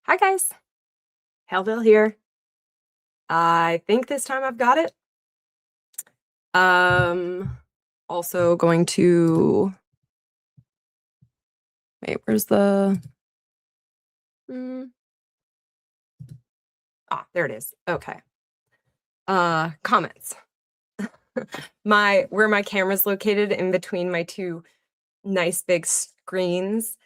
Hi guys, Hellville here. I think this time I've got it. Um, also going to wait, where's the there it is. Okay. Comments. Where my camera's located in between my two nice big screens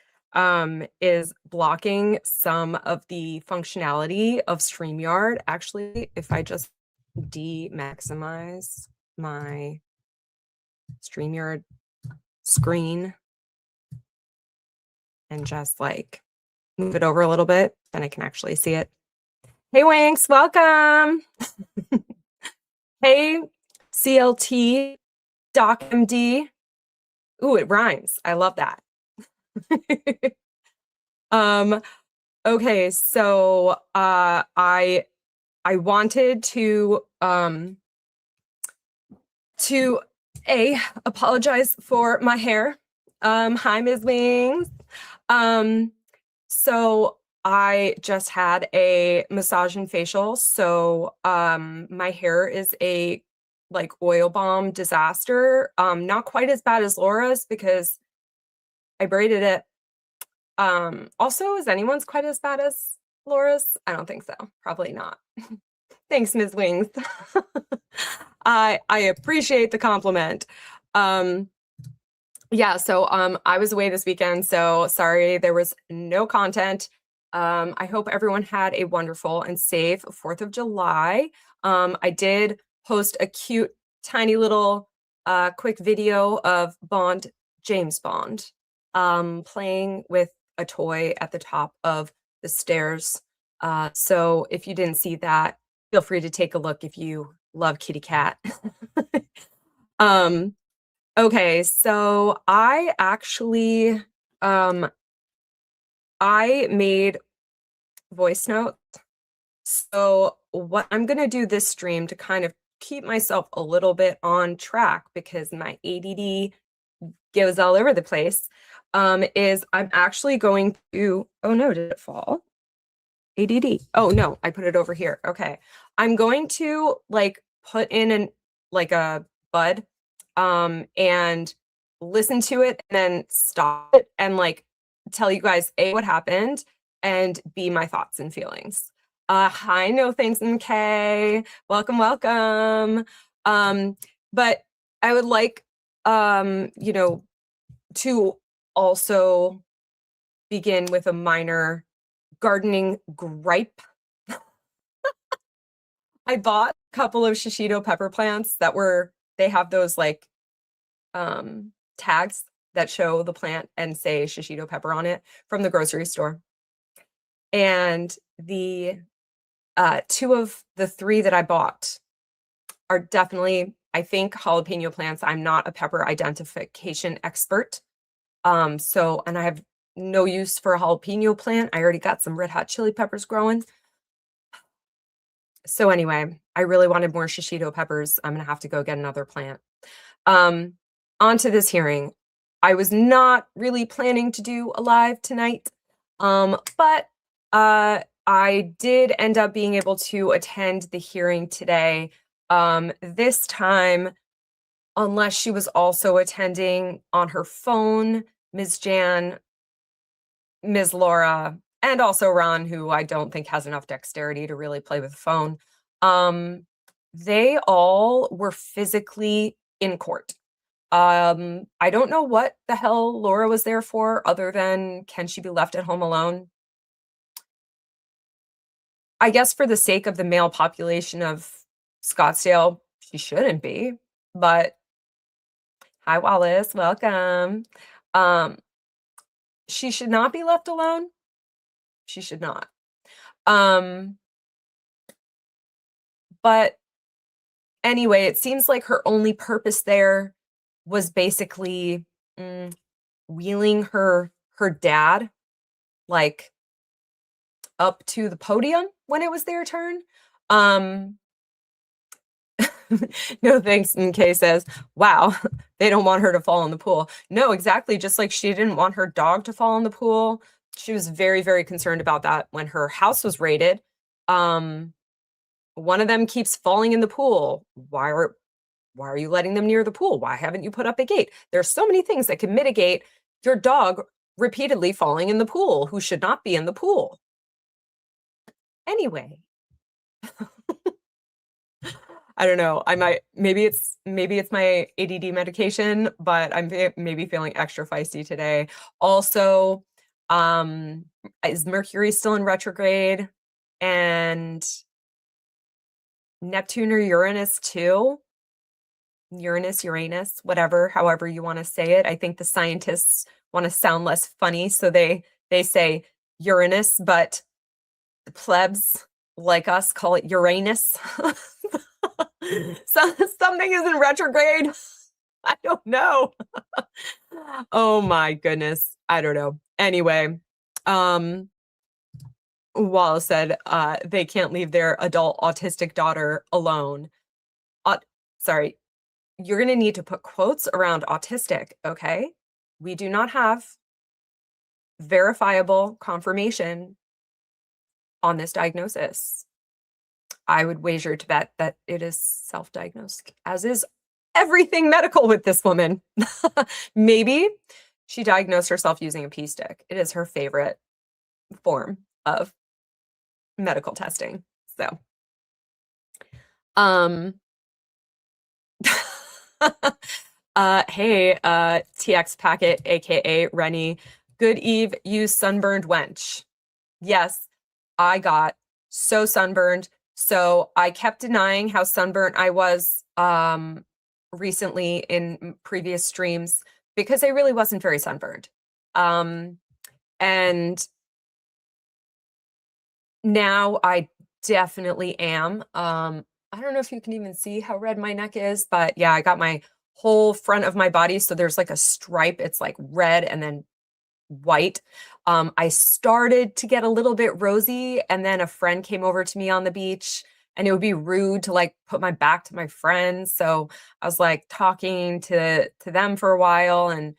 is blocking some of the functionality of StreamYard. Actually, if I just de-maximize my StreamYard screen and just like move it over a little bit, then I can actually see it. Hey Winks, welcome. Hey CLT Doc MD. Ooh, it rhymes. I love that. Okay, so I wanted to apologize for my hair. Hi Ms. Wings. So I just had a massage and facial. So my hair is a like oil bomb disaster. Not quite as bad as Laura's because I braided it. Also, is anyone's quite as bad as Laura's? I don't think so. Probably not. Thanks, Ms. Wings. I appreciate the compliment. Yeah, so I was away this weekend, so sorry there was no content. I hope everyone had a wonderful and safe 4th of July. I did post a cute, tiny little quick video of James Bond, playing with a toy at the top of the stairs. So if you didn't see that, feel free to take a look if you love kitty cat. Okay, so I actually I made voice notes. So what I'm gonna do this stream to kind of keep myself a little bit on track because my ADD goes all over the place, is I'm actually going to, oh no, did it fall? ADD. Oh no, I put it over here. Okay. I'm going to like put in a bud and listen to it and then stop it and like tell you guys A, what happened, and B, my thoughts and feelings. Hi, no thanks, MK. Welcome. But I would like to also begin with a minor gardening gripe. I bought a couple of shishito pepper plants they have those like tags that show the plant and say shishito pepper on it from the grocery store. And the two of the three that I bought are definitely, I think, jalapeno plants. I'm not a pepper identification expert. And I have no use for a jalapeno plant. I already got some red hot chili peppers growing. So anyway, I really wanted more shishito peppers. I'm gonna have to go get another plant. On to this hearing. I was not really planning to do a live tonight, but I did end up being able to attend the hearing today. This time, unless she was also attending on her phone, Ms. Jan, Ms. Laura, and also Ron, who I don't think has enough dexterity to really play with the phone. They all were physically in court. I don't know what the hell Laura was there for other than can she be left at home alone? I guess for the sake of the male population of Scottsdale, she shouldn't be, but hi Wallace, welcome. She should not be left alone. She should not. But anyway, it seems like her only purpose there was basically wheeling her dad like up to the podium when it was their turn. No thanks, MK says, wow, they don't want her to fall in the pool. No, exactly, just like she didn't want her dog to fall in the pool. She was very, very concerned about that when her house was raided. One of them keeps falling in the pool. Why are you letting them near the pool? Why haven't you put up a gate? There's so many things that can mitigate your dog repeatedly falling in the pool who should not be in the pool. Anyway, I don't know. Maybe it's my ADD medication, but I'm maybe feeling extra feisty today. Also, is Mercury still in retrograde? And Neptune or Uranus too? Uranus, whatever, however you want to say it. I think the scientists want to sound less funny, so they say Uranus, but the plebs like us call it Uranus. So something is in retrograde. I don't know. Oh my goodness. I don't know. Anyway, Wallace said they can't leave their adult autistic daughter alone. Sorry, you're going to need to put quotes around autistic, okay? We do not have verifiable confirmation on this diagnosis. I would wager to bet that it is self-diagnosed, as is everything medical with this woman. Maybe she diagnosed herself using a pee stick. It is her favorite form of medical testing. So, hey, TX Packet, aka Rennie. Good eve, you sunburned wench. Yes, I got so sunburned. So I kept denying how sunburnt I was recently in previous streams because I really wasn't very sunburned. And now I definitely am. I don't know if you can even see how red my neck is, but yeah, I got my whole front of my body. So there's like a stripe. It's like red and then white. I started to get a little bit rosy, and then a friend came over to me on the beach, and it would be rude to like put my back to my friends. So I was like talking to them for a while and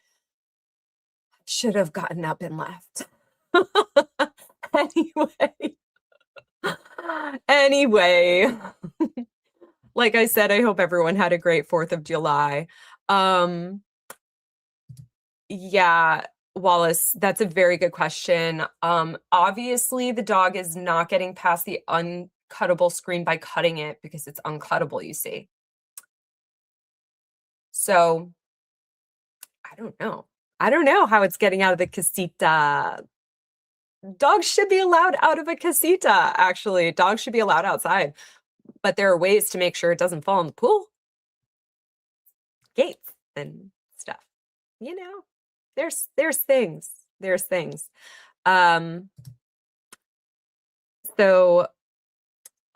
should have gotten up and left. Anyway, like I said, I hope everyone had a great 4th of July. Yeah, Wallace, that's a very good question. Obviously the dog is not getting past the uncuttable screen by cutting it because it's uncuttable, you see. So I don't know. I don't know how it's getting out of the casita. Dogs should be allowed out of a casita, actually. Dogs should be allowed outside. But there are ways to make sure it doesn't fall in the pool. Gates and stuff. You know, there's things. There's things. So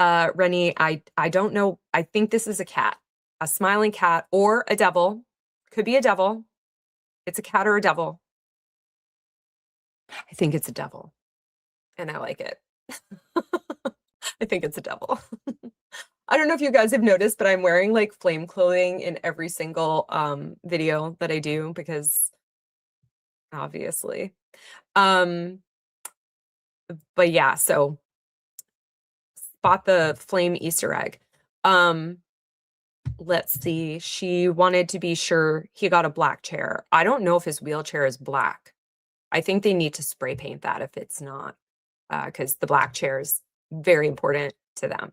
Rennie, I don't know. I think this is a cat, a smiling cat or a devil. Could be a devil. It's a cat or a devil. I think it's a devil. And I like it. I think it's a devil. I don't know if you guys have noticed, but I'm wearing like flame clothing in every single video that I do because obviously. But yeah, so spot the flame Easter egg. Let's see. She wanted to be sure he got a black chair. I don't know if his wheelchair is black. I think they need to spray paint that if it's not, because the black chair is very important to them.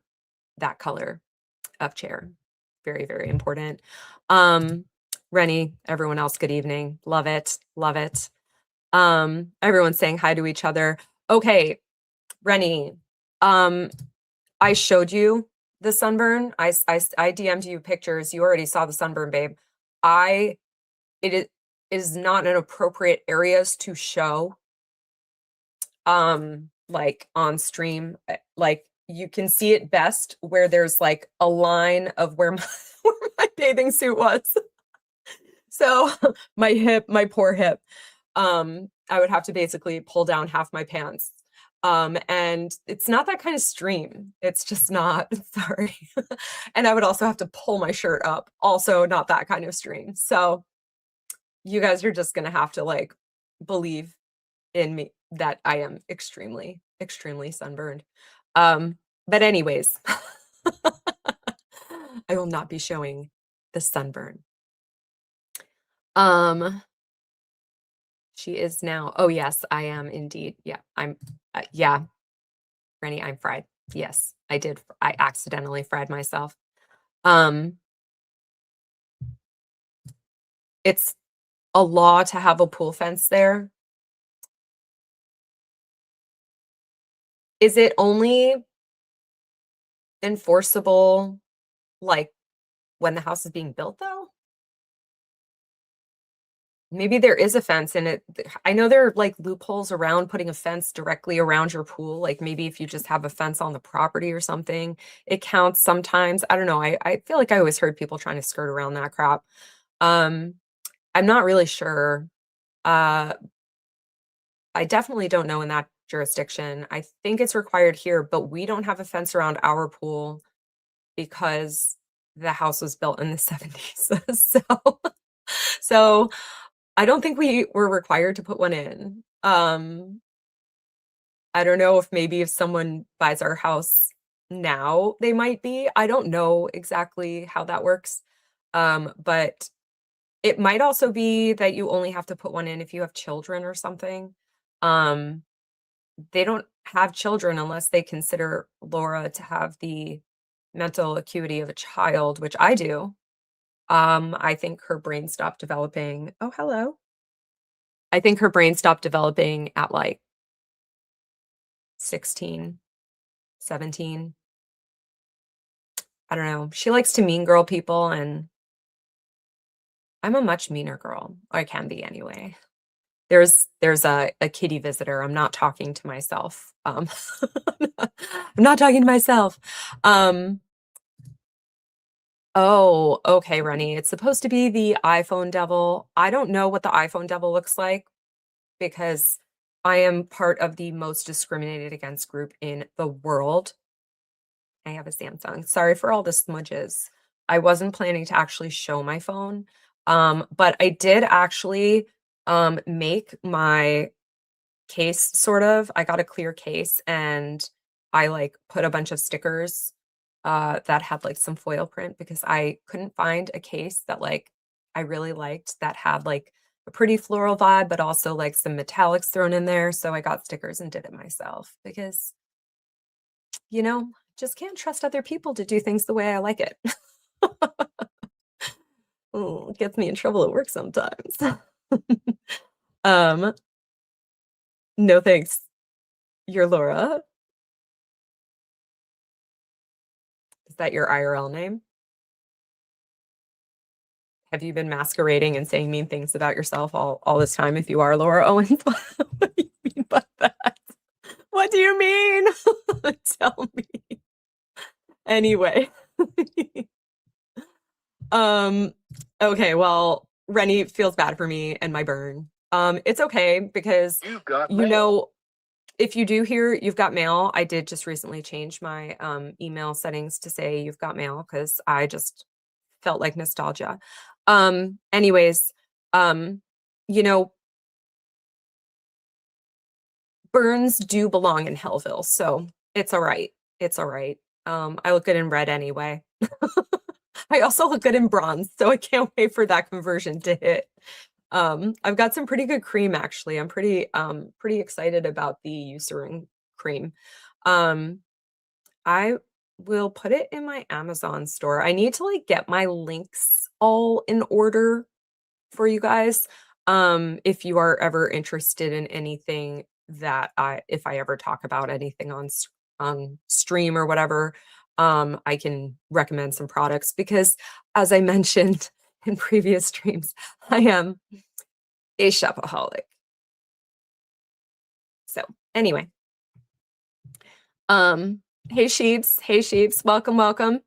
That color of chair, very, very important. Rennie, everyone else, good evening. Love it. Love it. Everyone's saying hi to each other. Okay, Rennie, I showed you the sunburn. I DM'd you pictures. You already saw the sunburn, babe. It is not an appropriate areas to show like on stream. Like you can see it best where there's like a line of where my bathing suit was. So my poor hip. I would have to basically pull down half my pants. And it's not that kind of stream. It's just not, sorry. And I would also have to pull my shirt up. Also not that kind of stream. So you guys are just gonna have to like believe in me that I am extremely, extremely sunburned. But anyways, I will not be showing the sunburn. Um, she is now. Oh yes, I am indeed. Yeah, yeah, Rennie, I'm fried. Yes, I did. I accidentally fried myself. Um, it's a law to have a pool fence there. Is it only enforceable, like, when the house is being built, though? Maybe there is a fence and I know there are, like, loopholes around putting a fence directly around your pool, like, maybe if you just have a fence on the property or something, it counts sometimes. I don't know, I feel like I always heard people trying to skirt around that crap. Um, I'm not really sure. Uh, I definitely don't know in that jurisdiction. I think it's required here, but we don't have a fence around our pool because the house was built in the 70s. So I don't think we were required to put one in. I don't know if maybe if someone buys our house now, they might be. I don't know exactly how that works. But it might also be that you only have to put one in if you have children or something. Um, they don't have children unless they consider Laura to have the mental acuity of a child, which I do. I think her brain stopped developing. Oh, hello. I think her brain stopped developing at like 16, 17. I don't know. She likes to mean girl people, and I'm a much meaner girl. I can be anyway. There's a kitty visitor. I'm not talking to myself. I'm not talking to myself. Um, oh, okay, Rennie. It's supposed to be the iPhone devil. I don't know what the iPhone devil looks like because I am part of the most discriminated against group in the world. I have a Samsung. Sorry for all the smudges. I wasn't planning to actually show my phone, but I did actually make my case sort of. I got a clear case and I like put a bunch of stickers that had like some foil print because I couldn't find a case that like I really liked that had like a pretty floral vibe, but also like some metallics thrown in there. So I got stickers and did it myself because, you know, just can't trust other people to do things the way I like it. It gets me in trouble at work sometimes. um, no thanks. You're Laura. Is that your IRL name? Have you been masquerading and saying mean things about yourself all this time if you are Laura Owens? What do you mean by that? What do you mean? Tell me. Anyway. Um, okay, well, Rennie feels bad for me and my burn. It's okay because you know, if you do hear you've got mail, I did just recently change my email settings to say you've got mail because I just felt like nostalgia. Anyways, um, you know, burns do belong in Hellville, so it's all right. It's all right. I look good in red anyway. I also look good in bronze, so I can't wait for that conversion to hit. I've got some pretty good cream actually. I'm pretty excited about the Eucerin cream. Um, I will put it in my Amazon store. I need to like get my links all in order for you guys. If you are ever interested in anything that if I ever talk about anything on stream or whatever, I can recommend some products because as I mentioned in previous streams, I am a shopaholic. So anyway, hey sheeps, welcome, welcome.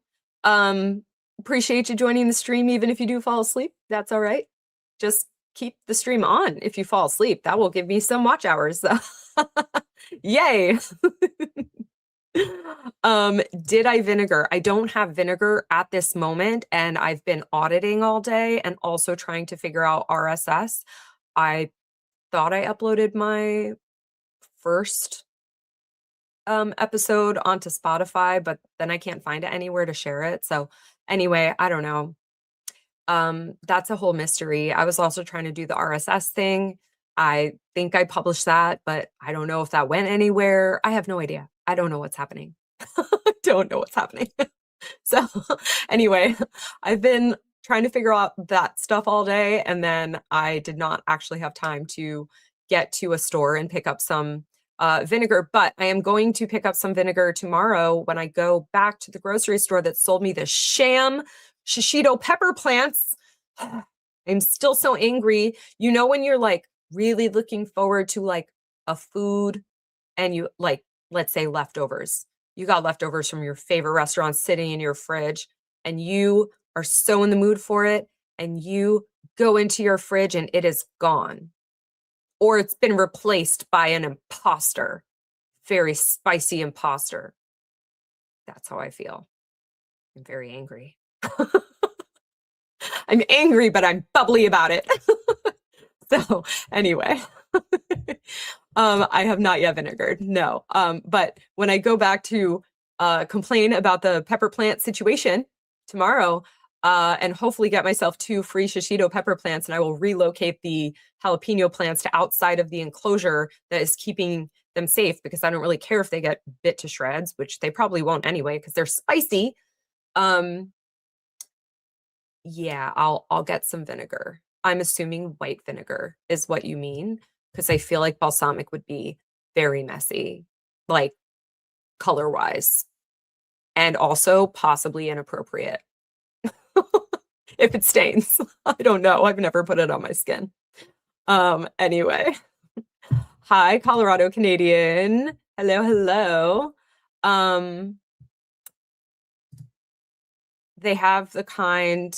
Appreciate you joining the stream, even if you do fall asleep. That's all right. Just keep the stream on if you fall asleep. That will give me some watch hours. Yay. Did I vinegar? I don't have vinegar at this moment, and I've been auditing all day and also trying to figure out RSS. I thought I uploaded my first episode onto Spotify, but then I can't find it anywhere to share it. So anyway, I don't know. That's a whole mystery. I was also trying to do the RSS thing. I think I published that, but I don't know if that went anywhere. I have no idea. I don't know what's happening. I don't know what's happening. So anyway, I've been trying to figure out that stuff all day, and then I did not actually have time to get to a store and pick up some vinegar, but I am going to pick up some vinegar tomorrow when I go back to the grocery store that sold me the sham shishito pepper plants. I'm still so angry. You know, when you're like really looking forward to like a food and you like, let's say leftovers. You got leftovers from your favorite restaurant sitting in your fridge and you are so in the mood for it and you go into your fridge and it is gone. Or it's been replaced by an imposter, very spicy imposter. That's how I feel. I'm very angry. I'm angry, but I'm bubbly about it. So anyway, I have not yet vinegared, no. But when I go back to complain about the pepper plant situation tomorrow, and hopefully get myself 2 free shishito pepper plants, and I will relocate the jalapeno plants to outside of the enclosure that is keeping them safe, because I don't really care if they get bit to shreds, which they probably won't anyway, because they're spicy. Yeah, I'll get some vinegar. I'm assuming white vinegar is what you mean, because I feel like balsamic would be very messy, like color-wise, and also possibly inappropriate. If it stains. I don't know. I've never put it on my skin. Anyway. Hi, Colorado Canadian. Hello, hello. They have the kind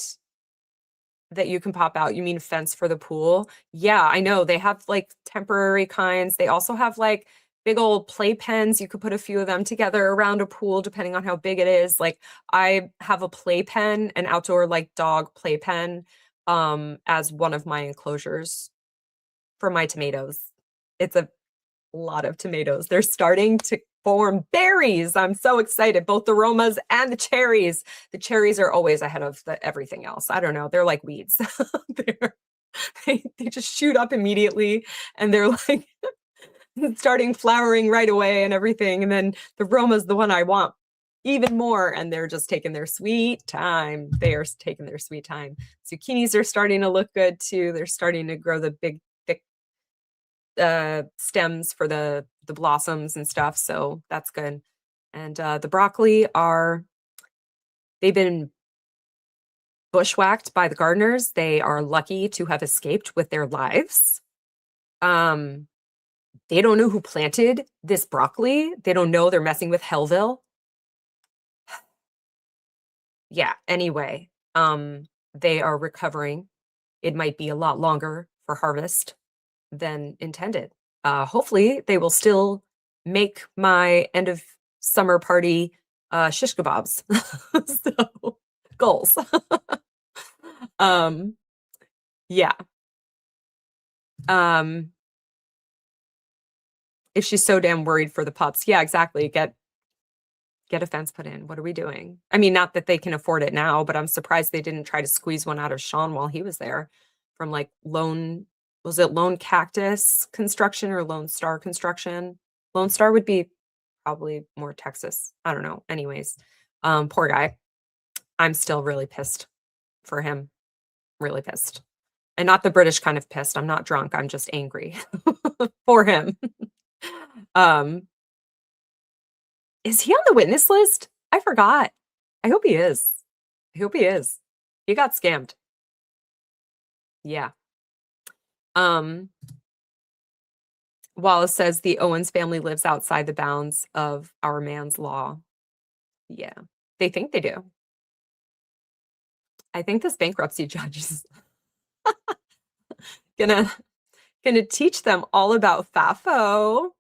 that you can pop out. You mean fence for the pool? Yeah, I know. They have like temporary kinds. They also have like big old play pens. You could put a few of them together around a pool, depending on how big it is. Like I have a play pen, an outdoor like dog play pen, as one of my enclosures for my tomatoes. It's a lot of tomatoes. They're starting to form berries. I'm so excited. Both the Romas and the cherries. The cherries are always ahead of everything else. I don't know. They're like weeds. They just shoot up immediately and they're like starting flowering right away and everything. And then the Roma's the one I want even more. And they're just taking their sweet time. They are taking their sweet time. Zucchinis are starting to look good too. They're starting to grow the big, thick stems for the blossoms and stuff. So that's good. And the broccoli they've been bushwhacked by the gardeners. They are lucky to have escaped with their lives. They don't know who planted this broccoli. They don't know they're messing with Hellville. Yeah, anyway, they are recovering. It might be a lot longer for harvest than intended. Hopefully they will still make my end of summer party shish kebabs. So goals. Yeah. If she's so damn worried for the pups, yeah, exactly. Get a fence put in. What are we doing? I mean, not that they can afford it now, but I'm surprised they didn't try to squeeze one out of Sean while he was there from like was it Lone Cactus Construction or Lone Star Construction? Lone Star would be probably more Texas. I don't know. Anyways, poor guy. I'm still really pissed for him. Really pissed. And not the British kind of pissed. I'm not drunk. I'm just angry for him. Is he on the witness list? I forgot. I hope he is. I hope he is. He got scammed. Yeah. Wallace says the Owens family lives outside the bounds of our man's law. Yeah, they think they do. I think this bankruptcy judge is gonna teach them all about FAFO.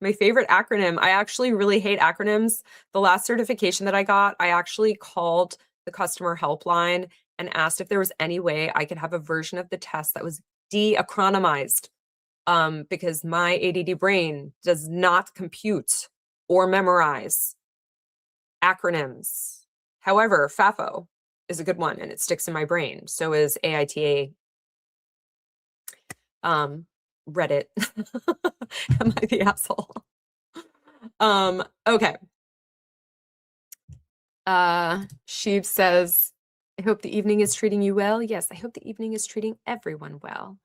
My favorite acronym. I actually really hate acronyms. The last certification that I got, I actually called the customer helpline and asked if there was any way I could have a version of the test that was de-acronymized because my ADD brain does not compute or memorize acronyms. However, FAFO is a good one and it sticks in my brain. So is AITA. Reddit. Am I the asshole? Okay. Sheev says, I hope the evening is treating you well. Yes, I hope the evening is treating everyone well.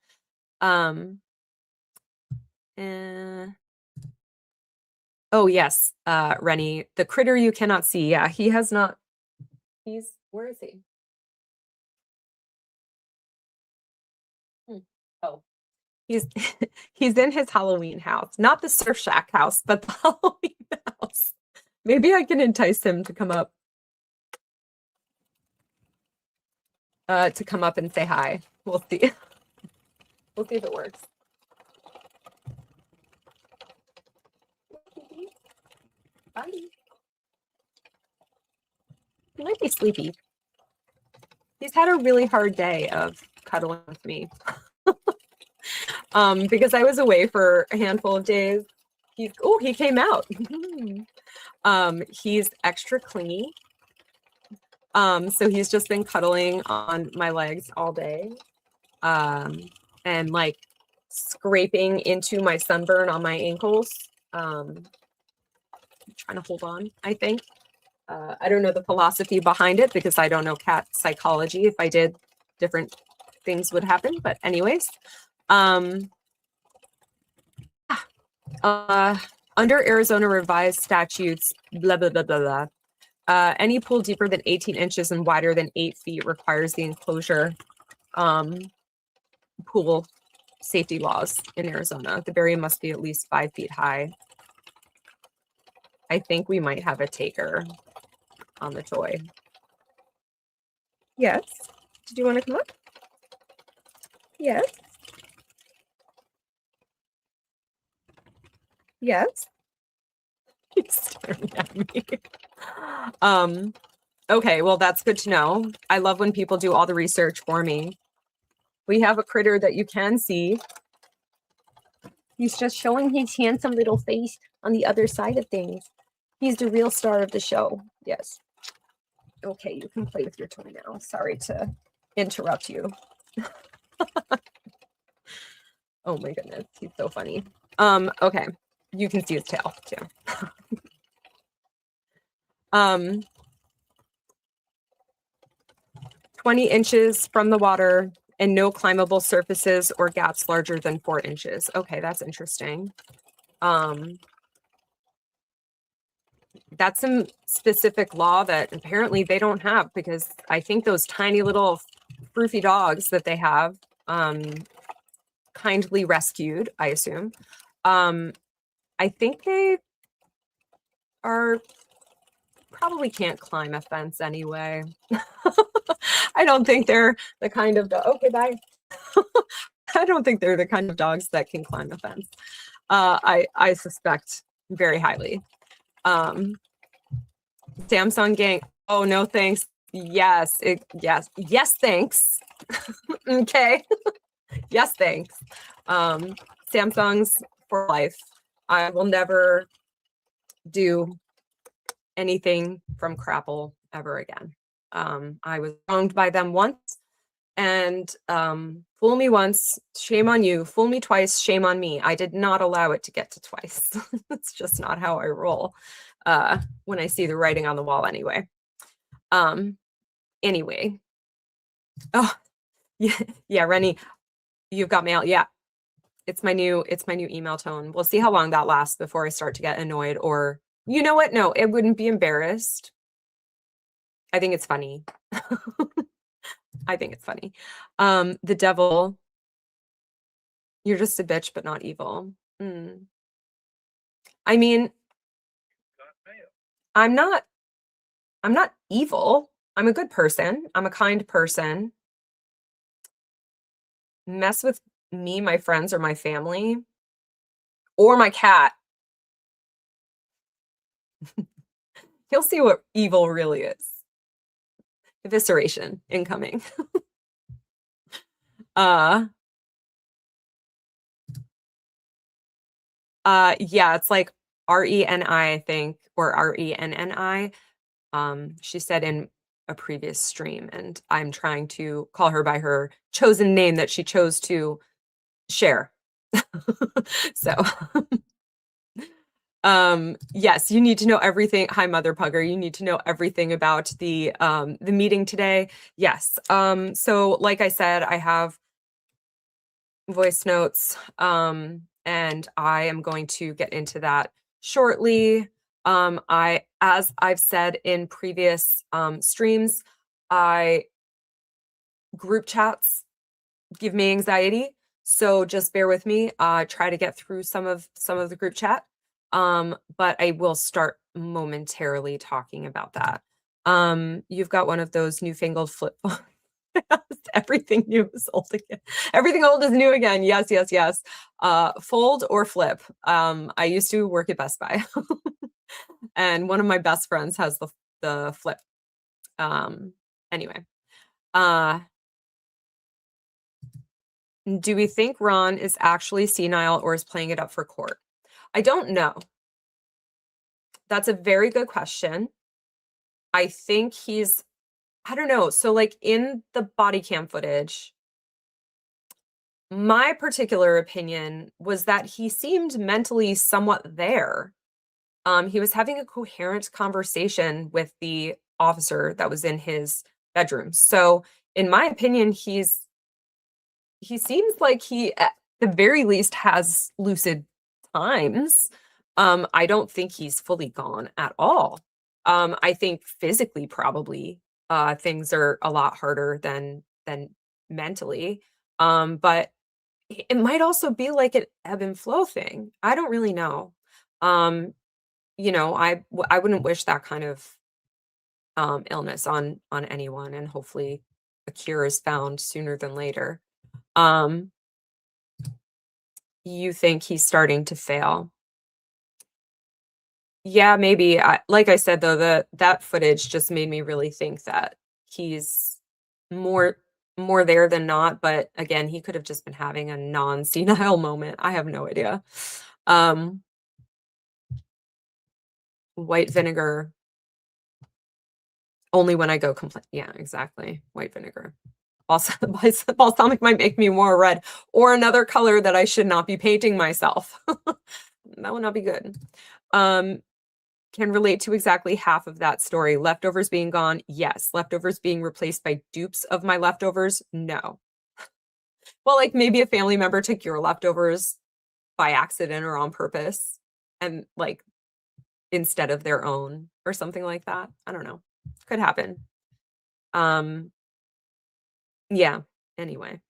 Oh yes, Rennie, the critter you cannot see. Yeah, he has not. Where is he? Oh, he's he's in his Halloween house, not the Surf Shack house, but the Halloween house. Maybe I can entice him to come up. And say hi. We'll see. We'll see if it works. Bye. He might be sleepy. He's had a really hard day of cuddling with me. Because I was away for a handful of days. He came out. He's extra clingy. So he's just been cuddling on my legs all day. And like scraping into my sunburn on my ankles. Trying to hold on, I think. I don't know the philosophy behind it because I don't know cat psychology. If I did, different things would happen. But anyways, under Arizona revised statutes, blah, blah, blah, blah, blah. Any pool deeper than 18 inches and wider than 8 feet requires the enclosure pool safety laws in Arizona. The barrier must be at least 5 feet high. I think we might have a taker on the toy. Yes. Did you want to come up? Yes. Yes. He's staring at me. Okay, well, that's good to know. I love when people do all the research for me. We have a critter that you can see. He's just showing his handsome little face on the other side of things. He's the real star of the show. Yes. Okay, you can play with your toy now. Sorry to interrupt you. Oh my goodness, he's so funny. Okay, you can see his tail too. 20 inches from the water and no climbable surfaces or gaps larger than 4 inches. Okay, that's interesting. That's some specific law that apparently they don't have because I think those tiny little froofy dogs that they have, kindly rescued, I assume. I think they are probably can't climb a fence anyway. I don't think they're the kind of okay, bye. I don't think they're the kind of dogs that can climb a fence. I suspect very highly. Samsung gang. Oh no, thanks. Yes, yes, thanks. Okay. Yes, thanks. Samsung's for life. I will never do anything from Crapple ever again. I was wronged by them once, and fool me once, shame on you. Fool me twice, shame on me. I did not allow it to get to twice. That's just not how I roll when I see the writing on the wall anyway. Anyway. Oh, yeah, Rennie, you've got mail. Yeah. It's my new email tone. We'll see how long that lasts before I start to get annoyed or you know what? No, it wouldn't be embarrassed. I think it's funny. I think it's funny. The devil, you're just a bitch, but not evil. I mean, I'm not evil. I'm a good person. I'm a kind person. Mess with me, my friends, or my family, or my cat. You'll see what evil really is. Evisceration incoming. Yeah, it's like Reni, I think, or Renni. She said in a previous stream, and I'm trying to call her by her chosen name that she chose to share. So, yes, you need to know everything. Hi, Mother Pugger. You need to know everything about the meeting today. Yes. So like I said, I have voice notes, and I am going to get into that shortly. As I've said in previous streams, I group chats give me anxiety, so just bear with me. Try to get through some of the group chat, but I will start momentarily talking about that. You've got one of those newfangled flip phones. Everything new is old again. Everything old is new again. Yes, yes, yes. Fold or flip. I used to work at Best Buy, and one of my best friends has the flip. Anyway, uh, do we think Ron is actually senile or is playing it up for court? I don't know. That's a very good question. I think I don't know. So like in the body cam footage, my particular opinion was that he seemed mentally somewhat there. He was having a coherent conversation with the officer that was in his bedroom. So in my opinion, he seems like he at the very least has lucid times. I don't think he's fully gone at all. I think physically probably things are a lot harder than mentally. But it might also be like an ebb and flow thing. I don't really know. Um, I wouldn't wish that kind of illness on anyone, and hopefully a cure is found sooner than later. Um, You think he's starting to fail? Yeah, maybe. Like I said, though, that footage just made me really think that he's more more there than not. But again, he could have just been having a non-senile moment. I have no idea. Um, White vinegar only when I go complain. Yeah, exactly. White vinegar. Balsamic might make me more red, or another color that I should not be painting myself. That would not be good. Um, can relate to exactly half of that story. Leftovers being gone, yes. Leftovers being replaced by dupes of my leftovers, no. Well, like maybe a family member took your leftovers by accident or on purpose, and like instead of their own or something like that. I don't know. Could happen. Um, Yeah, anyway.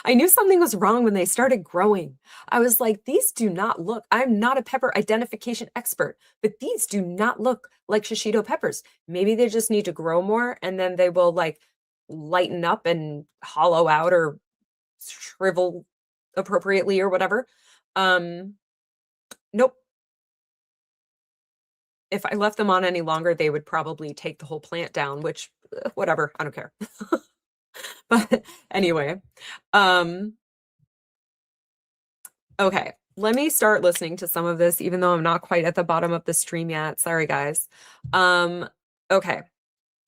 I knew something was wrong when they started growing. I was like, these do not look, I'm not a pepper identification expert, but these do not look like shishito peppers. Maybe they just need to grow more and then they will like lighten up and hollow out or shrivel appropriately or whatever. Um, nope. If I left them on any longer, they would probably take the whole plant down, which whatever, I don't care. But anyway, um, okay, let me start listening to some of this, even though I'm not quite at the bottom of the stream yet. Sorry, guys. Um, okay,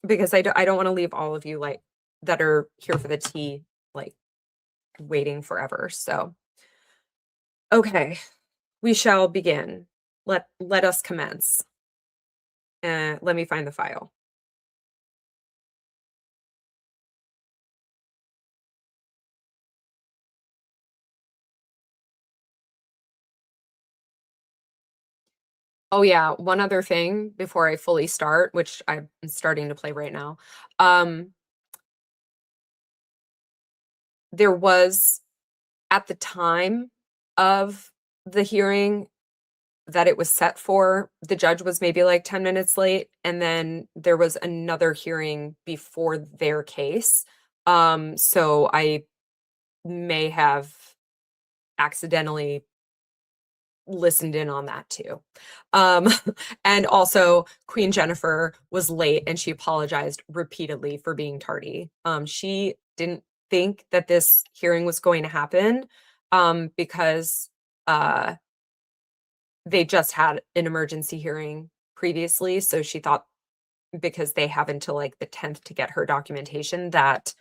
because I don't want to leave all of you like that are here for the tea, like waiting forever. So, okay, we shall begin. Let us commence. Let me find the file. Oh yeah, one other thing before I fully start, which I'm starting to play right now. Um, there was at the time of the hearing that it was set for, the judge was maybe like 10 minutes late, and then there was another hearing before their case. So I may have accidentally listened in on that too. Um, and also Queen Jennifer was late and she apologized repeatedly for being tardy. She didn't think that this hearing was going to happen because they just had an emergency hearing previously, so she thought because they have until, like, the 10th to get her documentation that,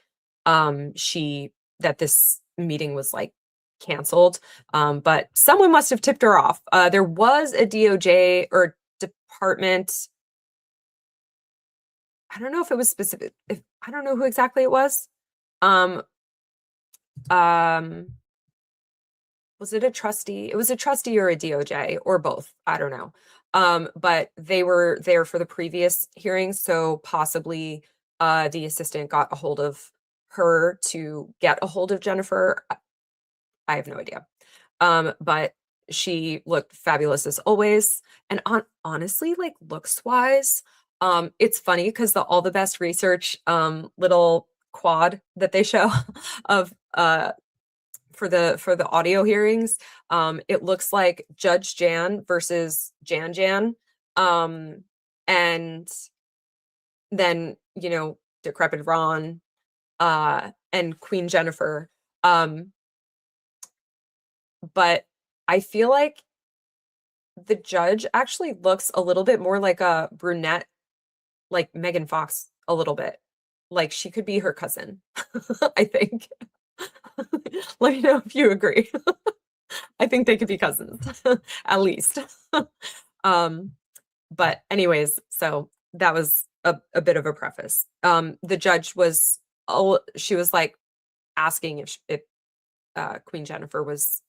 she that this meeting was, like, canceled, but someone must have tipped her off. There was a DOJ or department. I don't know if it was specific if I don't know who exactly it was. Um, um, was it a trustee? It was a trustee or a DOJ or both. I don't know. But they were there for the previous hearing, so possibly the assistant got a hold of her to get a hold of Jennifer. I have no idea. But she looked fabulous as always. And honestly, like looks wise, it's funny because the all the best research little quad that they show of for the audio hearings, it looks like Judge Jan versus Jan. Um, and then, decrepit Ron, and Queen Jennifer. Um, but I feel like the judge actually looks a little bit more like a brunette, like Megan Fox a little bit. Like she could be her cousin, I think. Let me know if you agree. I think they could be cousins, at least. Um, but anyways, so that was a bit of a preface. The judge was, she was like asking if Queen Jennifer was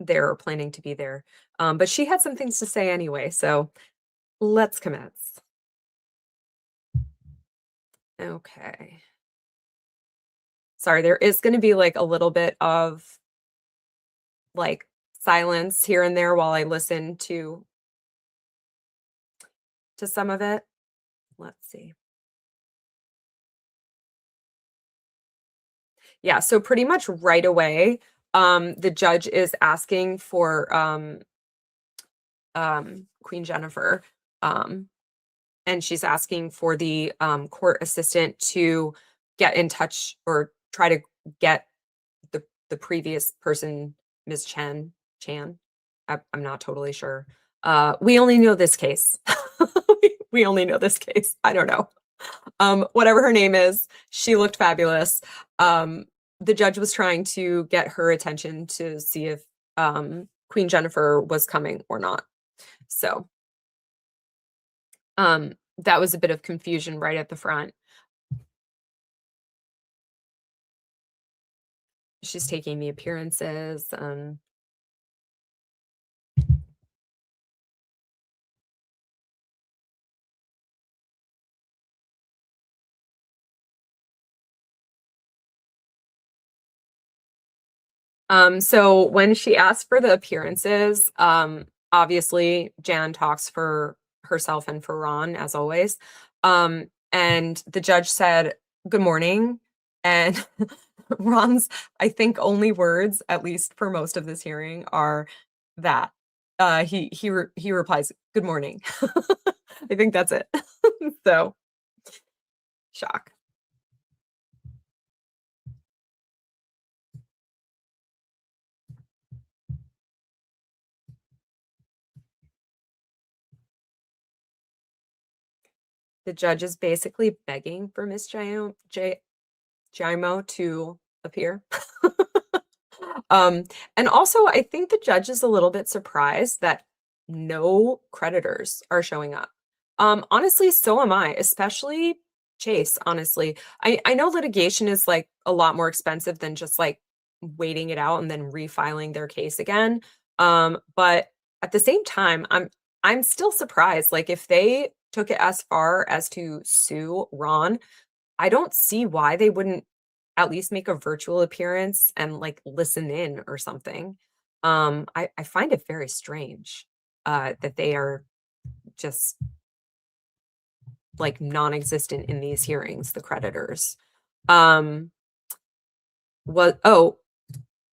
there or planning to be there. But she had some things to say anyway, so let's commence. Okay. Sorry, there is going to be like a little bit of like silence here and there while I listen to some of it. Let's see. Yeah, so pretty much right away, the judge is asking for Queen Jennifer, um, and she's asking for the court assistant to get in touch or try to get the previous person, Ms. Chan. I'm not totally sure. We only know this case. We only know this case. I don't know. Whatever her name is, she looked fabulous. The judge was trying to get her attention to see if Queen Jennifer was coming or not. So that was a bit of confusion right at the front. She's taking the appearances. So when she asked for the appearances, obviously Jan talks for herself and for Ron as always. And the judge said, "Good morning." And Ron's, I think, only words, at least for most of this hearing, are that. He replies, "Good morning." I think that's it. So, shock. The judge is basically begging for Miss Jaimo to appear. Um, and also, I think the judge is a little bit surprised that no creditors are showing up. Honestly, so am I, especially Chase, honestly. I know litigation is like a lot more expensive than just like waiting it out and then refiling their case again. But at the same time, I'm still surprised. Like if they took it as far as to sue Ron, I don't see why they wouldn't at least make a virtual appearance and, like, listen in or something. I find it very strange, that they are just, like, non-existent in these hearings, the creditors. Um, what oh,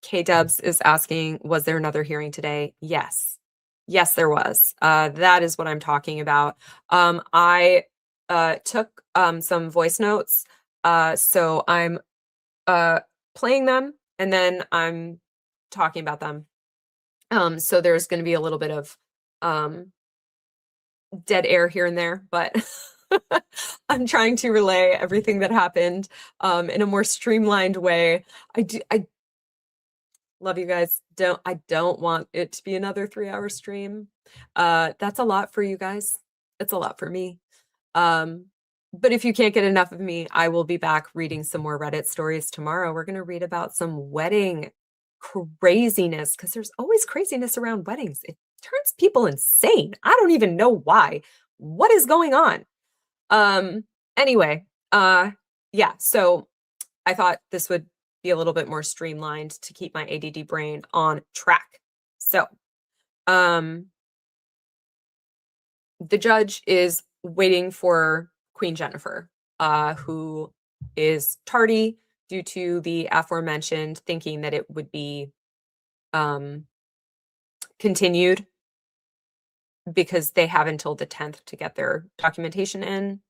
K-Dubs is asking, "Was there another hearing today?" Yes. Yes, there was. That is what I'm talking about. I, took, some voice notes, so I'm uh, playing them, and then I'm talking about them. So there's going to be a little bit of Um, Dead air here and there, but I'm trying to relay everything that happened in a more streamlined way. I love you guys. I don't want it to be another 3-hour stream. That's a lot for you guys. It's a lot for me. Um, but if you can't get enough of me, I will be back reading some more Reddit stories tomorrow. We're going to read about some wedding craziness because there's always craziness around weddings. It turns people insane. I don't even know why. What is going on? Um, anyway, yeah, so I thought this would be a little bit more streamlined to keep my ADD brain on track. So, um, the judge is waiting for Queen Jennifer, who is tardy due to the aforementioned thinking that it would be um, continued because they have until the 10th to get their documentation in.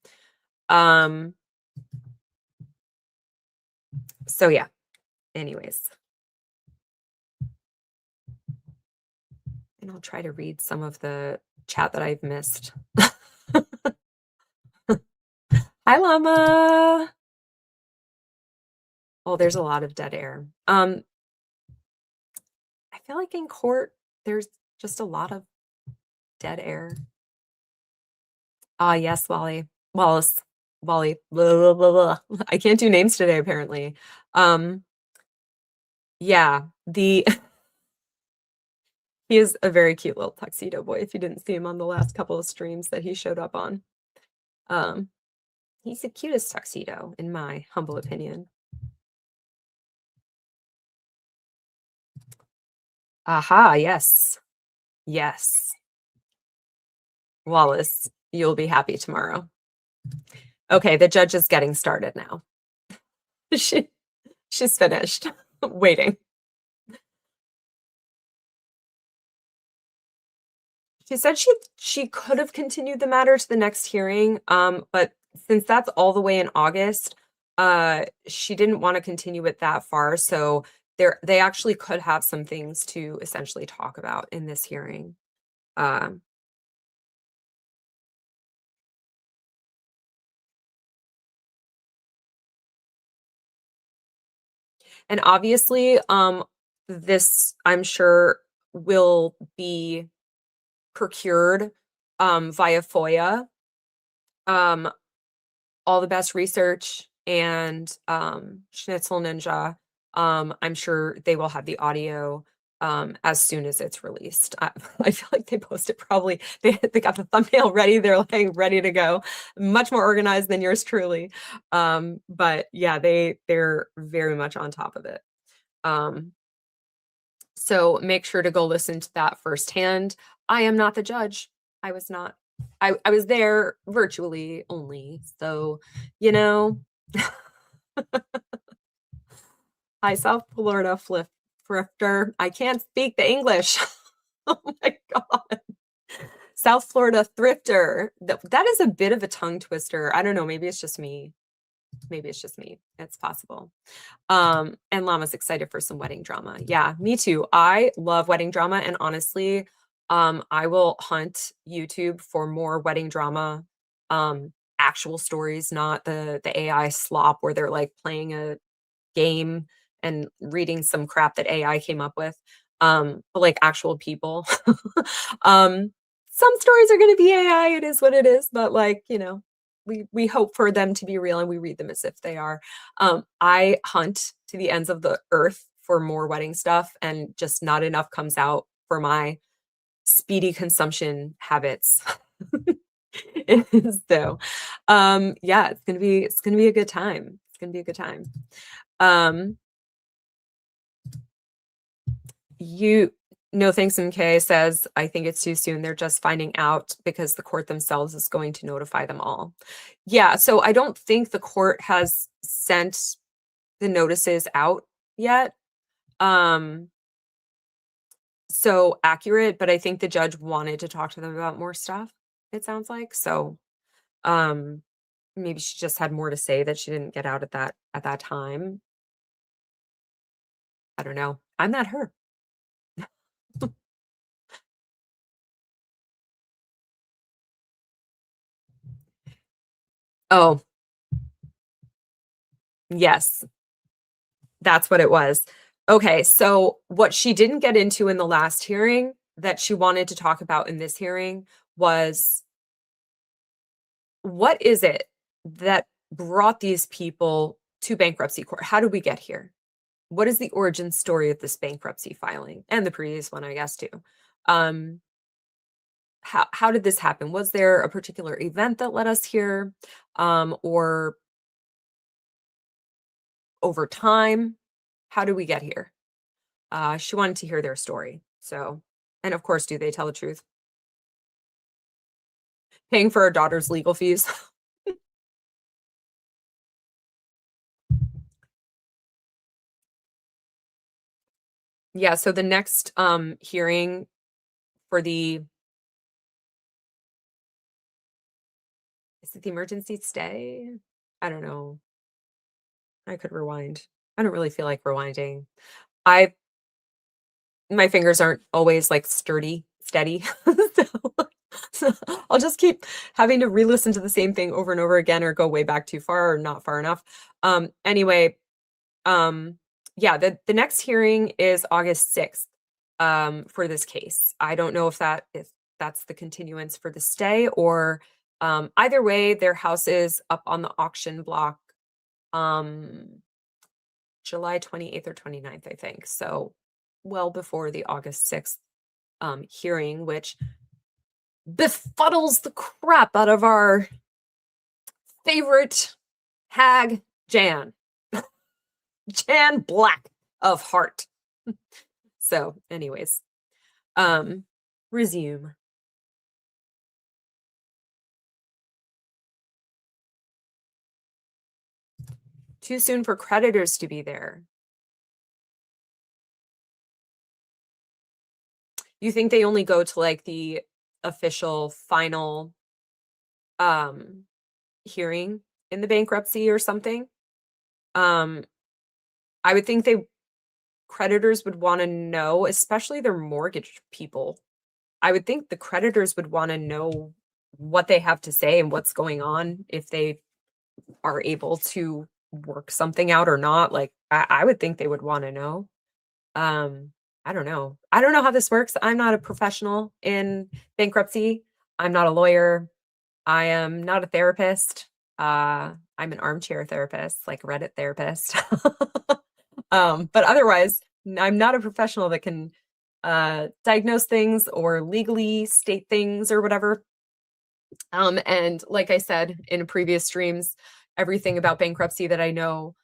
Um, so yeah, anyways. And I'll try to read some of the chat that I've missed. Hi, Llama. Oh, there's a lot of dead air. I feel like in court, there's just a lot of dead air. Ah, yes, Wally. Wallace. Wally. Blah, blah, blah, blah. I can't do names today, apparently. Um, yeah, the he is a very cute little tuxedo boy, if you didn't see him on the last couple of streams that he showed up on. Um, he's the cutest tuxedo, in my humble opinion. Aha, yes. Yes. Wallace, you'll be happy tomorrow. Okay, the judge is getting started now. She's finished waiting. She said she could have continued the matter to the next hearing, but since that's all the way in August, she didn't want to continue it that far. So they actually could have some things to essentially talk about in this hearing. Um, and obviously, this I'm sure will be procured via FOIA. Um, all the best research and Schnitzel Ninja. I'm sure they will have the audio as soon as it's released. I feel like they posted probably they got the thumbnail ready. They're like ready to go. Much more organized than yours truly. But yeah, they're very much on top of it. So make sure to go listen to that firsthand. I am not the judge. I was not. I was there virtually only. So, you know, hi, South Florida thrifter. I can't speak the English. Oh my God. South Florida thrifter. That is a bit of a tongue twister. I don't know. Maybe it's just me. Maybe it's just me. It's possible. And Llama's excited for some wedding drama. Yeah, me too. I love wedding drama. And honestly, I will hunt YouTube for more wedding drama, actual stories, not the AI slop where they're like playing a game and reading some crap that AI came up with. But like actual people. um, some stories are gonna be AI, it is what it is, but like, we hope for them to be real and we read them as if they are. I hunt to the ends of the earth for more wedding stuff and just not enough comes out for my speedy consumption habits. So yeah, it's gonna be a good time. It's gonna be a good time. Um you No thanks MK says, I think it's too soon. They're just finding out because the court themselves is going to notify them all. Yeah, so I don't think the court has sent the notices out yet. Um, so accurate, but I think the judge wanted to talk to them about more stuff, it sounds like. So um maybe she just had more to say that she didn't get out at that time. I don't know. I'm not her. Oh, yes, that's what it was. Okay, so what she didn't get into in the last hearing that she wanted to talk about in this hearing was what is it that brought these people to bankruptcy court? How did we get here? What is the origin story of this bankruptcy filing and the previous one, I guess, too? Um, how did this happen? Was there a particular event that led us here, or over time? How did we get here? She wanted to hear their story. So, and of course, do they tell the truth? Paying for her daughter's legal fees. Yeah, so the next hearing for the is it the emergency stay? I don't know. I could rewind. I don't really feel like rewinding. I my fingers aren't always like steady. So, so I'll just keep having to re-listen to the same thing over and over again or go way back too far or not far enough. Anyway, um yeah, the next hearing is August 6th for this case. I don't know if that's the continuance for the stay or either way their house is up on the auction block um July 28th or 29th, I think. So well before the August 6th hearing, which befuddles the crap out of our favorite hag, Jan. Jan Black of Heart. So, anyways, resume. Too soon for creditors to be there. You think they only go to like the official final um hearing in the bankruptcy or something? Um I would think they creditors would want to know, especially their mortgage people. I would think the creditors would want to know what they have to say and what's going on if they are able to work something out or not. Like I would think they would want to know. Um, I don't know. I don't know how this works. I'm not a professional in bankruptcy. I'm not a lawyer. I am not a therapist. I'm an armchair therapist, like a Reddit therapist. But otherwise, I'm not a professional that can diagnose things or legally state things or whatever. And like I said in previous streams, everything about bankruptcy that I know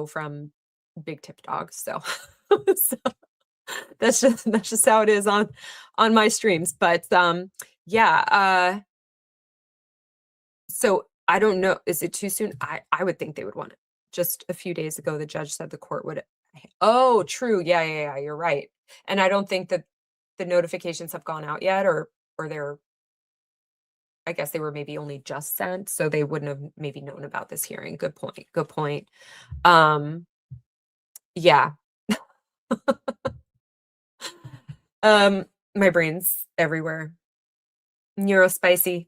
from Big Tip Dogs. So, so that's just how it is on my streams. But yeah, so I don't know. Is it too soon? I would think they would want it. Just a few days ago, the judge said the court would. Oh, true. Yeah. You're right. And I don't think that the notifications have gone out yet, or they're. I guess they were maybe only just sent, so they wouldn't have maybe known about this hearing. Good point. Good point. Um, yeah. My brain's everywhere. Neurospicy.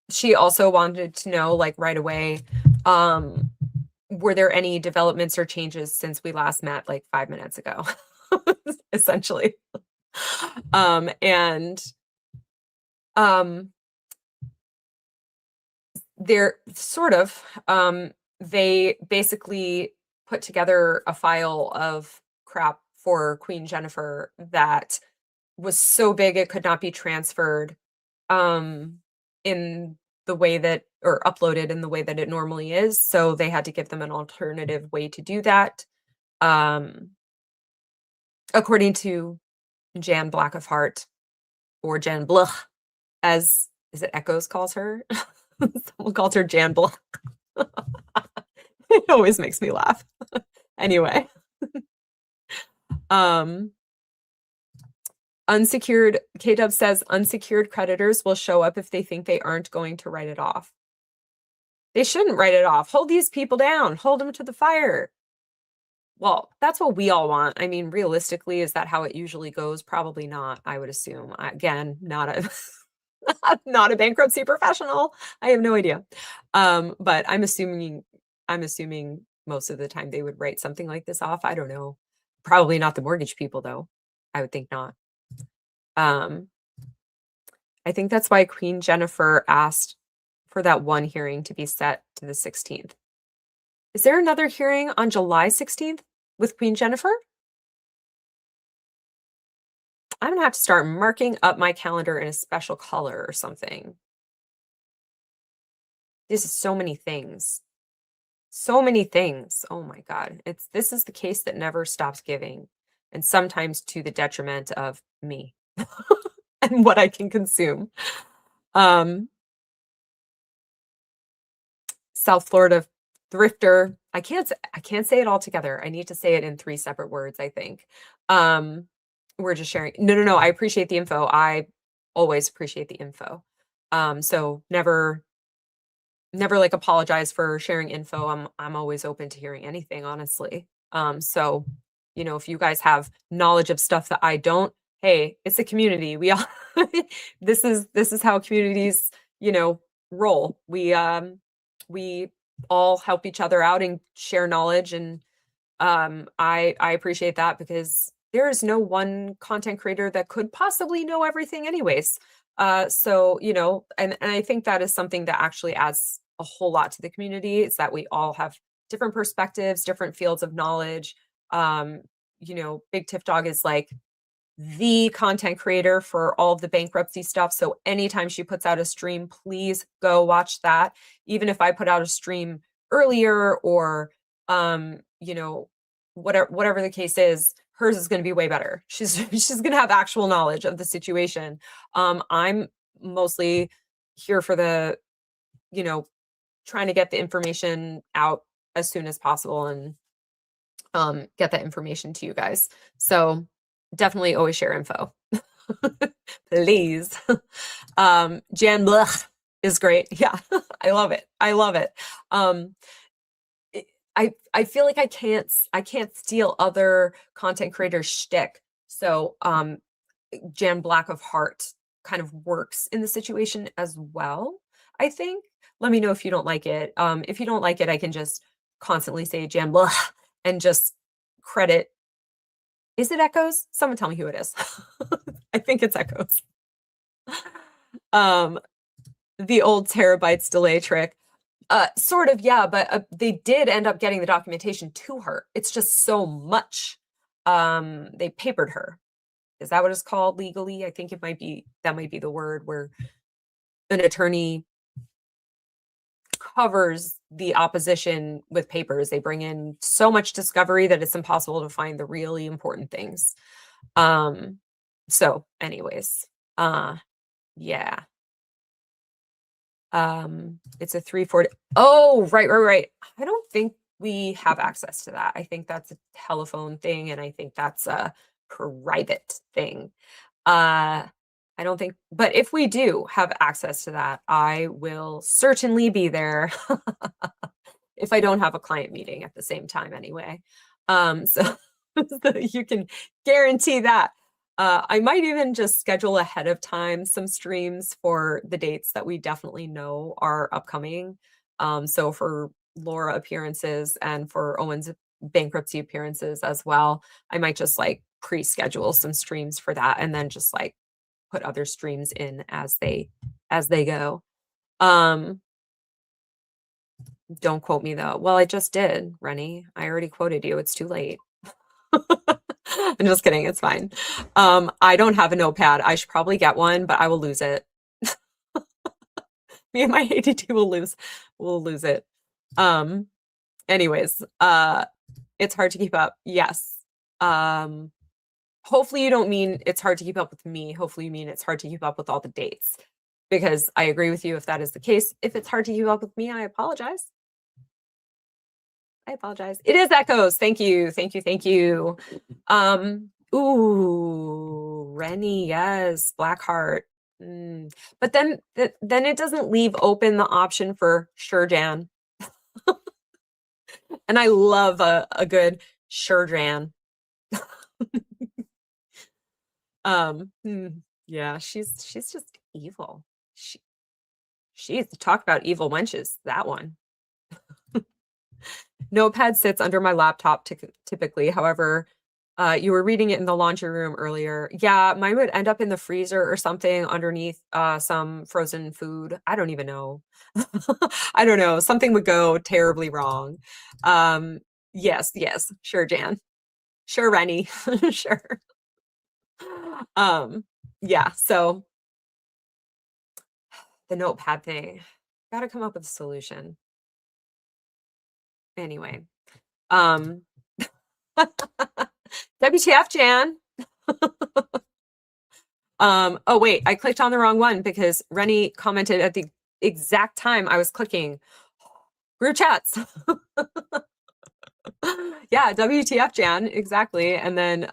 She also wanted to know, like, right away, were there any developments or changes since we last met, like, 5 minutes ago? Essentially. And, um, they're sort of, they basically put together a file of crap for Queen Jennifer that was so big it could not be transferred, um, in the way that or uploaded in the way that it normally is, so they had to give them an alternative way to do that, um, according to Jan Black of Heart, or Jan Bluch, as is it Echoes calls her? Someone calls her Jan Bluch. It always makes me laugh. Anyway, um, unsecured K-Dub says unsecured creditors will show up if they think they aren't going to write it off. They shouldn't write it off. Hold these people down. Hold them to the fire. Well, that's what we all want. I mean, realistically, is that how it usually goes? Probably not, I would assume. Again, not a not a bankruptcy professional. I have no idea. But I'm assuming most of the time they would write something like this off. I don't know. Probably not the mortgage people though. I would think not. Um, I think that's why Queen Jennifer asked for that one hearing to be set to the 16th. Is there another hearing on July 16th with Queen Jennifer? I'm gonna have to start marking up my calendar in a special color or something. This is so many things. So many things. Oh my God. This is the case that never stops giving, and sometimes to the detriment of me and what I can consume. Um, South Florida thrifter. I can't say it all together. I need to say it in three separate words, I think. Um, we're just sharing. No, no, no. I appreciate the info. I always appreciate the info. So never like apologize for sharing info. I'm always open to hearing anything, honestly. So if you guys have knowledge of stuff that I don't, hey, it's a community. We all this is how communities, roll. We all help each other out and share knowledge, and I appreciate that because there is no one content creator that could possibly know everything anyways. So, and I think that is something that actually adds a whole lot to the community, is that we all have different perspectives, different fields of knowledge. Um, Big Tiff Dog is like the content creator for all of the bankruptcy stuff. So anytime she puts out a stream, please go watch that. Even if I put out a stream earlier or whatever the case is, hers is going to be way better. She's going to have actual knowledge of the situation. I'm mostly here for the, trying to get the information out as soon as possible and get that information to you guys. So definitely always share info. Please. Jan Blech is great. Yeah, I love it. I love it. I feel like I can't steal other content creators' shtick. So Jan Black of Heart kind of works in the situation as well, I think. Let me know if you don't like it. If you don't like it, I can just constantly say Jan Blech and just credit. Is it Echoes? Someone tell me who it is. I think it's Echoes. Um, the old terabytes delay trick. Sort of, yeah, but they did end up getting the documentation to her. It's just so much. They papered her. Is that what it's called legally? I think that might be the word, where an attorney covers the opposition with papers. They bring in so much discovery that it's impossible to find the really important things. So anyways, yeah. It's a 340. Oh, right. I don't think we have access to that. I think that's a telephone thing, and I think that's a private thing. I don't think, but if we do have access to that, I will certainly be there. If I don't have a client meeting at the same time anyway. So, so you can guarantee that. I might even just schedule ahead of time some streams for the dates that we definitely know are upcoming. So for Laura appearances and for Owens bankruptcy appearances as well, I might just like pre-schedule some streams for that and then just like put other streams in as they go. Don't quote me though. Well, I just did, Rennie. I already quoted you. It's too late. I'm just kidding. It's fine. I don't have a notepad. I should probably get one, but I will lose it. Me and my ADD will lose it. Anyways, it's hard to keep up. Yes. Hopefully you don't mean it's hard to keep up with me. Hopefully you mean it's hard to keep up with all the dates, because I agree with you if that is the case. If it's hard to keep up with me, I apologize. It is Echoes. Thank you. Ooh, Rennie, yes, Blackheart. But then it doesn't leave open the option for Sure Jan. And I love a good Sure, Jan. Hmm, yeah, she's just evil. She she's talk about evil wenches, that one. Notepad sits under my laptop typically. However, you were reading it in the laundry room earlier. Yeah, mine would end up in the freezer or something underneath some frozen food. I don't even know. I don't know. Something would go terribly wrong. Um, yes, yes, sure, Jan. Sure, Rennie. Sure. Um, yeah, so the notepad thing. Gotta come up with a solution. Anyway. Um WTF, Jan. Oh wait, I clicked on the wrong one because Rennie commented at the exact time I was clicking group chats. Yeah, WTF, Jan, exactly. And then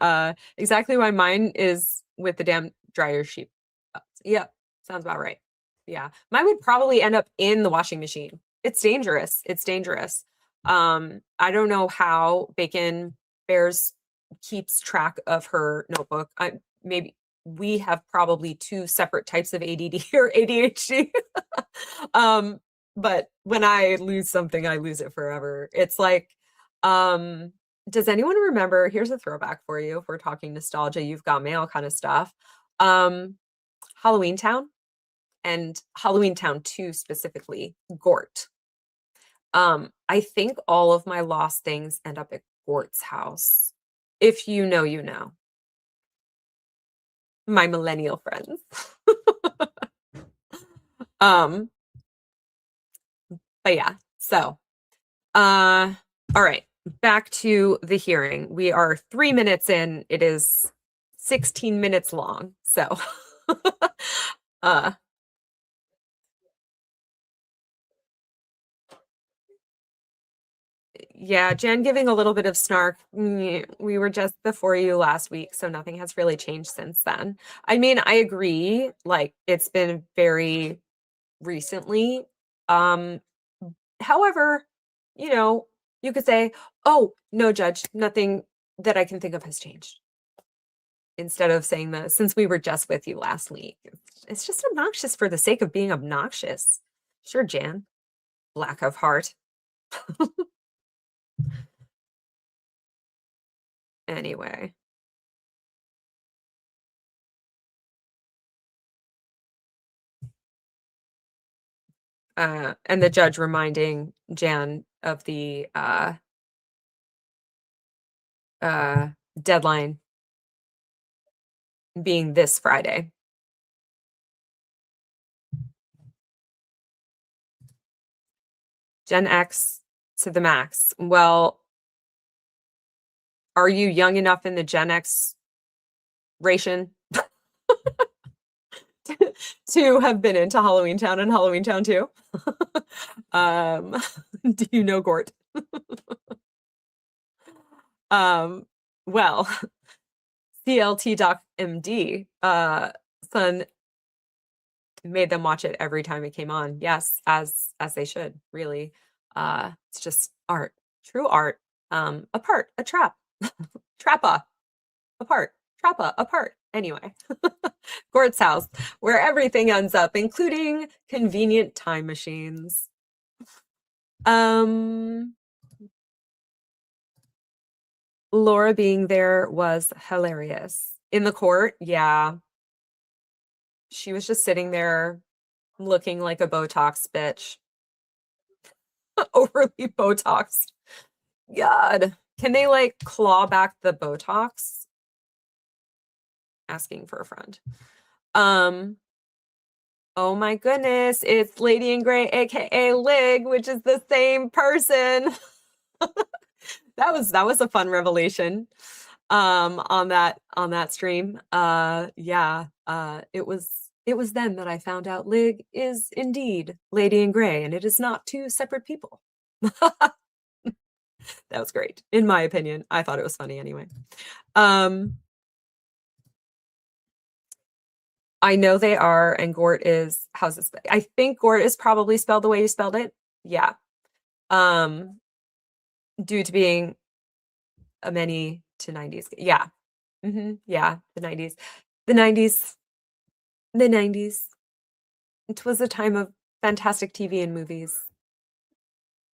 exactly why mine is with the damn dryer sheet. Yeah, sounds about right. Yeah. Mine would probably end up in the washing machine. It's dangerous. It's dangerous. I don't know how Bacon Bears keeps track of her notebook. Maybe we have probably two separate types of ADD or ADHD. um, but when I lose something, I lose it forever. It's like, does anyone remember? Here's a throwback for you. If we're talking nostalgia, you've got mail kind of stuff. Halloween Town and Halloween Town 2 specifically, Gort. I think all of my lost things end up at Gort's house. If you know, you know. My millennial friends. um, but yeah, so all right, back to the hearing. We are 3 minutes in. It is 16 minutes long. So uh yeah, Jen giving a little bit of snark. We were just before you last week, so nothing has really changed since then. I mean, I agree, like it's been very recently. Um, however, you know, you could say, "Oh, no, Judge, nothing that I can think of has changed." Instead of saying that since we were just with you last week. It's just obnoxious for the sake of being obnoxious. Sure, Jan. Lack of heart. Anyway. And the judge reminding Jan of the deadline being this Friday. Gen X to the max. Well, are you young enough in the Gen X ration to have been into Halloween Town and Halloween Town 2? um, do you know Gort? um, well, CLT Doc MD, son made them watch it every time it came on. Yes, as they should, really. It's just art, true art. A trap, trappa, apart, trappa, apart. Anyway, Gord's house, where everything ends up, including convenient time machines. Um, Laura being there was hilarious. In the court, yeah. She was just sitting there looking like a Botox bitch. Overly Botoxed. God. Can they like claw back the Botox? Asking for a friend. Oh my goodness, it's Lady in Gray, aka Lig, which is the same person. That was a fun revelation on that stream. Yeah, it was then that I found out Lig is indeed Lady in Gray, and it is not two separate people. That was great. In my opinion, I thought it was funny anyway. I know they are, and Gort is, how's this? I think Gort is probably spelled the way you spelled it. Yeah. Due to being many to 90s. Yeah. Yeah, the 90s. The 90s. The 90s. It was a time of fantastic TV and movies,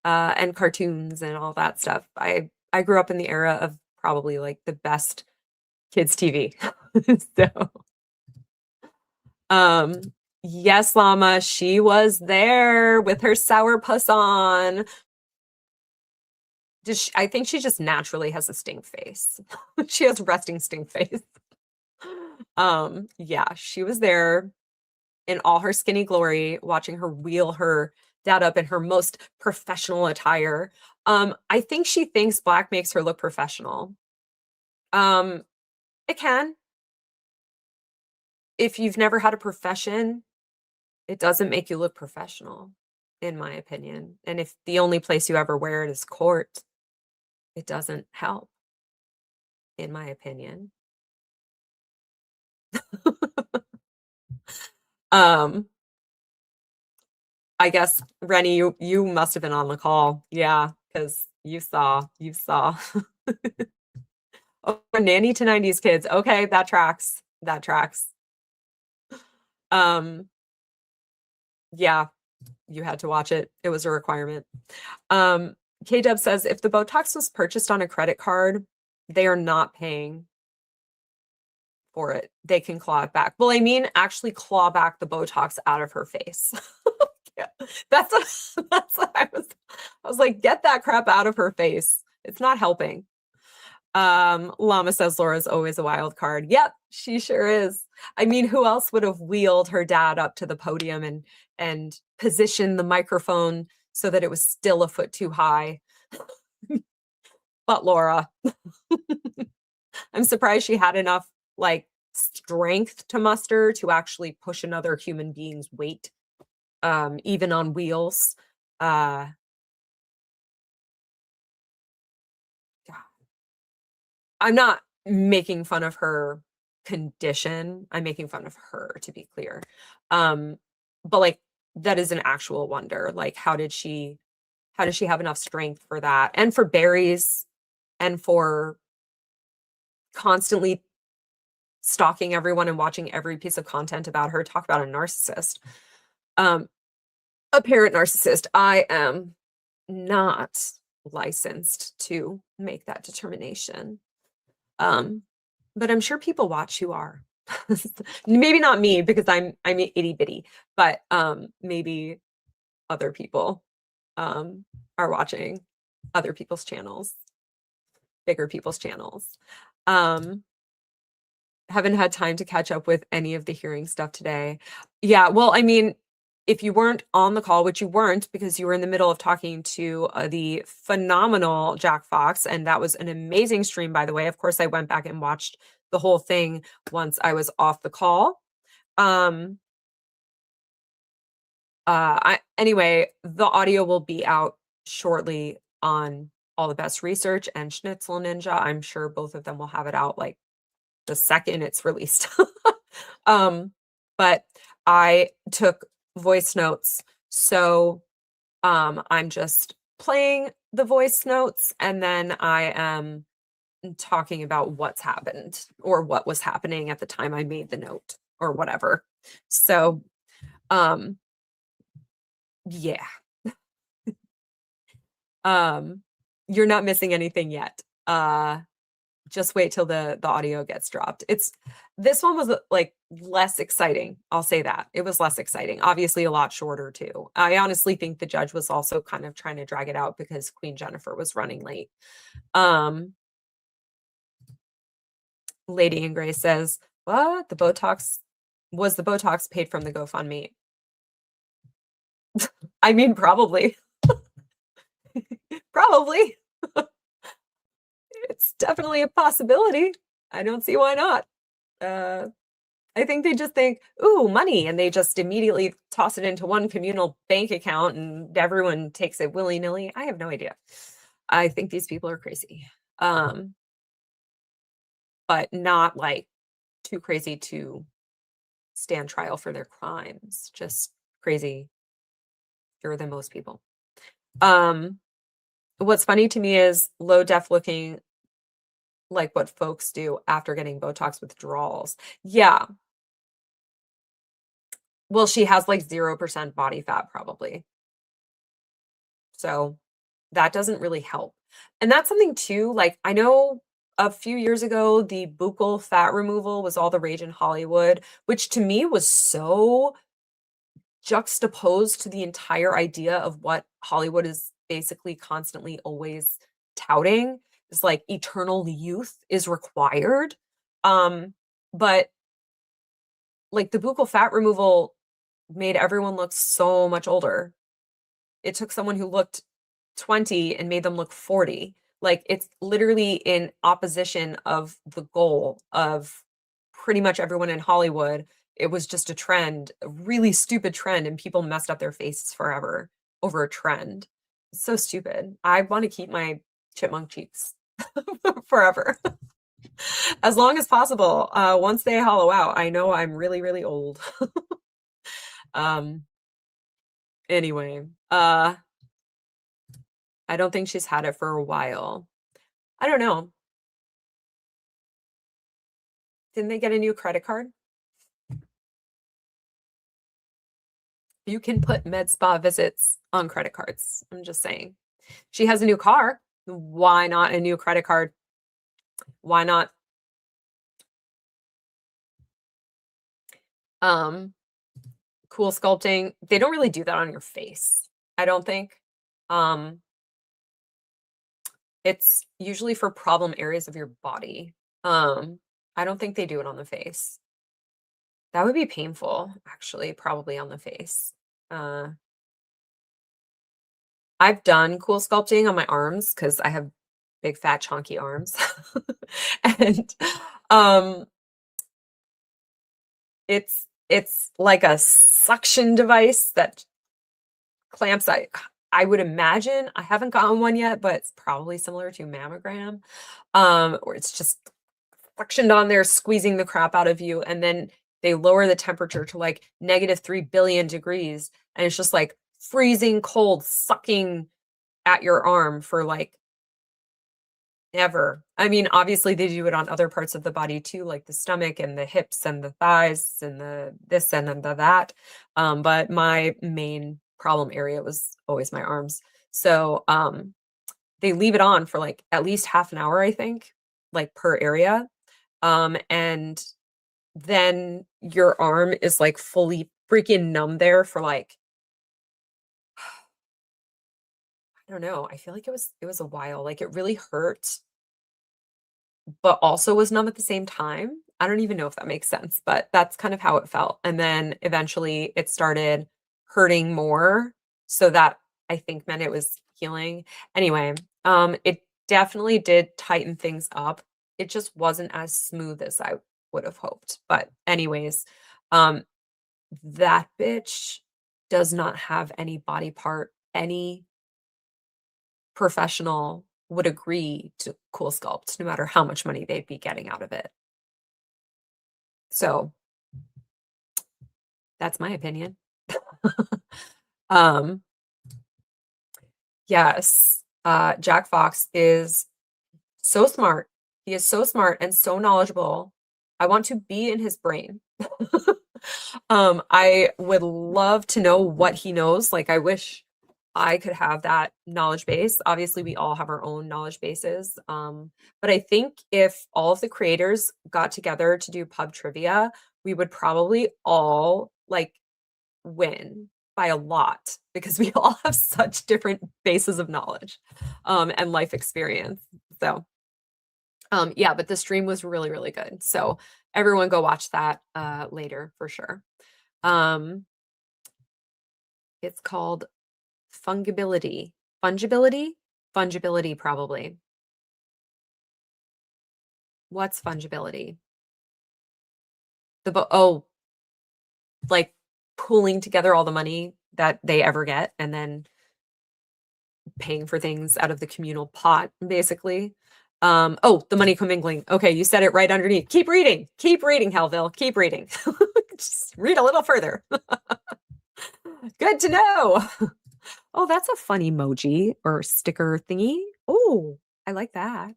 and cartoons and all that stuff. I grew up in the era of probably like the best kids TV. So, um, yes, Llama, she was there with her sourpuss on. I think she just naturally has a stink face. She has resting stink face. Yeah, she was there in all her skinny glory, watching her wheel her dad up in her most professional attire. I think she thinks black makes her look professional. Um, it can. If you've never had a profession, it doesn't make you look professional, in my opinion. And if the only place you ever wear it is court, it doesn't help, in my opinion. Um, I guess Rennie, you must have been on the call. Yeah, because you saw. Oh, nanny to 90s kids. Okay, that tracks. That tracks. Um, yeah, you had to watch it. It was a requirement. K-Dub says if the Botox was purchased on a credit card, they are not paying for it. They can claw it back. Well, I mean, actually claw back the Botox out of her face. Yeah, that's what I was like, get that crap out of her face. It's not helping. Llama says Laura's always a wild card. Yep, she sure is. I mean, who else would have wheeled her dad up to the podium and positioned the microphone so that it was still a foot too high? But Laura. I'm surprised she had enough like strength to muster to actually push another human being's weight, even on wheels. Uh I'm not making fun of her condition. I'm making fun of her, to be clear. But like that is an actual wonder. Like how does she have enough strength for that? And for berries and for constantly stalking everyone and watching every piece of content about her. Talk about a narcissist. Um, a parent narcissist. I am not licensed to make that determination. But I'm sure people watch who are. Maybe not me because I'm itty bitty, but maybe other people are watching other people's channels, bigger people's channels. Haven't had time to catch up with any of the hearing stuff today. Yeah, well, I mean, if you weren't on the call, which you weren't because you were in the middle of talking to the phenomenal Jack Fox, and that was an amazing stream, by the way. Of course, I went back and watched the whole thing once I was off the call. Anyway, the audio will be out shortly on All the Best Research and Schnitzel Ninja. I'm sure both of them will have it out like the second it's released. But I took voice notes. So I'm just playing the voice notes and then I am talking about what's happened or what was happening at the time I made the note or whatever. So yeah. You're not missing anything yet. Just wait till the audio gets dropped. This one was like less exciting. I'll say that. It was less exciting. Obviously a lot shorter too. I honestly think the judge was also kind of trying to drag it out because Queen Jennifer was running late. Lady in Gray says, "What? The Botox paid from the GoFundMe?" I mean, probably. Probably. It's definitely a possibility. I don't see why not. I think they just think, ooh, money, and they just immediately toss it into one communal bank account and everyone takes it willy-nilly. I have no idea. I think these people are crazy. But not like too crazy to stand trial for their crimes. Just crazy fewer than most people. What's funny to me is low def looking like what folks do after getting Botox withdrawals. Yeah. Well, she has like 0% body fat probably. So that doesn't really help. And that's something too, like I know a few years ago, the buccal fat removal was all the rage in Hollywood, which to me was so juxtaposed to the entire idea of what Hollywood is basically constantly always touting is like eternal youth is required. Um, but like the buccal fat removal made everyone look so much older. It took someone who looked 20 and made them look 40. Like it's literally in opposition of the goal of pretty much everyone in Hollywood. It was just a trend, a really stupid trend, and people messed up their faces forever over a trend. It's so stupid. I want to keep my chipmunk cheeks forever, as long as possible. Once they hollow out, I know I'm really, really old. Um, anyway, I don't think she's had it for a while. I don't know. Didn't they get a new credit card? You can put med spa visits on credit cards. I'm just saying. She has a new car. Why not a new credit card? Why not? Um, cool sculpting. They don't really do that on your face, I don't think. Um, it's usually for problem areas of your body. I don't think they do it on the face. That would be painful, actually, probably on the face. Uh, I've done cool sculpting on my arms because I have big, fat, chunky arms. And um, it's like a suction device that clamps. I would imagine, I haven't gotten one yet, but it's probably similar to mammogram, where it's just suctioned on there, squeezing the crap out of you, and then they lower the temperature to like -3 billion degrees, and it's just like freezing cold, sucking at your arm for like ever. I mean, obviously they do it on other parts of the body too, like the stomach and the hips and the thighs and the this and then the that. But my main problem area was always my arms. So they leave it on for like at least half an hour, I think, like per area. And then your arm is like fully freaking numb there for like, I don't know. I feel like it was a while. Like it really hurt, but also was numb at the same time. I don't even know if that makes sense, but that's kind of how it felt. And then eventually it started hurting more. So that I think meant it was healing. Anyway, it definitely did tighten things up. It just wasn't as smooth as I would have hoped. But anyways, um, that bitch does not have any body part, any professional would agree to cool sculpt no matter how much money they'd be getting out of it. So that's my opinion. um yes, Jack Fox is so smart. He is so smart and so knowledgeable. I want to be in his brain. I would love to know what he knows. Like I wish I could have that knowledge base. Obviously, we all have our own knowledge bases. But I think if all of the creators got together to do pub trivia, we would probably all like win by a lot because we all have such different bases of knowledge and life experience. So yeah, but the stream was really, really good. So everyone go watch that later for sure. Um, it's called fungibility. Fungibility? Fungibility, probably. What's fungibility? Oh, like pooling together all the money that they ever get and then paying for things out of the communal pot, basically. Oh, the money commingling. Okay, you said it right underneath. Keep reading. Keep reading, Hellville. Keep reading. Just read a little further. Good to know. Oh, that's a fun emoji or sticker thingy. Oh, I like that.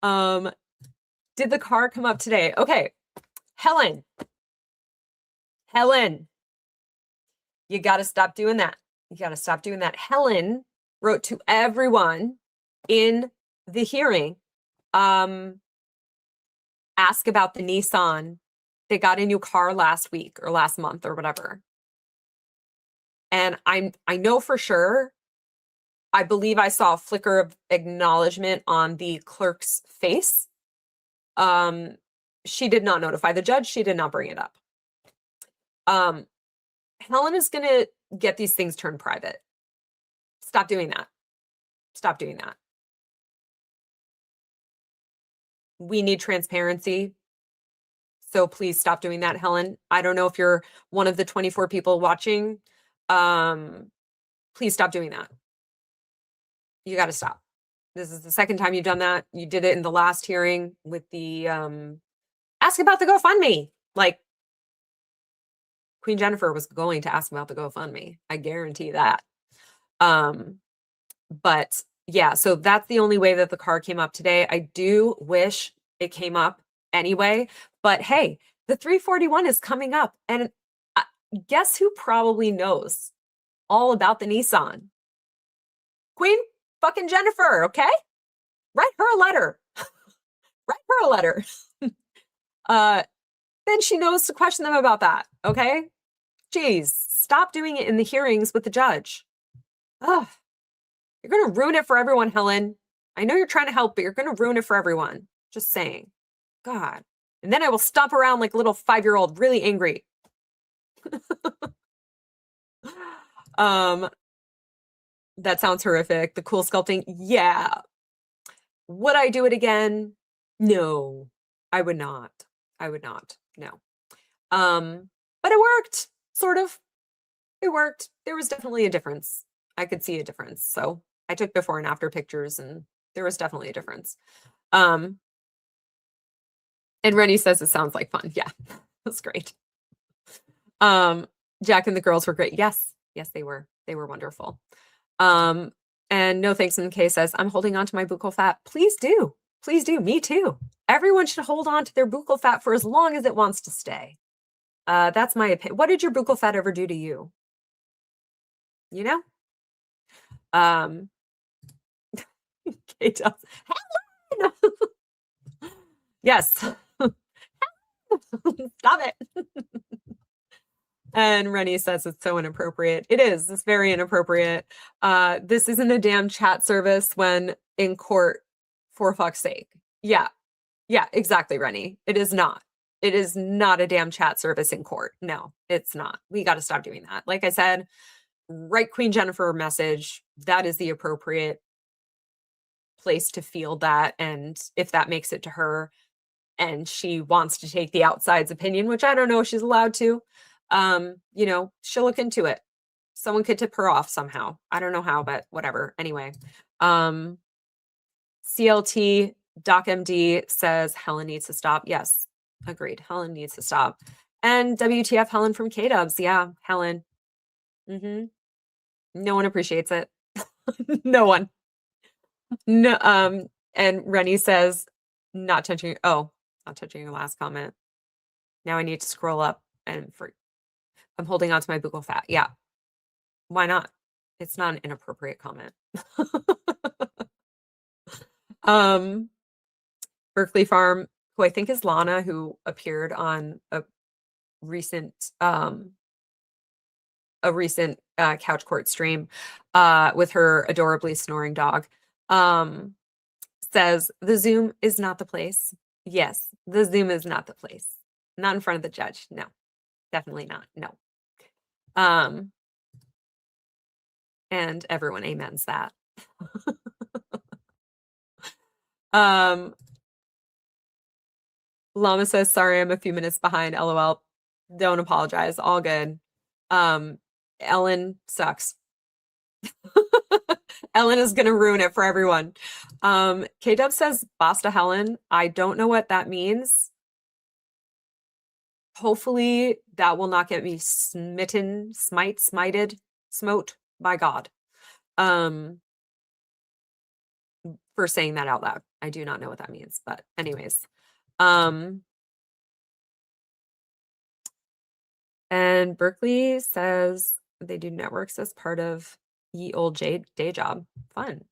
Did the car come up today? Okay. Helen, you got to stop doing that. You got to stop doing that. Helen wrote to everyone in the hearing, ask about the Nissan. They got a new car last week or last month or whatever. And I know for sure, I believe I saw a flicker of acknowledgement on the clerk's face. She did not notify the judge. She did not bring it up. Helen is going to get these things turned private. Stop doing that. Stop doing that. We need transparency. So please stop doing that, Helen. I don't know if you're one of the 24 people watching. Please stop doing that. You got to stop. This is the second time you've done that. You did it in the last hearing with the ask about the GoFundMe. Like, Queen Jennifer was going to ask about the GoFundMe. I guarantee that. But yeah, so that's the only way that the car came up today. I do wish it came up anyway, but hey, the 341 is coming up, and guess who probably knows all about the Nissan? Queen fucking Jennifer, okay? Write her a letter. Write her a letter. Then she knows to question them about that, okay? Jeez, stop doing it in the hearings with the judge. Ugh. You're going to ruin it for everyone, Helen. I know you're trying to help, but you're going to ruin it for everyone. Just saying. God. And then I will stomp around like a little 5-year-old, really angry. That sounds horrific. The cool sculpting. Yeah. Would I do it again? No, I would not. I would not. No. But it worked, sort of. It worked. There was definitely a difference. I could see a difference. So I took before and after pictures, and there was definitely a difference. And Rennie says it sounds like fun. Yeah, that's great. Jack and the girls were great. Yes, they were. They were wonderful. And no thanks in Kay says, I'm holding on to my buccal fat. Please do. Please do. Me too. Everyone should hold on to their buccal fat for as long as it wants to stay. That's my opinion. What did your buccal fat ever do to you? You know? Kay does. Helen! Yes. Stop it. And Rennie says it's so inappropriate. It is. It's very inappropriate. This isn't a damn chat service when in court, for fuck's sake. Yeah. Yeah, exactly, Rennie. It is not. It is not a damn chat service in court. No, it's not. We got to stop doing that. Like I said, write Queen Jennifer a message. That is the appropriate place to field that. And if that makes it to her and she wants to take the outside's opinion, which I don't know if she's allowed to, she'll look into it. Someone could tip her off somehow. I don't know how, but whatever. Anyway, CLT Doc MD says Helen needs to stop. Yes, agreed. Helen needs to stop. And WTF Helen from K-Dubs. Yeah, Helen. No one appreciates it. No one. No. And Rennie says, not touching your last comment. Now I need to scroll up and I'm holding on to my buccal fat. Yeah. Why not? It's not an inappropriate comment. Berkeley Farm, who I think is Lana, who appeared on a recent couch court stream with her adorably snoring dog, says the Zoom is not the place. Yes, the Zoom is not the place. Not in front of the judge. No, definitely not. No. And everyone amens that. Llama says, sorry, I'm a few minutes behind. LOL. Don't apologize. All good. Ellen sucks. Ellen is going to ruin it for everyone. K-Dub says, Basta Helen. I don't know what that means. Hopefully that will not get me smited, smote by God. for saying that out loud. I do not know what that means, but anyways. And Berkeley says they do networks as part of ye old day job. Fun.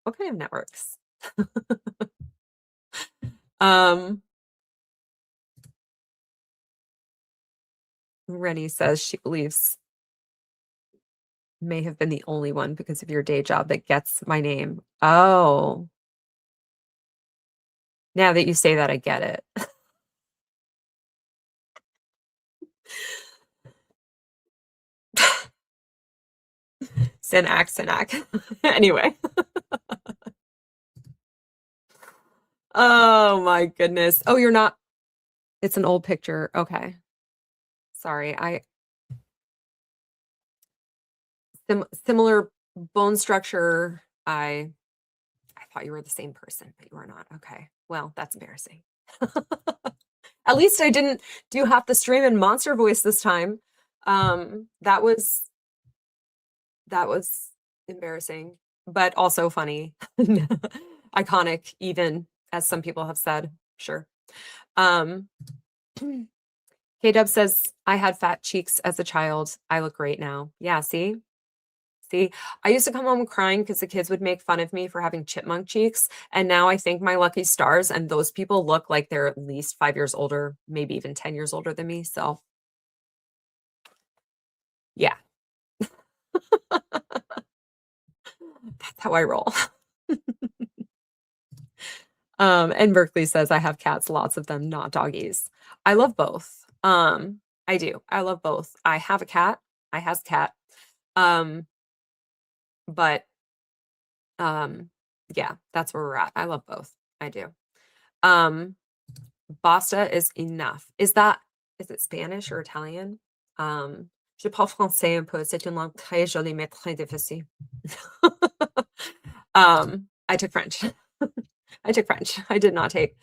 What kind of networks? Rennie says she believes may have been the only one because of your day job that gets my name. Oh. Now that you say that, I get it. Synac. Anyway. Oh my goodness. Oh, you're not. It's an old picture. Okay. Sorry. Similar bone structure. I thought you were the same person, but you are not. Okay. Well, that's embarrassing. At least I didn't do half the stream in monster voice this time. That was embarrassing, but also funny. Iconic, even as some people have said. Sure. K-Dub says, I had fat cheeks as a child. I look great now. Yeah, see? See, I used to come home crying because the kids would make fun of me for having chipmunk cheeks. And now I thank my lucky stars, and those people look like they're at least 5 years older, maybe even 10 years older than me. So, yeah, that's how I roll. And Berkeley says, I have cats, lots of them, not doggies. I love both. I do. I love both. I have a cat. I has a cat. But yeah, that's where we're at. I love both. I do. Basta is enough. Is it Spanish or Italian? Je parle français un peu. C'est une langue très jolie mais très difficile. I took French. I took French. I did not take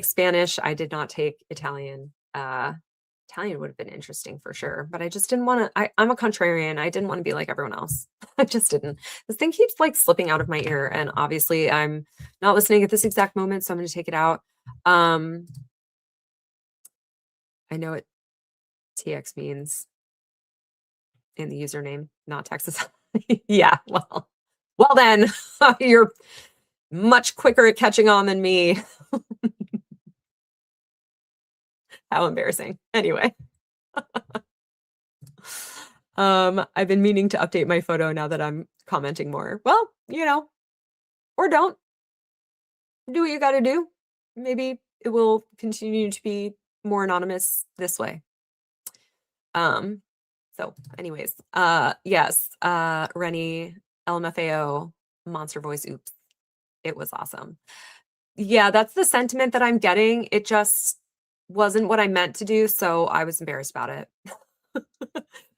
Spanish. I did not take Italian. Italian would have been interesting for sure, but I just didn't want to. I'm a contrarian. I didn't want to be like everyone else. I just didn't. This thing keeps like slipping out of my ear, and obviously I'm not listening at this exact moment, so I'm going to take it out. I know what TX means in the username, not Texas. Yeah, well then, you're much quicker at catching on than me. How embarrassing. Anyway. I've been meaning to update my photo now that I'm commenting more. Well, or don't. Do what you got to do. Maybe it will continue to be more anonymous this way. So anyways, yes, Rennie, LMFAO, Monster Voice, oops. It was awesome. Yeah, that's the sentiment that I'm getting. It just wasn't what I meant to do, so I was embarrassed about it.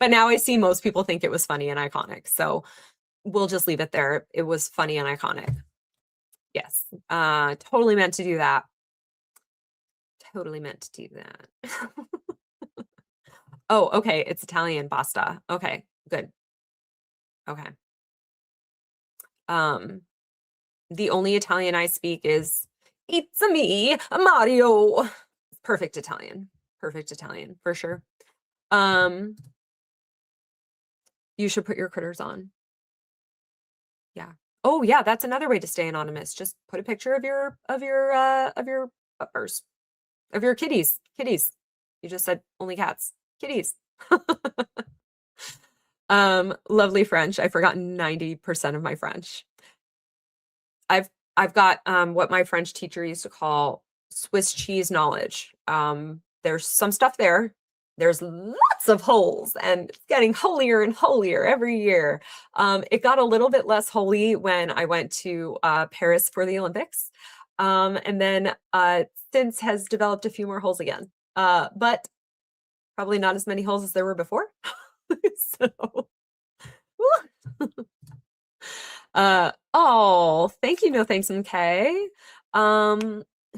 But now I see most people think it was funny and iconic, so we'll just leave it there. It was funny and iconic. Yes, totally meant to do that. Totally meant to do that. Oh, okay, it's Italian, basta. Okay, good. Okay. The only Italian I speak is "It's me, Mario." Perfect Italian. Perfect Italian, for sure. You should put your critters on. Yeah. Oh, yeah, that's another way to stay anonymous. Just put a picture of your puppers, of your kitties. Kitties. You just said only cats. Kitties. Lovely French. I've forgotten 90% of my French. I've got what my French teacher used to call Swiss cheese knowledge. There's some stuff there. There's lots of holes, and it's getting holier and holier every year. It got a little bit less holy when I went to Paris for the Olympics. And then since has developed a few more holes again. But probably not as many holes as there were before. So oh, thank you. No thanks, MK.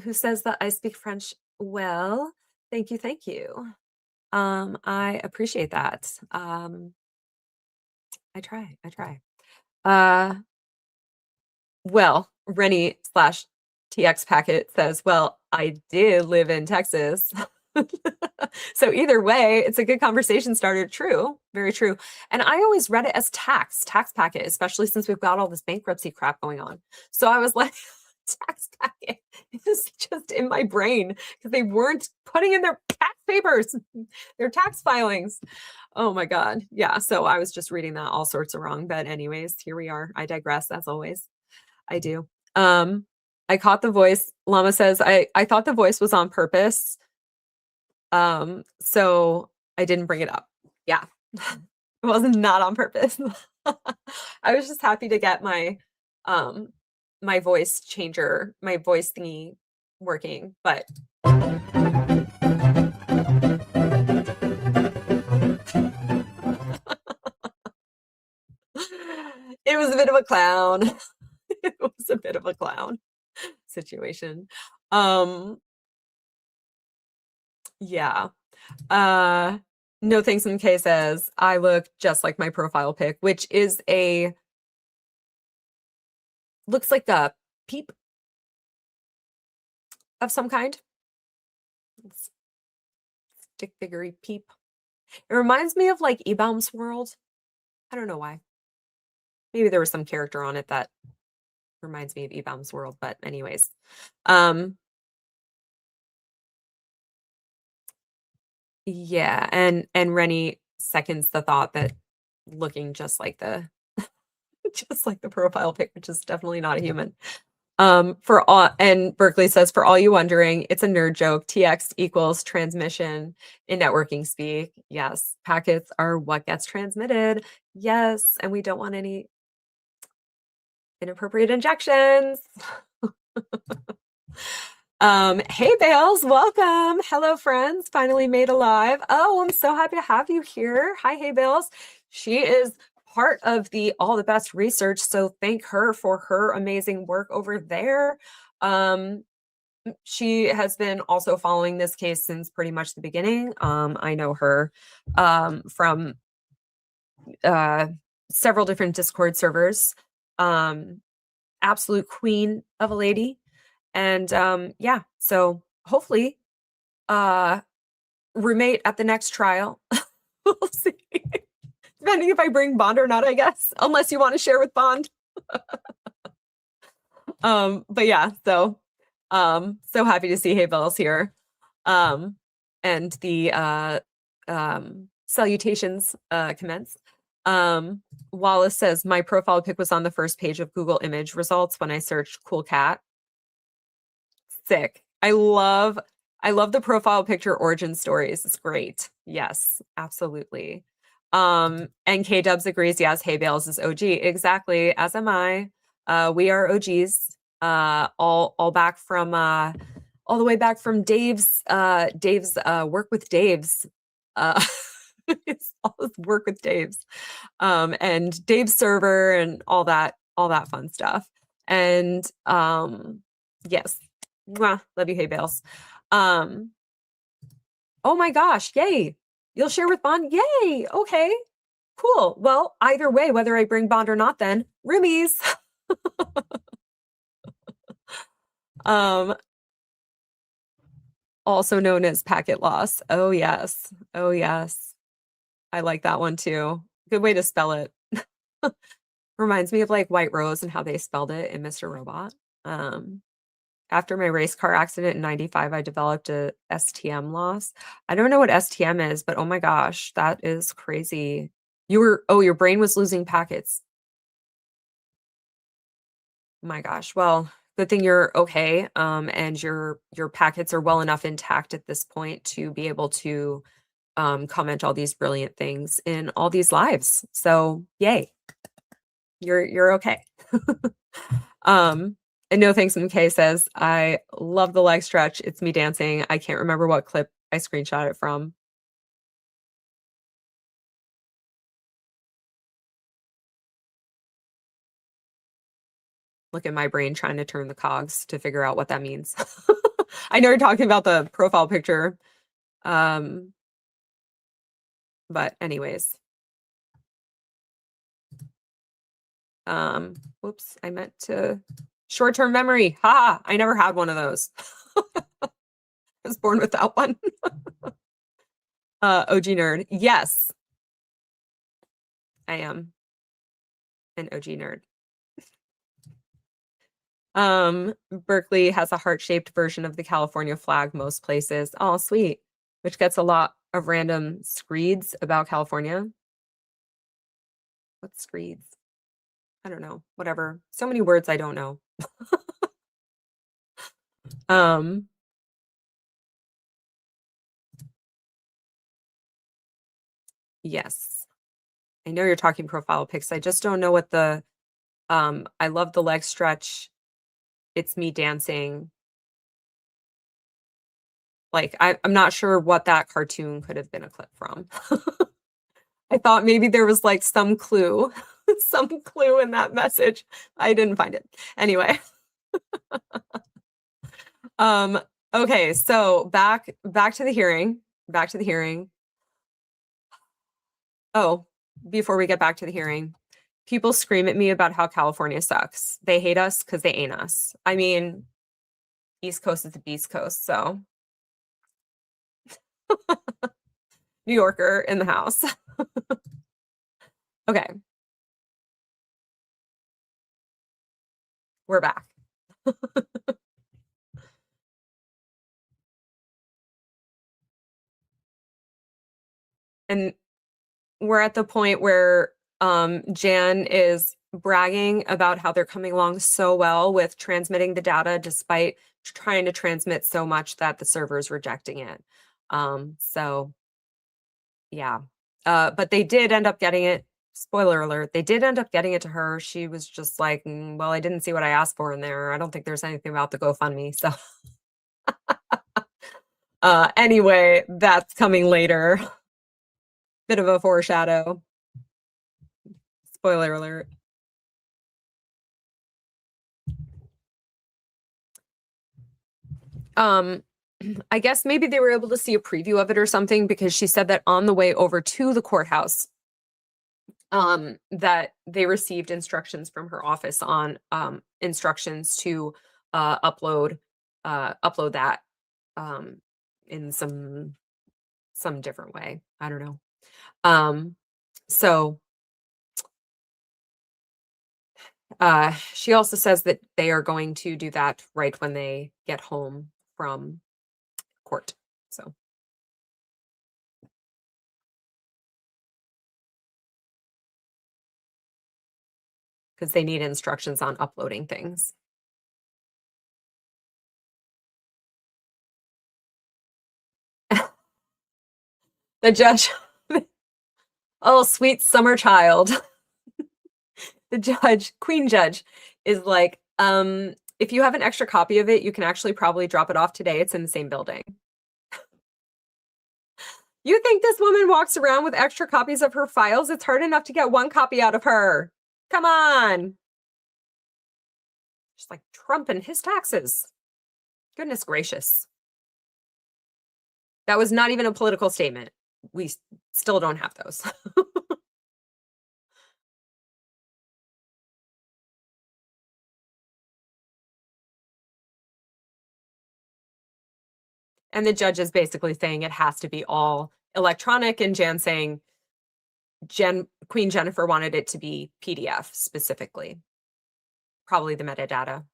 Who says that I speak French well? Thank you, thank you. I appreciate that. I try. Well, Rennie slash TX Packet says, well, I did live in Texas. So either way, it's a good conversation starter. True, very true. And I always read it as tax packet, especially since we've got all this bankruptcy crap going on. So I was like, tax packet is just in my brain because they weren't putting in their tax papers, their tax filings. Oh my God. Yeah. So I was just reading that all sorts of wrong. But anyways, here we are. I digress as always. I do. I caught the voice. Llama says, I thought the voice was on purpose. So I didn't bring it up. Yeah. It wasn't not on purpose. I was just happy to get my my voice changer, my voice thingy working, but it was a bit of a clown. It was a bit of a clown situation. Yeah. No thanks MK says, I look just like my profile pic, which is looks like a peep of some kind. Stick figure peep. It reminds me of like Ebaum's World. I don't know why. Maybe there was some character on it that reminds me of Ebaum's World, but anyways. Yeah, and Rennie seconds the thought that looking just like the just like the profile pic, which is definitely not a human. For all, and Berkeley says, for all you wondering, it's a nerd joke. TX equals transmission in networking speak. Yes, packets are what gets transmitted. Yes, and we don't want any inappropriate injections. Hey Bales, welcome. Hello, friends. Finally made alive. Oh, I'm so happy to have you here. Hi, Hey Bales. She is part of the All the Best research, so thank her for her amazing work over there. She has been also following this case since pretty much the beginning. I know her from several different Discord servers. Absolute queen of a lady. And yeah, so hopefully roommate at the next trial. We'll see. Depending if I bring Bond or not, I guess, unless you want to share with Bond. But yeah, so happy to see Hey Bells here. And the salutations commence. Wallace says, my profile pic was on the first page of Google image results when I searched cool cat. Sick. I love the profile picture origin stories. It's great. Yes, absolutely. And K Dubs agrees, yes, Hay Bales is OG. Exactly, as am I. We are OGs. All back from all the way back from Dave's work with Dave's. It's all his work with Dave's. And Dave's server and all that fun stuff. And yes. Mwah, love you, Hey Bales. Oh my gosh, yay. You'll share with Bond? Yay. Okay. Cool. Well, either way, whether I bring Bond or not, then roomies. Also known as packet loss. Oh yes. Oh yes. I like that one too. Good way to spell it. Reminds me of like White Rose and how they spelled it in Mr. Robot. After my race car accident in 95, I developed a STM loss. I don't know what STM is, but oh my gosh, that is crazy. Your brain was losing packets. My gosh. Well, good thing you're okay. And your packets are well enough intact at this point to be able to comment all these brilliant things in all these lives. So yay. You're okay. And no thanks MK says, I love the leg stretch. It's me dancing. I can't remember what clip I screenshot it from. Look at my brain trying to turn the cogs to figure out what that means. I know you're talking about the profile picture. But anyways. Whoops, I meant to short-term memory. Ha! I never had one of those. I was born without one. OG nerd. Yes, I am an OG nerd. Berkeley has a heart-shaped version of the California flag most places. Oh, sweet. Which gets a lot of random screeds about California. What's screeds? I don't know. Whatever. So many words I don't know. Yes. I know you're talking profile pics. I just don't know what the I love the leg stretch. It's me dancing. Like I'm not sure what that cartoon could have been a clip from. I thought maybe there was like some clue, some clue in that message. I didn't find it. Anyway. Okay, so back to the hearing. Back to the hearing. Oh, before we get back to the hearing, people scream at me about how California sucks. They hate us because they ain't us. I mean, East Coast is the Beast Coast, so New Yorker in the house. Okay, we're back. And we're at the point where Jan is bragging about how they're coming along so well with transmitting the data despite trying to transmit so much that the server is rejecting it. So yeah. But they did end up getting it. Spoiler alert, they did end up getting it to her. She was just like, well, I didn't see what I asked for in there. I don't think there's anything about the GoFundMe. So anyway, that's coming later. Bit of a foreshadow. Spoiler alert. I guess maybe they were able to see a preview of it or something because she said that on the way over to the courthouse, that they received instructions from her office on instructions to upload that in some different way. I don't know. So she also says that they are going to do that right when they get home from court. So because they need instructions on uploading things. The judge, oh, sweet summer child. The judge, queen judge, is like, if you have an extra copy of it, you can actually probably drop it off today. It's in the same building. You think this woman walks around with extra copies of her files? It's hard enough to get one copy out of her. Come on. Just like Trump and his taxes. Goodness gracious. That was not even a political statement. We still don't have those. And the judge is basically saying it has to be all electronic, and Jan saying Queen Jennifer wanted it to be PDF specifically. Probably the metadata.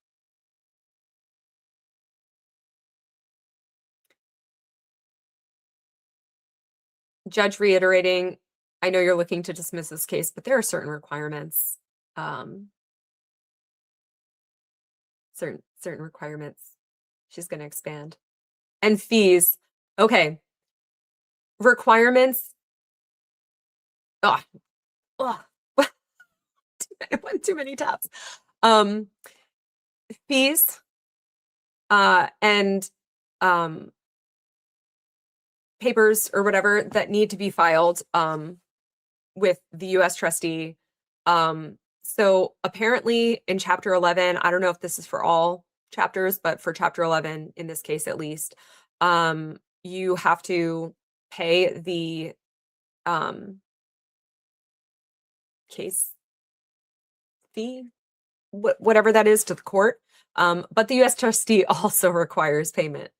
Judge reiterating, I know you're looking to dismiss this case, but there are certain requirements. Certain requirements. She's going to expand. And fees. Okay. Requirements. Oh. Too many tabs. Fees. And papers or whatever that need to be filed with the U.S. trustee. So apparently in Chapter 11, I don't know if this is for all chapters, but for Chapter 11, in this case at least, you have to pay the case fee, whatever that is, to the court. But the U.S. trustee also requires payment.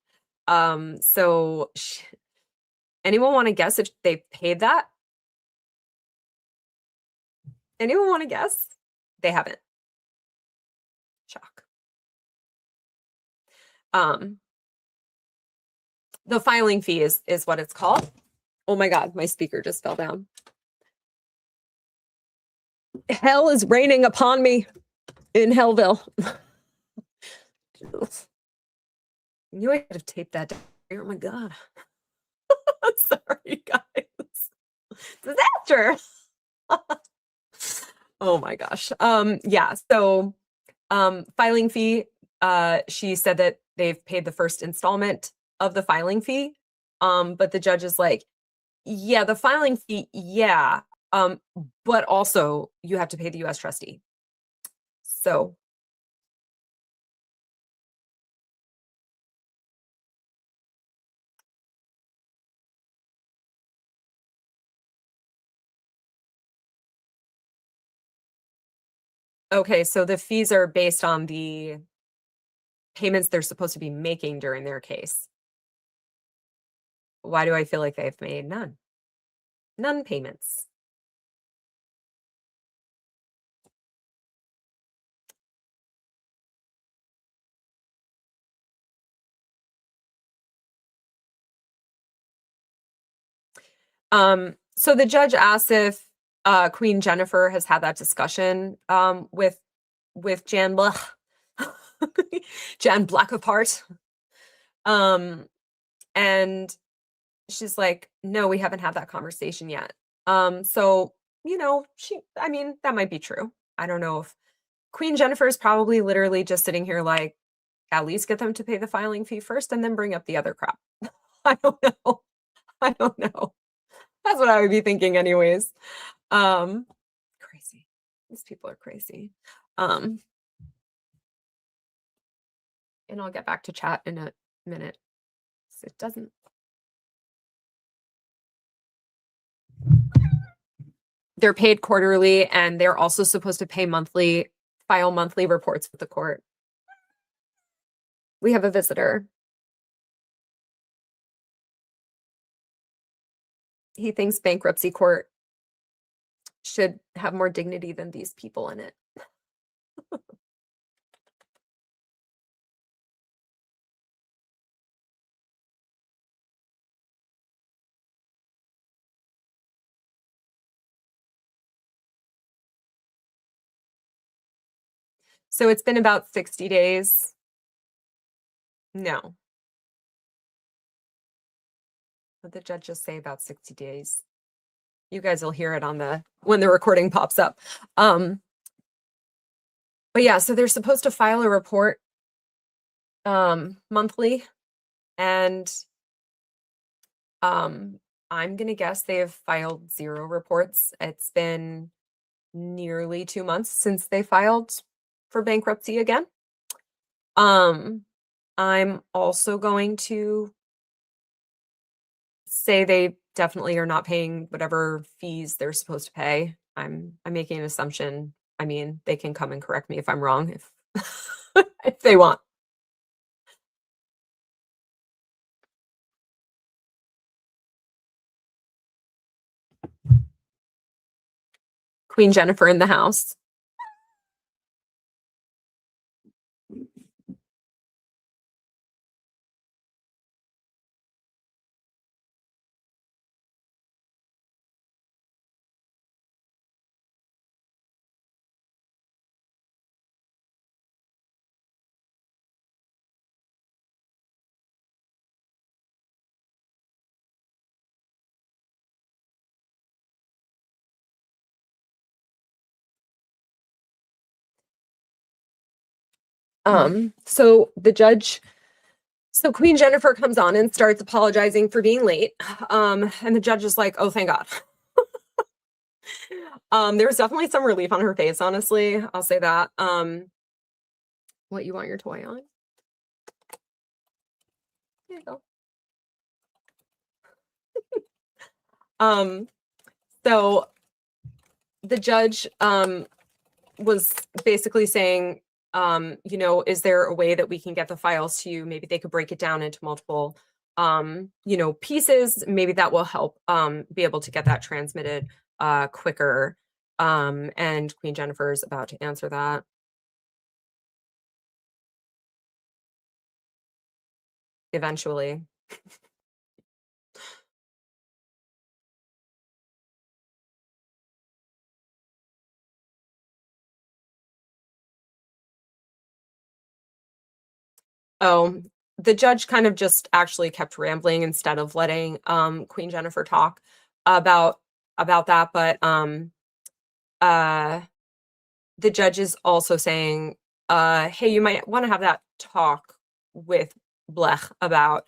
So anyone want to guess if they paid that? Anyone want to guess? They haven't. Shock. The filing fee is what it's called. Oh my God, my speaker just fell down. Hell is raining upon me in Hellville. I knew I could have taped that down. Oh my God. Sorry, guys. Disaster. Oh my gosh. Yeah, so filing fee, she said that they've paid the first installment of the filing fee. But the judge is like, yeah, the filing fee, yeah. But also you have to pay the US trustee. So okay, so the fees are based on the payments they're supposed to be making during their case. Why do I feel like they've made none? None payments. So the judge asks if Queen Jennifer has had that discussion with Jan Jan Blackapart. And she's like, no, we haven't had that conversation yet. So, I mean, that might be true. I don't know if Queen Jennifer is probably literally just sitting here like, at least get them to pay the filing fee first and then bring up the other crap. I don't know. I don't know. That's what I would be thinking anyways. Crazy. These people are crazy. And I'll get back to chat in a minute. It doesn't. They're paid quarterly and they're also supposed to pay monthly, file monthly reports with the court. We have a visitor. He thinks bankruptcy court should have more dignity than these people in it. So it's been about 60 days. No. What did the judge just say about 60 days? You guys will hear it on when the recording pops up. But yeah, so they're supposed to file a report monthly, and I'm gonna guess they have filed 0 reports. It's been nearly 2 months since they filed for bankruptcy again. I'm also going to say they definitely are not paying whatever fees they're supposed to pay. I'm making an assumption. I mean, they can come and correct me if I'm wrong if if they want. Queen Jennifer in the house. So Queen Jennifer comes on and starts apologizing for being late. And the judge is like, oh, thank God. There was definitely some relief on her face, honestly. I'll say that. What, you want your toy on? There you go. So the judge was basically saying, you know, is there a way that we can get the files to you? Maybe they could break it down into multiple, you know, pieces. Maybe that will help be able to get that transmitted quicker. And Queen Jennifer is about to answer that. Eventually. Oh, the judge kind of just actually kept rambling instead of letting Queen Jennifer talk about that. But uh the judge is also saying, hey, you might want to have that talk with Blech about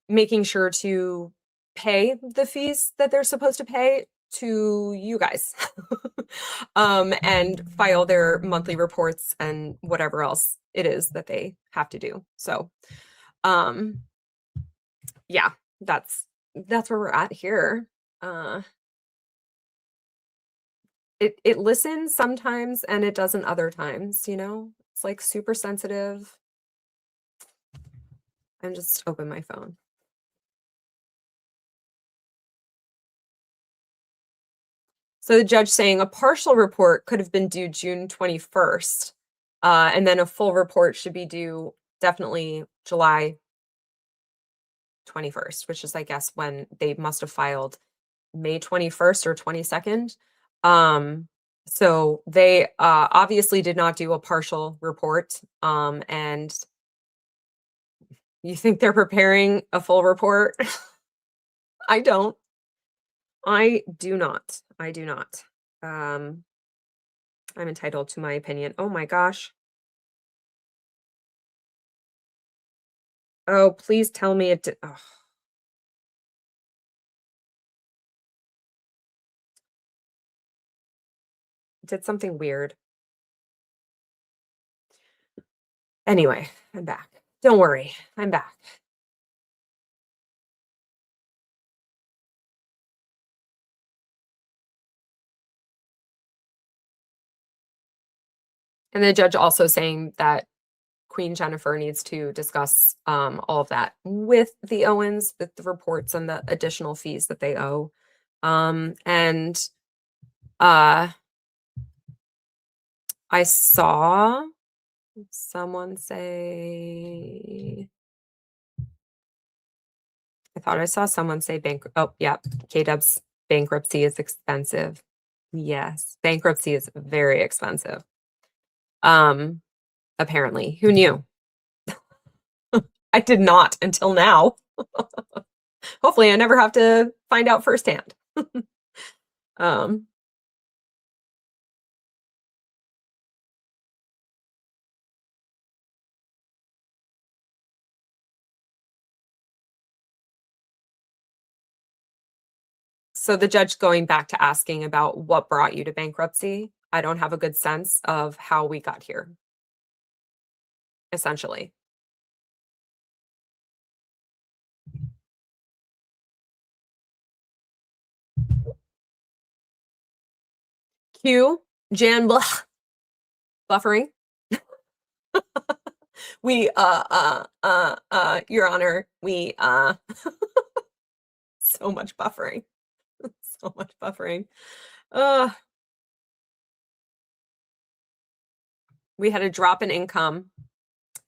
making sure to pay the fees that they're supposed to pay to you guys. And file their monthly reports and whatever else it is that they have to do. So yeah, that's where we're at here. It listens sometimes and it doesn't other times, you know? It's like super sensitive. And just open my phone. So the judge saying a partial report could have been due June 21st, and then a full report should be due definitely July 21st, which is, I guess, when they must have filed May 21st or 22nd. So they obviously did not do a partial report. And you think they're preparing a full report? I don't. I do not. I do not. I'm entitled to my opinion. Oh my gosh. Oh, please tell me it did. Oh. It did something weird. Anyway, I'm back. Don't worry, I'm back. And the judge also saying that Queen Jennifer needs to discuss all of that with the Owens, with the reports and the additional fees that they owe. And I saw someone say, I thought I saw someone say oh, yeah, K-Dub's bankruptcy is expensive. Yes, bankruptcy is very expensive. Apparently, who knew? I did not until now. Hopefully I never have to find out firsthand. um so the judge going back to asking about what brought you to bankruptcy. I don't have a good sense of how we got here, essentially. Q, Jan buffering. We Your Honor, we so much buffering. So much buffering. We had a drop in income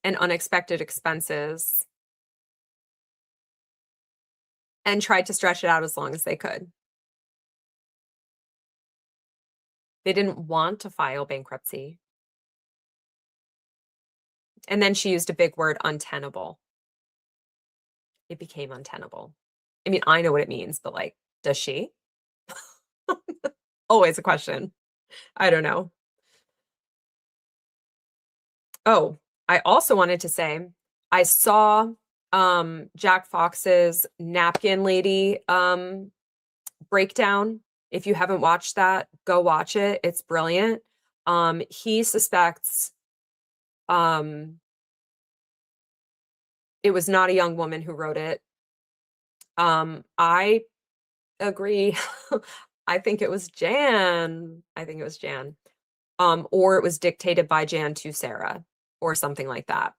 and unexpected expenses and tried to stretch it out as long as they could. They didn't want to file bankruptcy. And then she used a big word, untenable. It became untenable. I mean, I know what it means, but like, does she? Always a question. I don't know. Oh, I also wanted to say, I saw Jack Fox's napkin lady breakdown. If you haven't watched that, go watch it. It's brilliant. He suspects it was not a young woman who wrote it. I agree. I think it was Jan. I think it was Jan. or it was dictated by Jan to Sarah or something like that.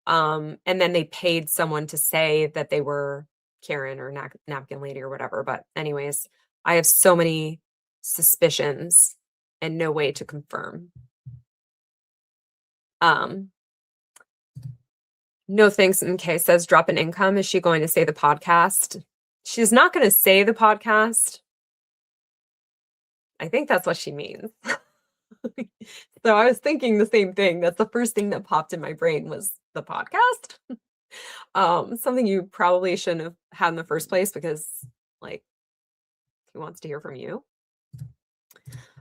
And then they paid someone to say that they were Karen or napkin lady or whatever. But anyways, I have so many suspicions and no way to confirm. No thanks. MK says drop in income. Is she going to say the podcast? She's not going to say the podcast. I think that's what she means. So I was thinking the same thing. That's the first thing that popped in my brain was the podcast. Something you probably shouldn't have had in the first place because, like, he wants to hear from you.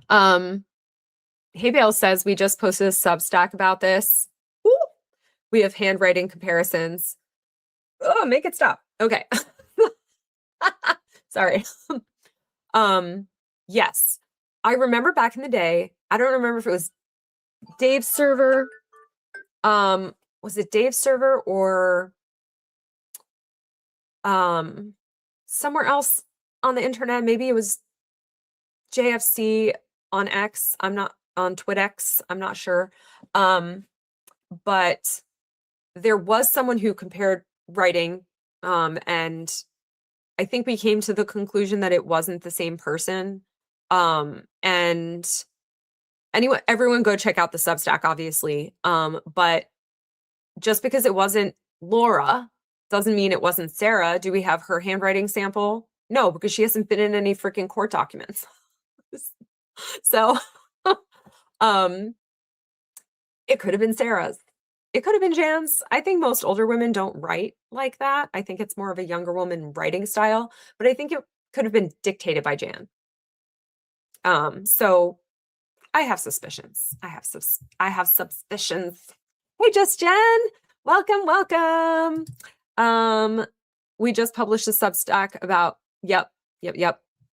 Hey Bale says we just posted a Substack about this. Woo! We have handwriting comparisons. Oh, make it stop. Okay. Sorry. Yes. I remember back in the day, I don't remember if it was Dave's server. Was it Dave's server or somewhere else on the internet? Maybe it was JFC on X. I'm not on TwitX. I'm not sure. But there was someone who compared writing, and I think we came to the conclusion that it wasn't the same person. And anyway, everyone go check out the Substack, obviously. But just because it wasn't Laura doesn't mean it wasn't Sarah. Do we have her handwriting sample? No, because she hasn't been in any freaking court documents. So, it could have been Sarah's. It could have been Jan's. I think most older women don't write like that. I think it's more of a younger woman writing style, but I think it could have been dictated by Jan. So I have suspicions. I have suspicions. Hey, Just Jen, welcome. We just published a Substack about, yep.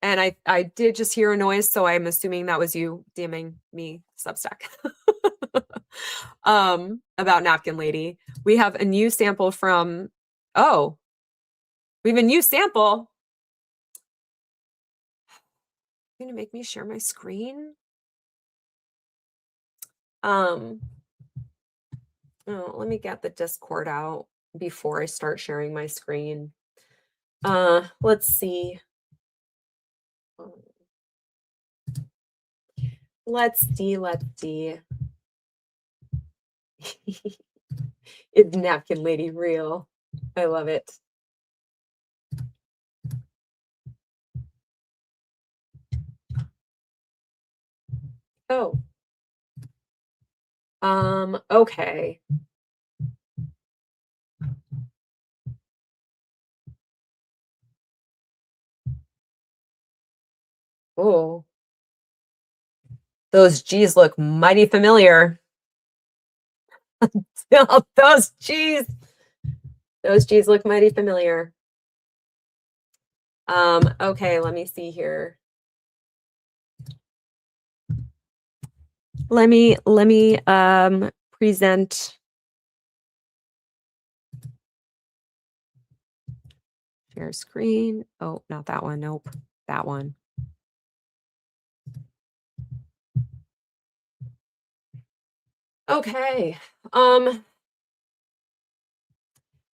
And I did just hear a noise, so I'm assuming that was you DMing me Substack. About Napkin Lady. We have a new sample from, we have a new sample. You're gonna make me share my screen? Oh, let me get the Discord out before I start sharing my screen. Let's see. Let's see. Is Napkin Lady real? I love it. Oh. Okay. Oh. Those G's look mighty familiar. Those G's look mighty familiar. Okay, let me see here. Let me present. Share screen. Oh, not that one. Nope. That one. Okay.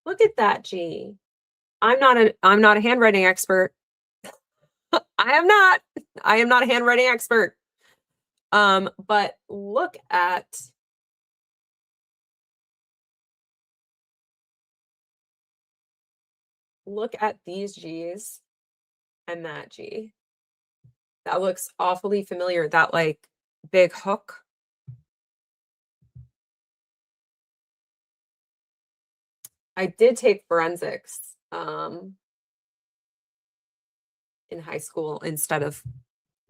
Look at that, G. I'm not a handwriting expert. I am not a handwriting expert. But look at these G's and that G. That looks awfully familiar. That like big hook. I did take forensics in high school instead of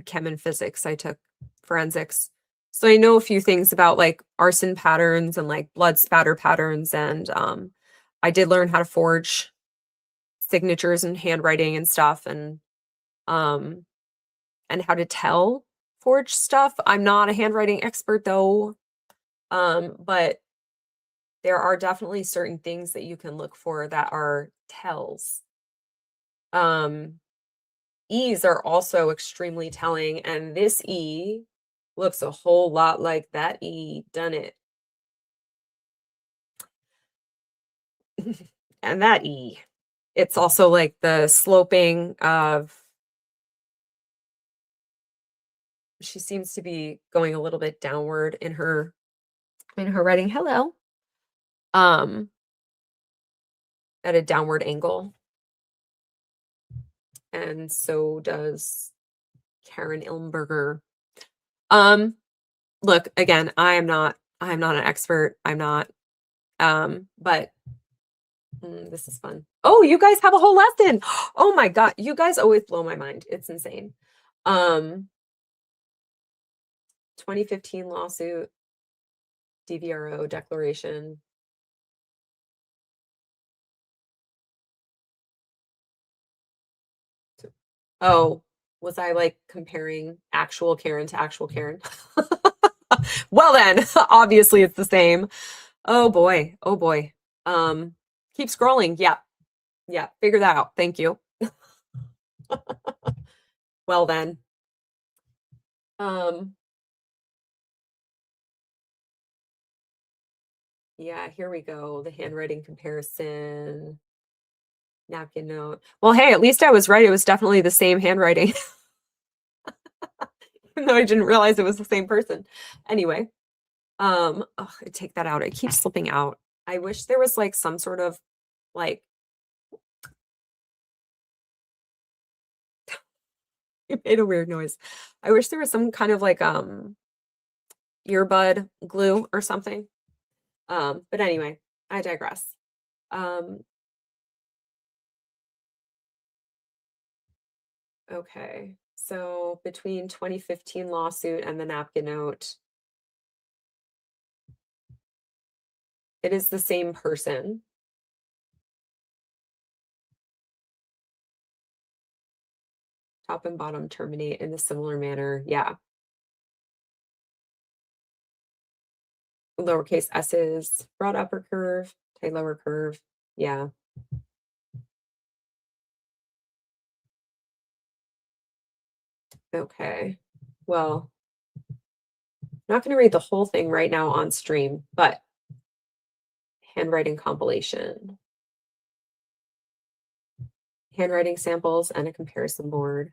chem and physics. I took forensics. So I know a few things about like arson patterns and like blood spatter patterns. And I did learn how to forge signatures and handwriting and stuff and how to tell forged stuff. I'm not a handwriting expert though. But there are definitely certain things that you can look for that are tells. E's are also extremely telling, and this E Looks a whole lot like that E, done it. And that E. It's also like the sloping of, she seems to be going a little bit downward in her writing. Hello. Um, at a downward angle. And so does Karen Ilmberger. Look, again, I'm not an expert. I'm not, but this is fun. Oh, you guys have a whole lesson. Oh my God. You guys always blow my mind. It's insane. 2015 lawsuit, DVRO declaration. Oh, was I like comparing actual Karen to actual Karen? Well then, obviously it's the same. Oh boy. Oh boy. Keep scrolling. Yeah. Yeah. Figure that out. Thank you. Well then. Yeah, here we go. The handwriting comparison. Napkin note. Well, hey, at least I was right. It was definitely the same handwriting. Even though I didn't realize it was the same person. Anyway, oh, I take that out. It keeps slipping out. I wish there was like some sort of like, it made a weird noise. I wish there was some kind of like earbud glue or something. But anyway, I digress. Okay. So between 2015 lawsuit and the napkin note, it is the same person. Top and bottom terminate in a similar manner. Yeah. Lowercase s's, broad upper curve, tight lower curve. Yeah. Okay. Well, I'm not going to read the whole thing right now on stream, but handwriting compilation, handwriting samples, and a comparison board.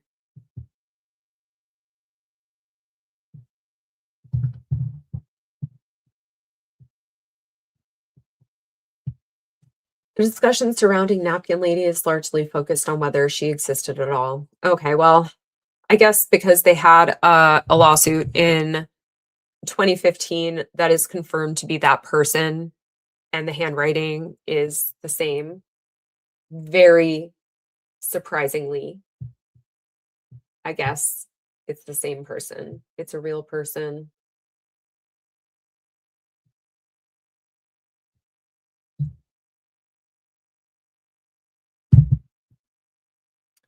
The discussion surrounding Napkin Lady is largely focused on whether she existed at all. Okay, well, I guess because they had a lawsuit in 2015 that is confirmed to be that person and the handwriting is the same. Very surprisingly, I guess it's the same person. It's a real person.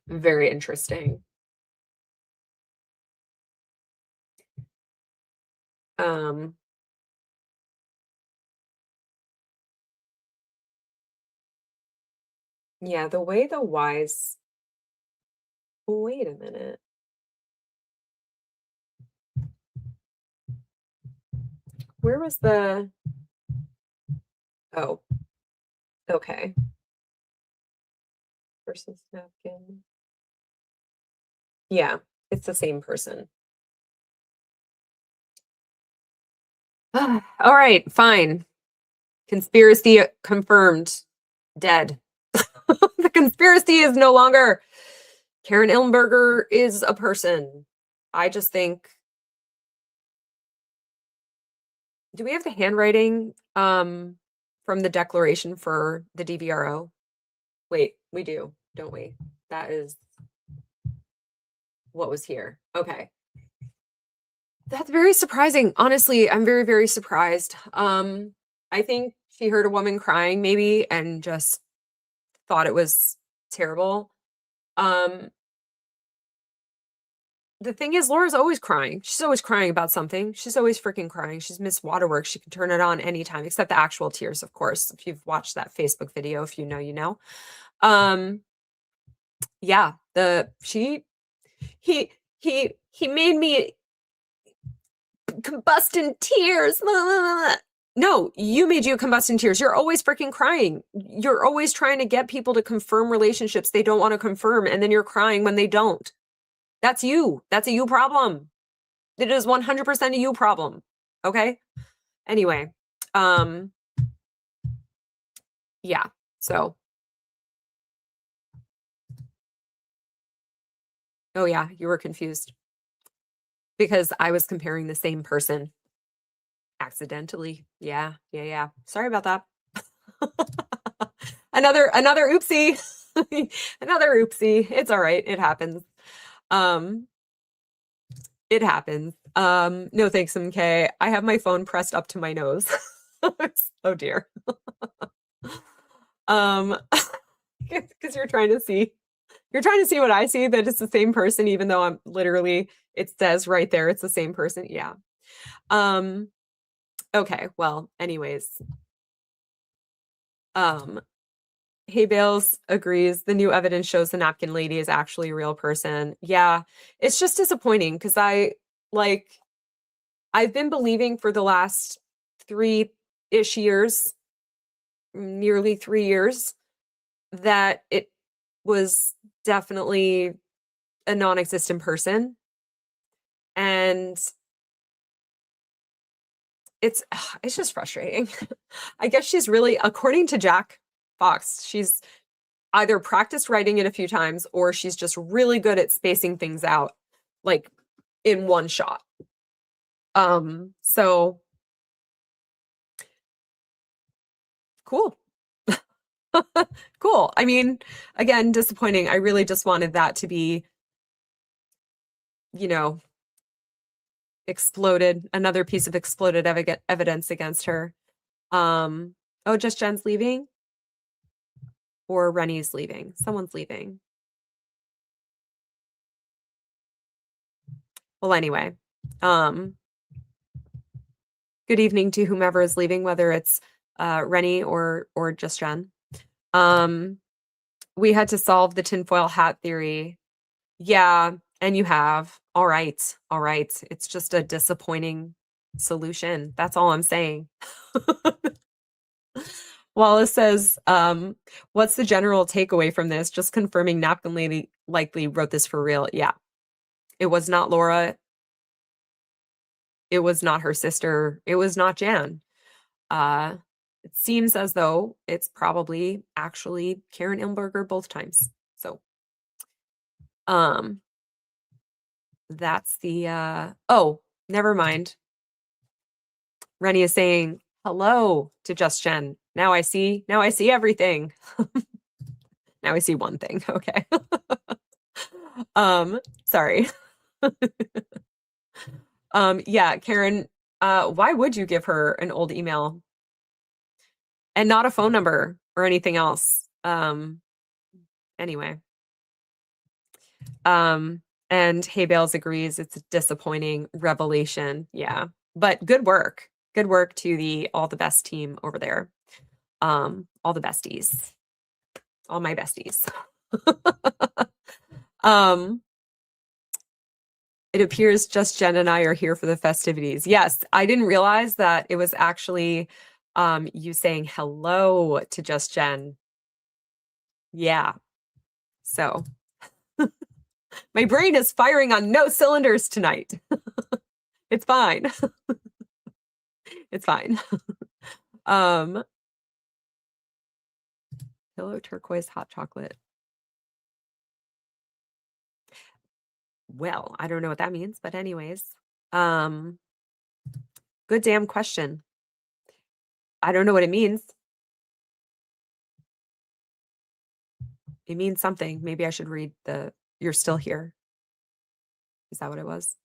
Very interesting. Yeah, the way the wise, wait a minute. Where was the, oh, okay. Versus napkin. Yeah, it's the same person. All right, fine. Conspiracy confirmed. Dead. The conspiracy is no longer. Karen Ilmberger is a person. I just think. Do we have the handwriting from the declaration for the DVRO? Wait, we do, don't we? That is what was here. Okay. That's very surprising. Honestly, I'm very, very surprised. I think she heard a woman crying maybe and just thought it was terrible. The thing is, Laura's always crying. She's always crying about something. She's always freaking crying. She's Miss Waterworks. She can turn it on anytime, except the actual tears, of course. If you've watched that Facebook video, if you know, you know. Yeah, he made me combust in tears. No, you made you combust in tears. You're always freaking crying. You're always trying to get people to confirm relationships they don't want to confirm, and then you're crying when they don't. That's you. That's a you problem. It is 100% a you problem. Okay? Anyway, yeah. So, oh yeah, you were confused because I was comparing the same person accidentally. Yeah. Sorry about that. Another oopsie. Another oopsie. It's all right. It happens. It happens. No thanks, MK. I have my phone pressed up to my nose. Oh dear. Because you're trying to see what I see, that it's the same person, even though I'm literally, it says right there it's the same person. Yeah. Okay, well, anyways. Hey Bales agrees. The new evidence shows the napkin lady is actually a real person. Yeah, it's just disappointing because I've been believing for the last 3-ish years, nearly 3 years, that it was definitely a non-existent person. And it's just frustrating. I guess she's really, according to Jack Fox, she's either practiced writing it a few times or she's just really good at spacing things out, like in one shot. So cool. Cool. I mean, again, disappointing. I really just wanted that to be, exploded, another piece of exploded evidence against her. Oh, just Jen's leaving? Or Rennie's leaving? Someone's leaving. Well, anyway, good evening to whomever is leaving, whether it's Rennie or just Jen. We had to solve the tinfoil hat theory. Yeah, and you have. All right. It's just a disappointing solution. That's all I'm saying. Wallace says, what's the general takeaway from this? Just confirming Napkin Lady likely wrote this for real. Yeah. It was not Laura. It was not her sister. It was not Jan. It seems as though it's probably actually Karen Ilmberger both times. So, that's the, oh, never mind. Rennie is saying hello to Just Jen. Now I see everything. Now I see one thing. Okay. Sorry. Yeah, Karen, why would you give her an old email and not a phone number or anything else? Anyway. And Hay Bales agrees it's a disappointing revelation. Yeah. But good work. Good work to the All the Best team over there. All the besties. All my besties. It appears just Jen and I are here for the festivities. Yes, I didn't realize that it was actually you saying hello to just Jen. Yeah. So my brain is firing on no cylinders tonight. It's fine. It's fine. Pillow turquoise hot chocolate. Well, I don't know what that means, but anyways. Good damn question. I don't know what it means. It means something. Maybe I should read the "You're still here." Is that what it was?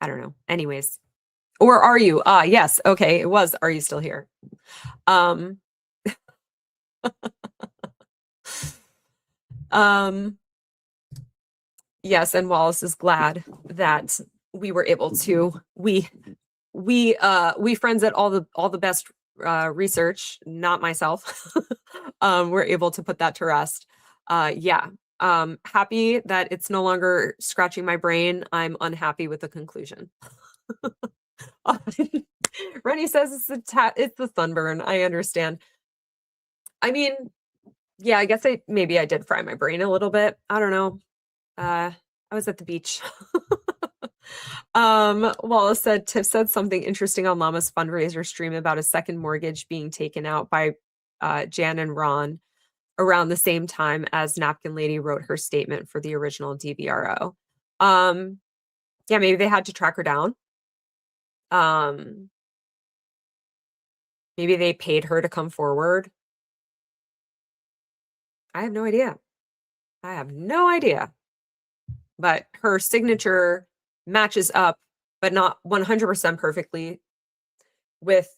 I don't know. Anyways. Or are you? Yes. Okay. It was. Are you still here? Yes, and Wallace is glad that we were able to we friends at all the best research, not myself, we're able to put that to rest. Yeah. Happy that it's no longer scratching my brain. I'm unhappy with the conclusion. Rennie says it's the sunburn. I understand. I mean, yeah, I guess maybe I did fry my brain a little bit. I don't know. I was at the beach. Wallace said Tiff said something interesting on Llama's fundraiser stream about a second mortgage being taken out by Jan and Ron around the same time as Napkin Lady wrote her statement for the original DVRO. Yeah, maybe they had to track her down. Maybe they paid her to come forward. I have no idea. I have no idea. But her signature matches up, but not 100% perfectly, with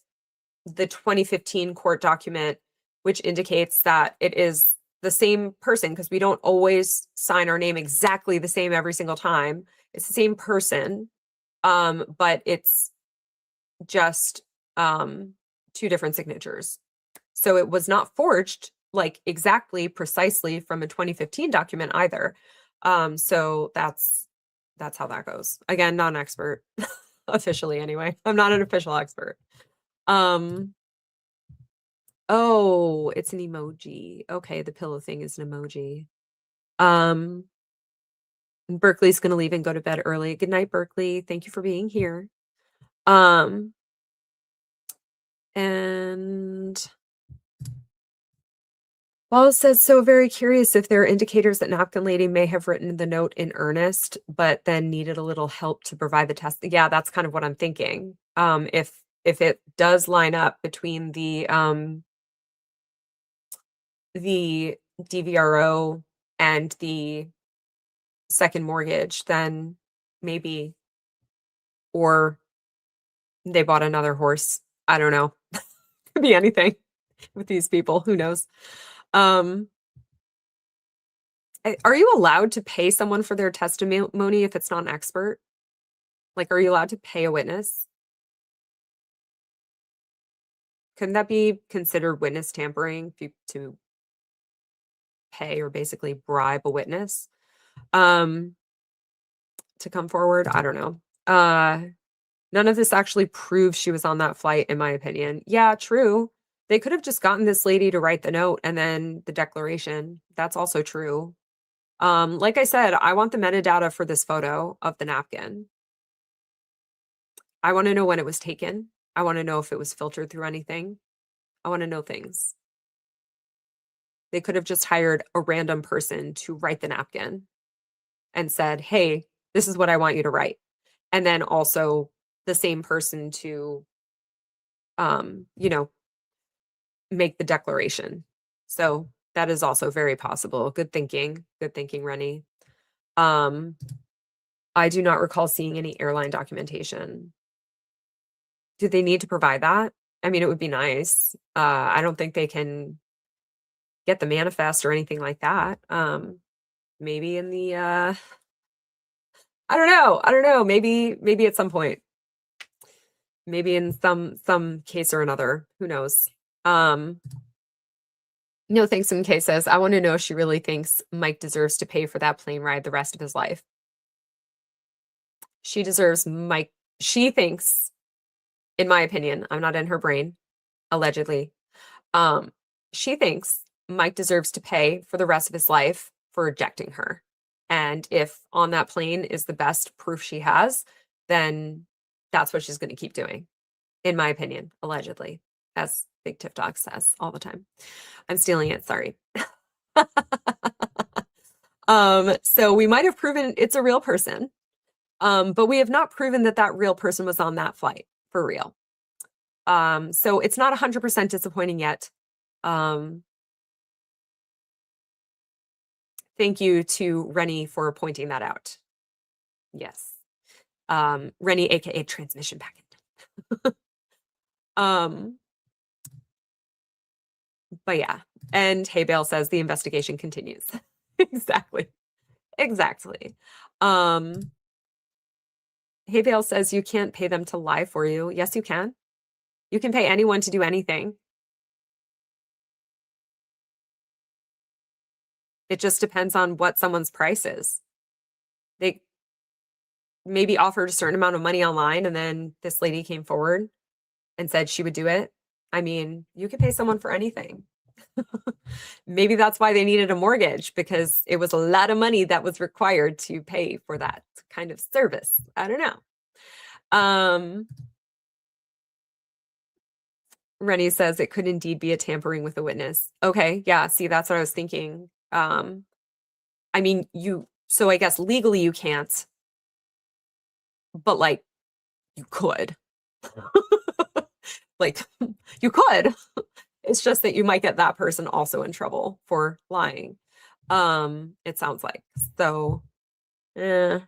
the 2015 court document, which indicates that it is the same person, because we don't always sign our name exactly the same every single time. It's the same person, but it's just two different signatures. So it was not forged like exactly precisely from a 2015 document either. So that's how that goes. Again, not an expert officially anyway. I'm not an official expert. Oh, it's an emoji. Okay, the pillow thing is an emoji. Berkeley's gonna leave and go to bed early. Good night, Berkeley. Thank you for being here. And Wallace says, so very curious if there are indicators that Napkin Lady may have written the note in earnest, but then needed a little help to provide the test. Yeah, that's kind of what I'm thinking. If it does line up between the DVRO and the second mortgage, then maybe, or they bought another horse. I don't know. Could be anything with these people. Who knows? Are you allowed to pay someone for their testimony if it's not an expert? Like, are you allowed to pay a witness? Couldn't that be considered witness tampering to pay or basically bribe a witness to come forward? I don't know. None of this actually proves she was on that flight, in my opinion. Yeah, true. They could have just gotten this lady to write the note and then the declaration. That's also true. Like I said, I want the metadata for this photo of the napkin. I want to know when it was taken. I want to know if it was filtered through anything. I want to know things. They could have just hired a random person to write the napkin and said, hey, this is what I want you to write. And then also the same person to, make the declaration. So that is also very possible. Good thinking. Good thinking, Rennie. I do not recall seeing any airline documentation. Do they need to provide that? I mean, it would be nice. I don't think they can get the manifest or anything like that. Maybe in the I don't know. Maybe at some point. Maybe in some case or another. Who knows? No thanks in case says, I want to know if she really thinks Mike deserves to pay for that plane ride the rest of his life. She deserves Mike. She thinks, in my opinion, I'm not in her brain, allegedly. She thinks Mike deserves to pay for the rest of his life for rejecting her. And if on that plane is the best proof she has, then that's what she's going to keep doing, in my opinion, allegedly, as Big Tiff Dog says all the time. I'm stealing it, sorry. So we might have proven it's a real person, but we have not proven that that real person was on that flight for real. So it's not 100% disappointing yet. Thank you to Rennie for pointing that out. Yes. Rennie, aka transmission packet. But yeah. And Hay Bale says the investigation continues. Exactly. Hay Bale says you can't pay them to lie for you. Yes, you can. You can pay anyone to do anything. It just depends on what someone's price is. They maybe offered a certain amount of money online, and then this lady came forward and said she would do it. I mean, you could pay someone for anything. Maybe that's why they needed a mortgage, because it was a lot of money that was required to pay for that kind of service. I don't know. Rennie says it could indeed be a tampering with a witness. Okay, yeah, see, that's what I was thinking. I mean, so I guess legally you can't, but like you could. Like you could. It's just that you might get that person also in trouble for lying. It sounds like. So, yeah.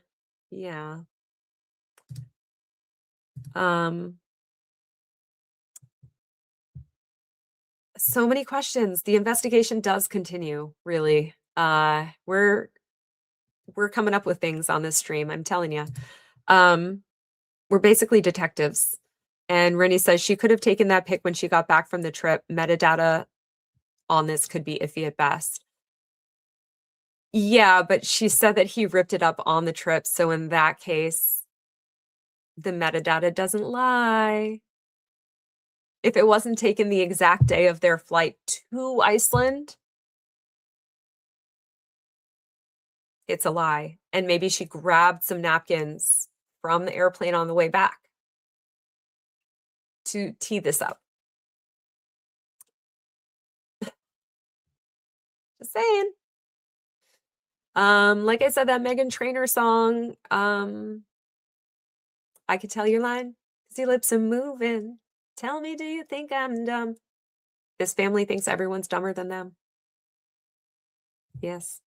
So many questions. The investigation does continue, really. We're coming up with things on this stream, I'm telling you. We're basically detectives. And Rennie says she could have taken that pic when she got back from the trip. Metadata on this could be iffy at best. Yeah, but she said that he ripped it up on the trip. So in that case, the metadata doesn't lie. If it wasn't taken the exact day of their flight to Iceland, it's a lie. And maybe she grabbed some napkins from the airplane on the way back to tee this up. Just saying. Like I said, that Meghan Trainor song, I could tell your line, 'cause your lips are moving. Tell me, do you think I'm dumb? This family thinks everyone's dumber than them. Yes.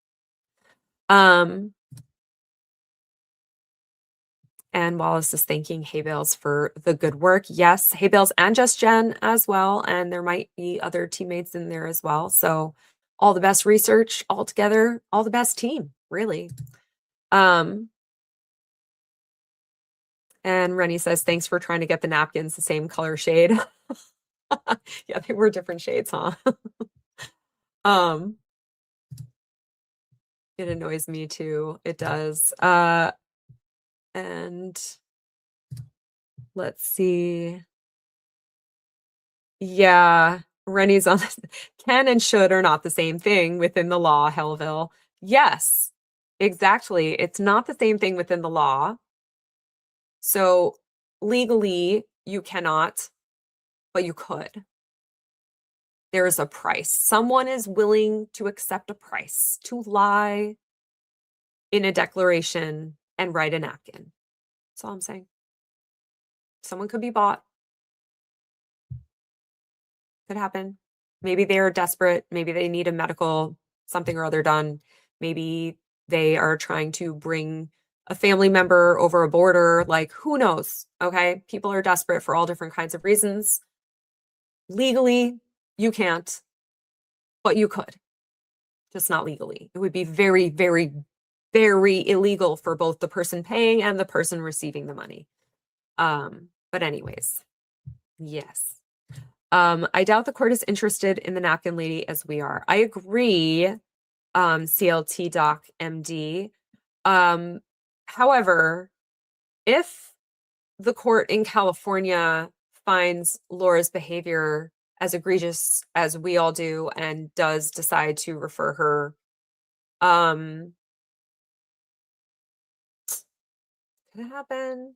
And Wallace is thanking Hay Bales for the good work. Yes, Hay Bales and Just Jen as well. And there might be other teammates in there as well. So all the best research all together, all the best team, really. And Rennie says, thanks for trying to get the napkins the same color shade. Yeah, they were different shades, huh? It annoys me too. It does. And let's see. Yeah, Rennie's on this. Can and should are not the same thing within the law, Hellville. Yes, exactly. It's not the same thing within the law. So legally, you cannot, but you could. There is a price. Someone is willing to accept a price to lie in a declaration and write a napkin. That's all I'm saying. Someone could be bought. Could happen. Maybe they are desperate. Maybe they need a medical something or other done. Maybe they are trying to bring a family member over a border. Like, who knows? Okay. People are desperate for all different kinds of reasons. Legally, you can't, but you could. Just not legally. It would be very, very, very illegal for both the person paying and the person receiving the money. But anyways, yes. I doubt the court is interested in the napkin lady as we are. I agree, CLT Doc MD. However, if the court in California finds Laura's behavior as egregious as we all do and does decide to refer her, could it happen?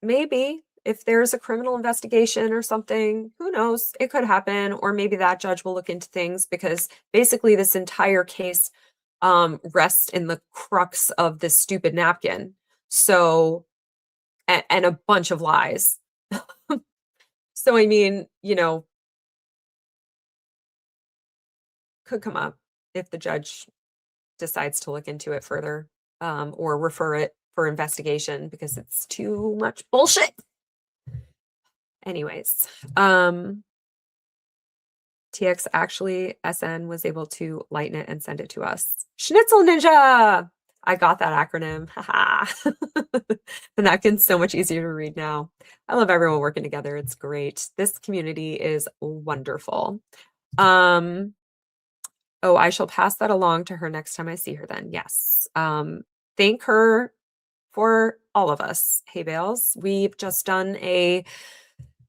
Maybe. If there's a criminal investigation or something, who knows? It could happen. Or maybe that judge will look into things, because basically this entire case rests in the crux of this stupid napkin. So, and a bunch of lies. So, I mean, could come up if the judge decides to look into it further, or refer it for investigation because it's too much bullshit. Anyways, TX actually SN was able to lighten it and send it to us. Schnitzel Ninja! I got that acronym. Haha. The napkin's so much easier to read now. I love everyone working together. It's great. This community is wonderful. Oh, I shall pass that along to her next time I see her then. Yes. Thank her for all of us. Hey, Bales. We've just done a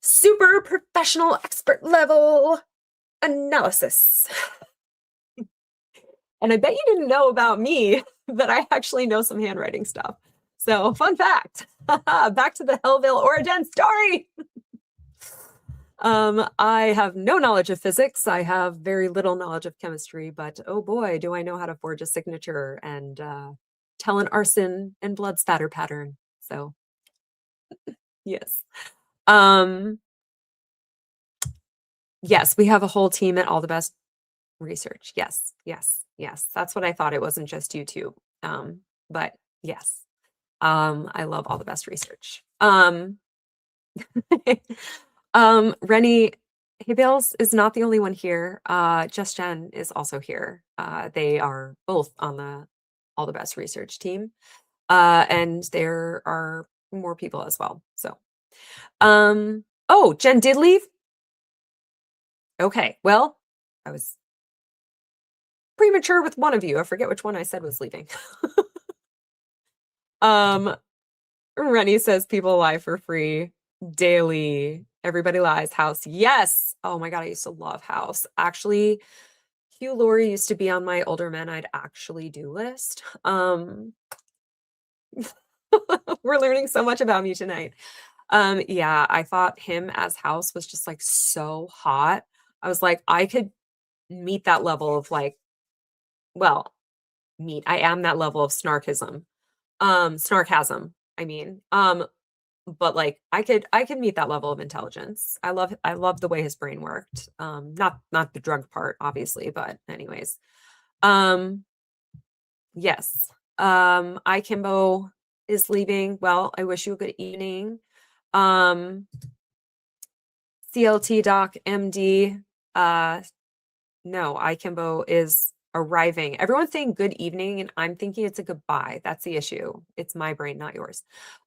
super professional expert level analysis. And I bet you didn't know about me that I actually know some handwriting stuff. So, fun fact. Back to the Hellville Origin story. I have no knowledge of physics. I have very little knowledge of chemistry, but oh boy, do I know how to forge a signature and tell an arson and blood spatter pattern. So, yes. Um, yes, we have a whole team at All the Best Research. Yes, yes, yes. That's what I thought. It wasn't just YouTube. But yes. I love All the Best Research. Rennie Bales is not the only one here. Just Jen is also here. They are both on the All the Best Research team. And there are more people as well. So, oh, Jen did leave? Okay, well, I was premature with one of you. I forget which one I said was leaving. Rennie says people lie for free daily. Everybody lies. House. Yes. Oh my God. I used to love House. Actually, Hugh Laurie used to be on my older men I'd actually do list. We're learning so much about me tonight. Yeah, I thought him as House was just like so hot. I was like, I could meet that level of like, well, I am that level of snarkism. Snarkasm, I mean. But like I could meet that level of intelligence. I love the way his brain worked. Not the drug part, obviously, but anyways. Yes. Kimbo is leaving. Well, I wish you a good evening. CLT Doc MD. No, Kimbo is arriving. Everyone's saying good evening, and I'm thinking it's a goodbye. That's the issue. It's my brain, not yours.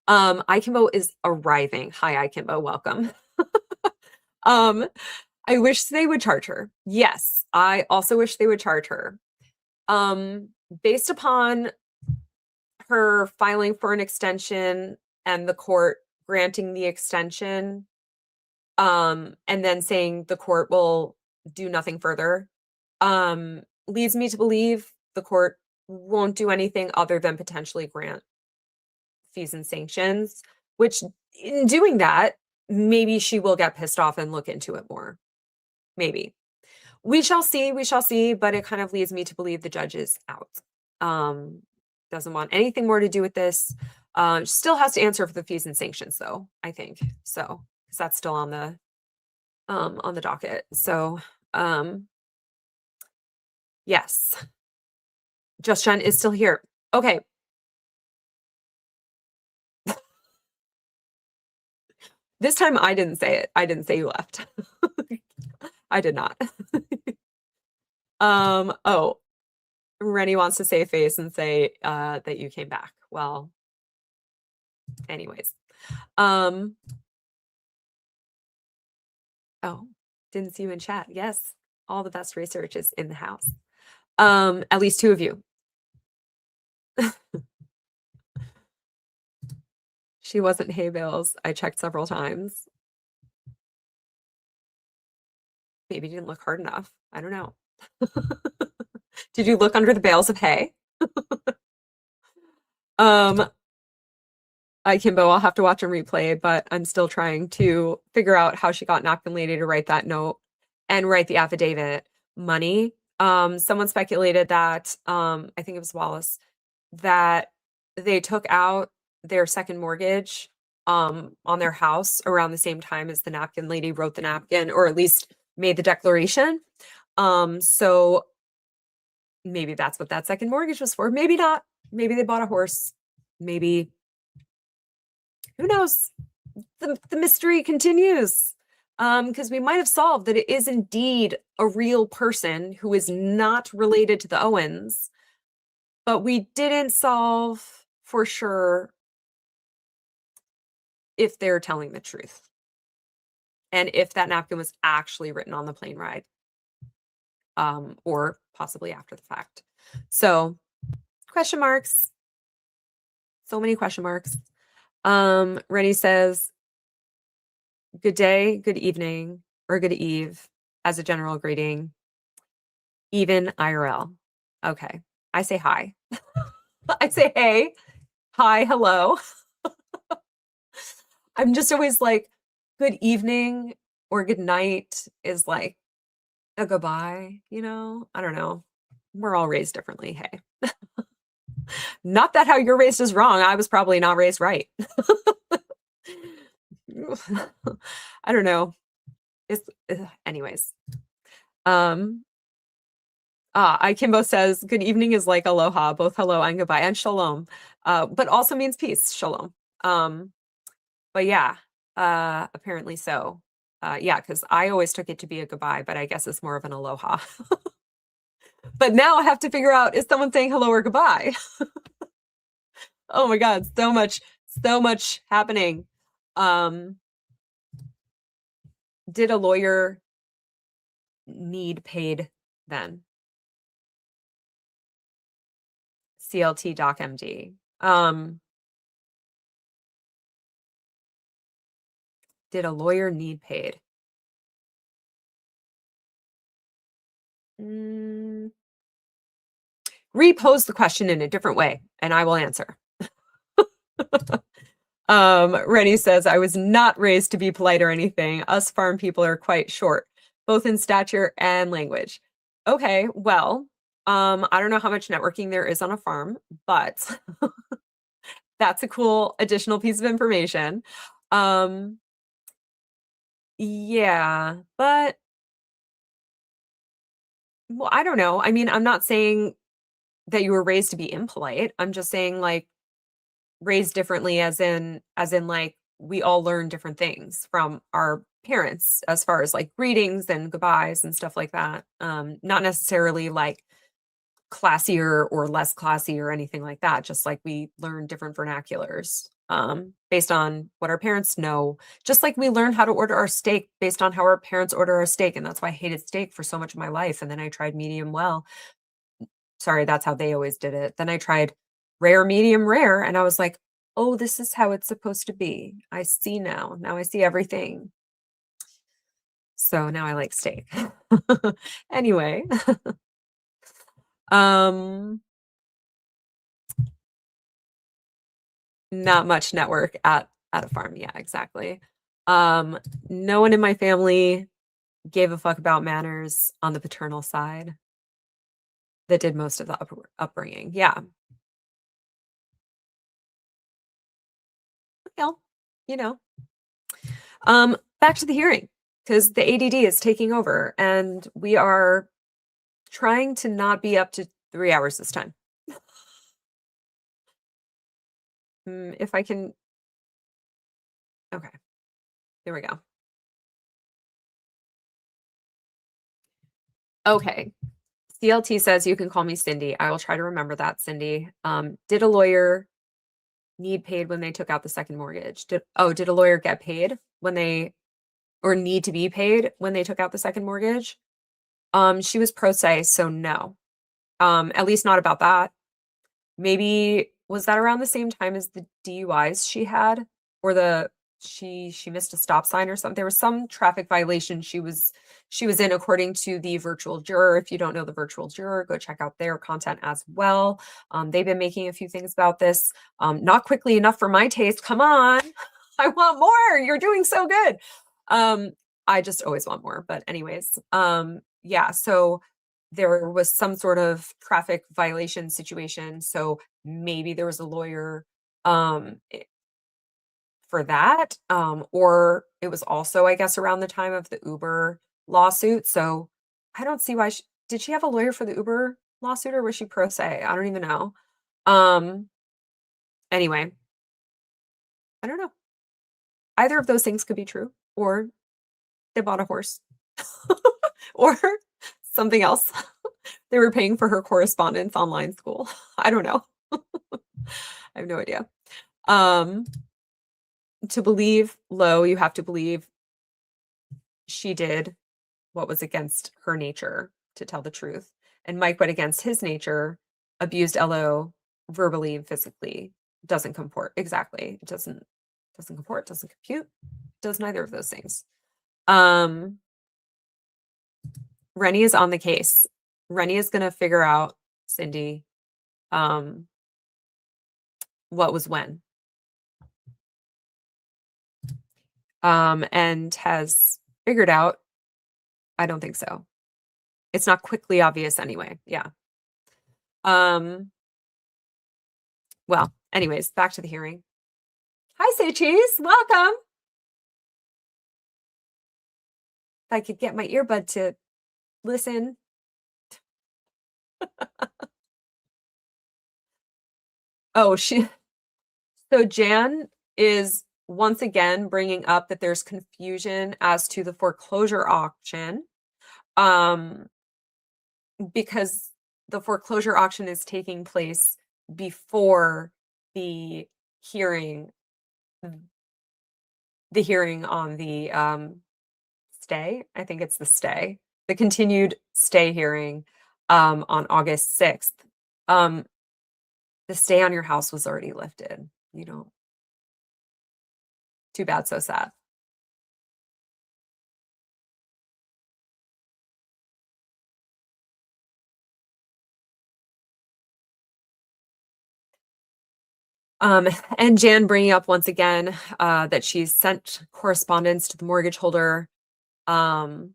Kimbo is arriving. Hi, Kimbo. Welcome. I wish they would charge her. Yes, I also wish they would charge her. Based upon her filing for an extension and the court granting the extension, and then saying the court will do nothing further, leads me to believe the court won't do anything other than potentially grant fees and sanctions, which in doing that, maybe she will get pissed off and look into it more. Maybe. We shall see, but it kind of leads me to believe the judge is out. Doesn't want anything more to do with this. Still has to answer for the fees and sanctions though, I think. So, because that's still on the docket. So, yes. Just Jen is still here. Okay. This time I didn't say it. I didn't say you left. I did not. Oh, Rennie wants to save face and say that you came back. Well, anyways. Oh, didn't see you in chat. Yes, all the best research is in the house. At least two of you. She wasn't hay bales. I checked several times. Maybe you didn't look hard enough. I don't know. Did you look under the bales of hay? Kimbo, I'll have to watch a replay, but I'm still trying to figure out how she got Napkin Lady to write that note and write the affidavit. Money. Someone speculated that, I think it was Wallace, that they took out their second mortgage on their house around the same time as the Napkin Lady wrote the napkin, or at least made the declaration. So maybe that's what that second mortgage was for. Maybe not. Maybe they bought a horse. Maybe, who knows? The mystery continues. Because we might have solved that it is indeed a real person who is not related to the Owens, but we didn't solve for sure if they're telling the truth and if that napkin was actually written on the plane ride, or possibly after the fact. So question marks. So many question marks. Rennie says, good day, good evening, or good eve as a general greeting. Even IRL. Okay. I say hi. I say hey, hi, hello. I'm just always like, good evening or good night is like a goodbye, you know? I don't know. We're all raised differently. Hey. Not that how you're raised is wrong. I was probably not raised right. I don't know. It's anyways. Ikimbo says, good evening is like aloha, both hello and goodbye, and shalom, but also means peace, shalom. But yeah, apparently so. Yeah, because I always took it to be a goodbye, but I guess it's more of an aloha. But now I have to figure out, is someone saying hello or goodbye? Oh my God, so much happening. Did a lawyer need paid then? CLT Doc MD. Did a lawyer need paid? Repose the question in a different way, and I will answer. Rennie says, I was not raised to be polite or anything. Us farm people are quite short, both in stature and language. Okay, well, I don't know how much networking there is on a farm, but that's a cool additional piece of information. Yeah, but well, I don't know. I mean, I'm not saying that you were raised to be impolite. I'm just saying like raised differently as in like we all learn different things from our parents as far as like greetings and goodbyes and stuff like that. Not necessarily like classier or less classy or anything like that. Just like we learn different vernaculars based on what our parents know. Just like we learn how to order our steak based on how our parents order our steak. And that's why I hated steak for so much of my life. And then I tried medium well. Sorry, that's how they always did it. Then I tried rare, medium rare, and I was like, oh, this is how it's supposed to be. I see now. Now I see everything. So now I like steak. Anyway, um, not much network at a farm. Yeah, exactly. No one in my family gave a fuck about manners on the paternal side that did most of the upbringing. Yeah. Well, you know. Back to the hearing because the ADD is taking over and we are trying to not be up to 3 hours this time. If I can. Okay, there we go. Okay. CLT says you can call me Cindy. I will try to remember that, Cindy. Did a lawyer need paid when they took out the second mortgage? Did a lawyer get paid when they or need to be paid when they took out the second mortgage? She was pro se, so no. At least not about that. Maybe was that around the same time as the DUIs she had? Or she missed a stop sign or something? There was some traffic violation she was in according to the virtual juror. If you don't know the virtual juror, go check out their content as well. They've been making a few things about this. Not quickly enough for my taste. Come on. I want more. You're doing so good. I just always want more. But anyways, yeah, so there was some sort of traffic violation situation. So maybe there was a lawyer for that. Or it was also, I guess, around the time of the Uber lawsuit. So I don't see why did she have a lawyer for the Uber lawsuit or was she pro se? I don't even know. Um, anyway, I don't know. Either of those things could be true, or they bought a horse, or something else. They were paying for her correspondence online school. I don't know. I have no idea. To believe Low, you have to believe she did what was against her nature, to tell the truth. and Mike went against his nature, abused LO verbally and physically. Doesn't comport. Exactly. It doesn't comport, doesn't compute, does neither of those things. Rennie is on the case. Rennie is gonna figure out, Cindy, what was when. And has figured out, I don't think so. It's not quickly obvious anyway. Yeah. Well, anyways, back to the hearing. Hi, Say Cheese. Welcome. If I could get my earbud to listen. Oh, so Jan is once again bringing up that there's confusion as to the foreclosure auction. Because the foreclosure auction is taking place before the hearing on the stay. I think it's the continued stay hearing on August 6th. The stay on your house was already lifted. You know, too bad, so sad. And Jan bringing up once again that she's sent correspondence to the mortgage holder. Probably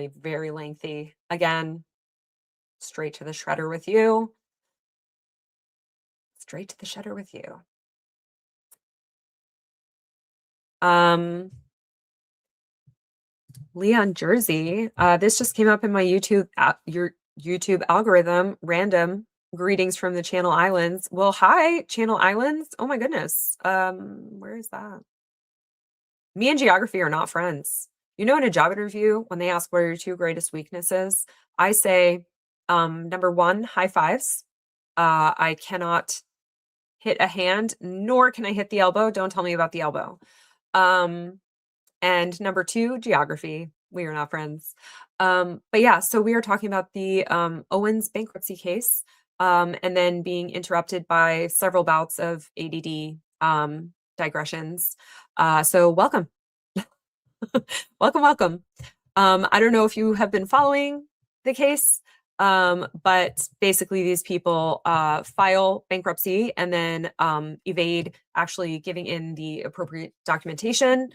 very lengthy. Again, straight to the shredder with you. Straight to the shredder with you. Leon Jersey. This just came up in my your YouTube algorithm. Random greetings from the Channel Islands. Well, hi, Channel Islands. Oh my goodness. Where is that? Me and geography are not friends. You know, in a job interview, when they ask what are your two greatest weaknesses, I say, number one, high fives. I cannot hit a hand, nor can I hit the elbow. Don't tell me about the elbow. And number two, geography. We are not friends. But yeah, so we are talking about the Owens bankruptcy case, and then being interrupted by several bouts of ADD digressions. So welcome. Welcome. I don't know if you have been following the case, but basically these people file bankruptcy and then evade actually giving in the appropriate documentation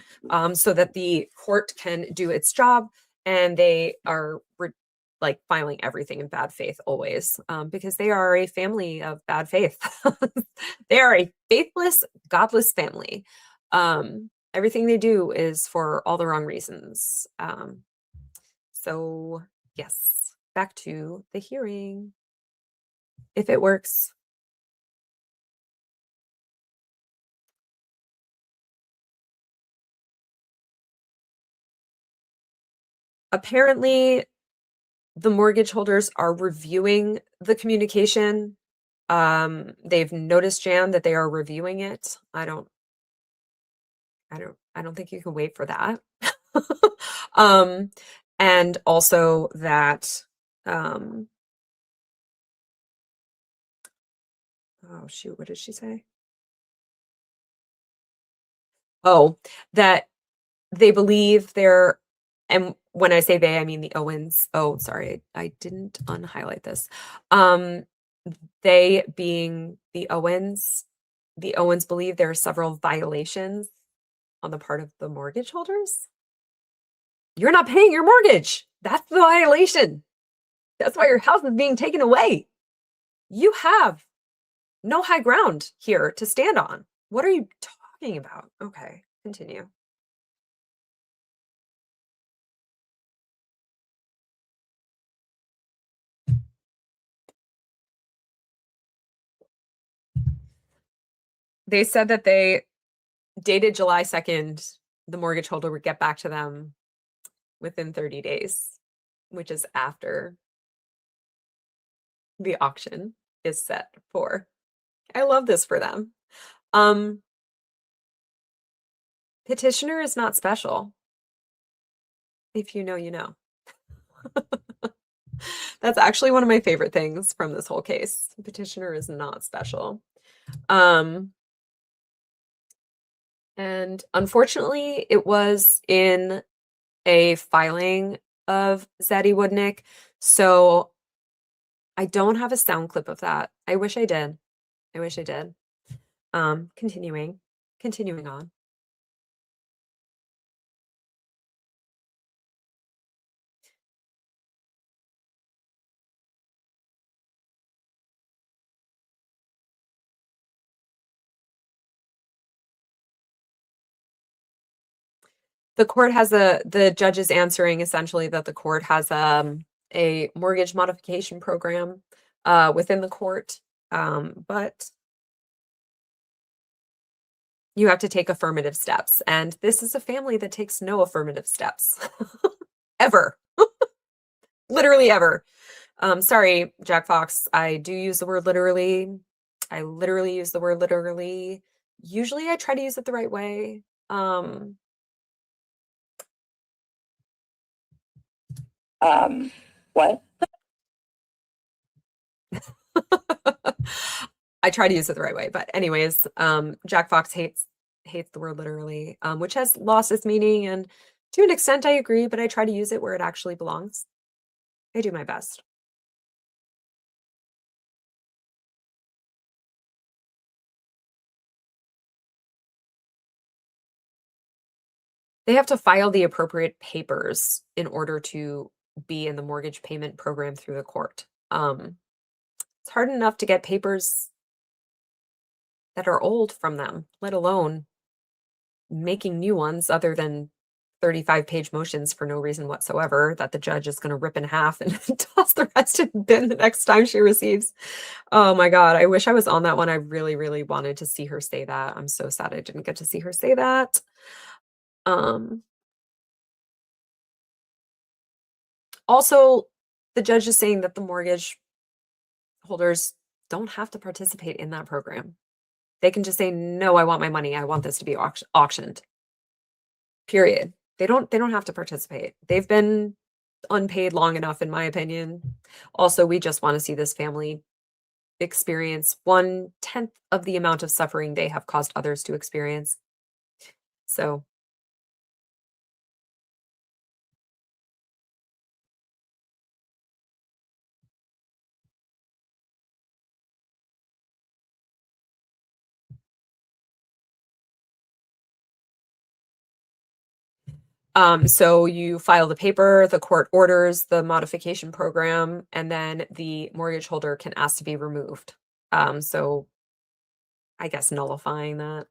so that the court can do its job, and they are like filing everything in bad faith always because they are a family of bad faith. They are a faithless, godless family. Everything they do is for all the wrong reasons. So yes, back to the hearing, if it works. Apparently, the mortgage holders are reviewing the communication. They've noticed, Jan, that they are reviewing it. I don't think you can wait for that. And also that, oh shoot, what did she say? Oh, that they believe they're, and when I say they, I mean the Owens. Oh, sorry, I didn't unhighlight this. They being the Owens believe there are several violations on the part of the mortgage holders. You're not paying your mortgage. That's the violation. That's why your house is being taken away. You have no high ground here to stand on. What are you talking about? Okay, continue. They said that they dated July 2nd, the mortgage holder would get back to them within 30 days, which is after the auction is set for. I love this for them. Petitioner is not special. If you know, you know. That's actually one of my favorite things from this whole case. The petitioner is not special. Um, and unfortunately, it was in a filing of Zadie Woodnick, so I don't have a sound clip of that. I wish I did. I wish I did. Continuing on. The judge is answering essentially that the court has a mortgage modification program within the court, but you have to take affirmative steps, and this is a family that takes no affirmative steps ever, literally ever. Sorry, Jack Fox, I do use the word literally. I literally use the word literally. Usually I try to use it the right way. What? I try to use it the right way, but anyways, Jack Fox hates the word literally, which has lost its meaning, and to an extent I agree, but I try to use it where it actually belongs. I do my best. They have to file the appropriate papers in order to be in the mortgage payment program through the court. It's hard enough to get papers that are old from them, let alone making new ones other than 35-page motions for no reason whatsoever that the judge is going to rip in half and toss the rest in the bin the next time she receives. Oh my God, I wish I was on that one. I really, really wanted to see her say that. I'm so sad I didn't get to see her say that. Um, Also, the judge is saying that the mortgage holders don't have to participate in that program. They can just say, no, I want my money. I want this to be auctioned. Period. They don't have to participate. They've been unpaid long enough, in my opinion. Also, we just want to see this family experience 1/10 of the amount of suffering they have caused others to experience. So, so you file the paper, the court orders the modification program, and then the mortgage holder can ask to be removed. So I guess nullifying that.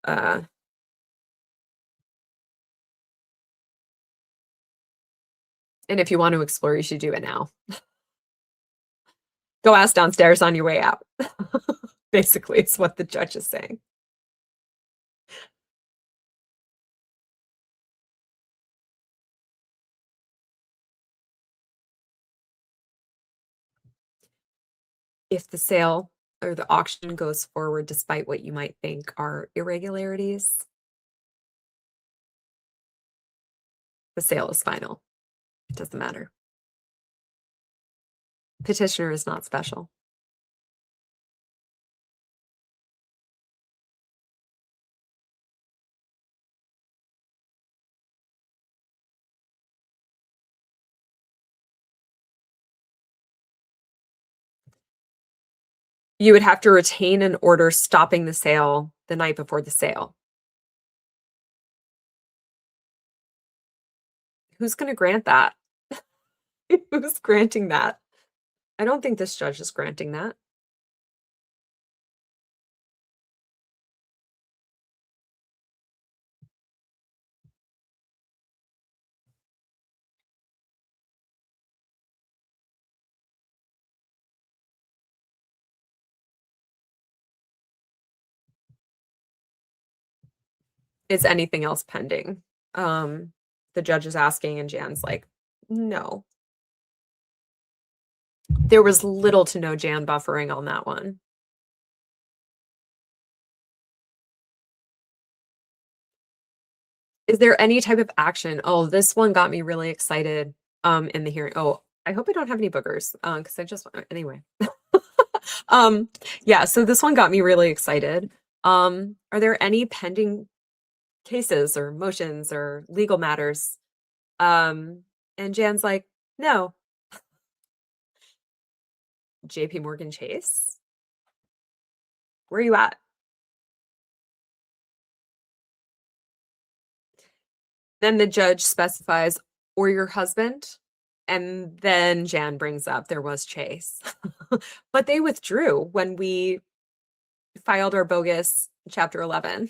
Uh, and if you want to explore, you should do it now. Go ask downstairs on your way out. Basically, it's what the judge is saying. If the sale or the auction goes forward despite what you might think are irregularities, the sale is final. It doesn't matter. Petitioner is not special. You would have to retain an order stopping the sale the night before the sale. Who's going to grant that? Who's granting that? I don't think this judge is granting that. Is anything else pending? The judge is asking, and Jan's like, no. There was little to no Jan buffering on that one. Is there any type of action? Oh, this one got me really excited. in the hearing. Oh, I hope I don't have any boogers, because I just anyway. Yeah, so this one got me really excited. Are there any pending cases or motions or legal matters? And Jan's like, no. JP Morgan Chase? Where are you at? Then the judge specifies, or your husband. And then Jan brings up there was Chase. But they withdrew when we filed our bogus Chapter 11.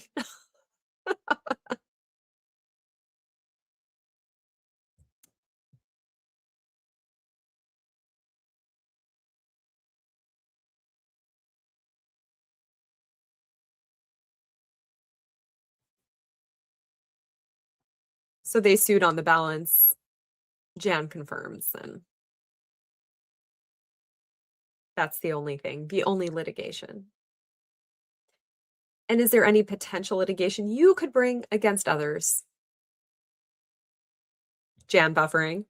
So they sued on the balance. Jan confirms, and that's the only thing, the only litigation. And is there any potential litigation you could bring against others? Jan buffering.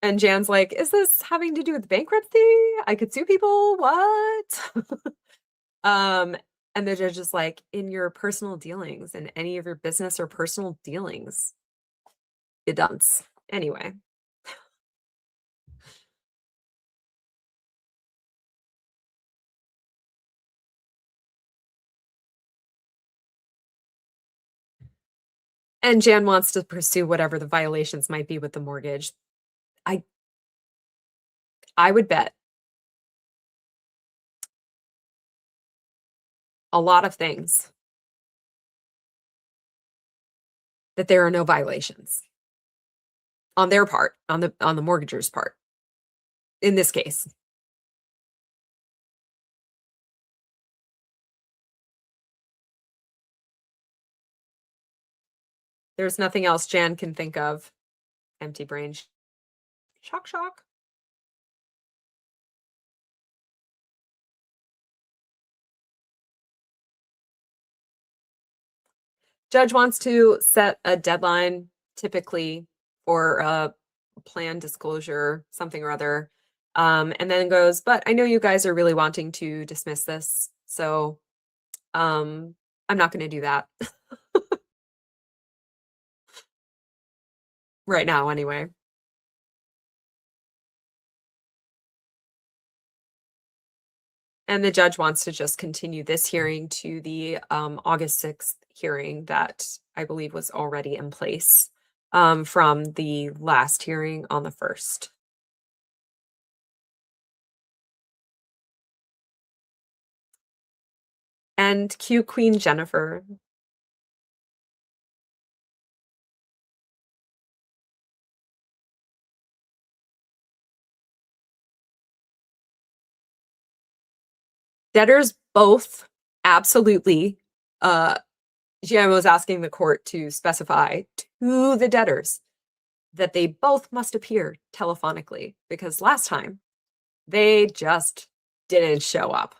And Jan's like, is this having to do with bankruptcy? I could sue people. What? um, and the judge is like, in your personal dealings, in any of your business or personal dealings, it does. Anyway. And Jan wants to pursue whatever the violations might be with the mortgage. I I would bet a lot of things that there are no violations on their part, on the mortgager's part. In this case. There's nothing else Jan can think of. Empty brain. Shock, shock. Judge wants to set a deadline, typically, for a plan disclosure, something or other. And then goes, but I know you guys are really wanting to dismiss this, so I'm not going to do that right now, anyway. And the judge wants to just continue this hearing to the August 6th hearing that I believe was already in place from the last hearing on the 1st. And cue Queen Jennifer. Debtors both absolutely, Jan was asking the court to specify to the debtors that they both must appear telephonically, because last time they just didn't show up.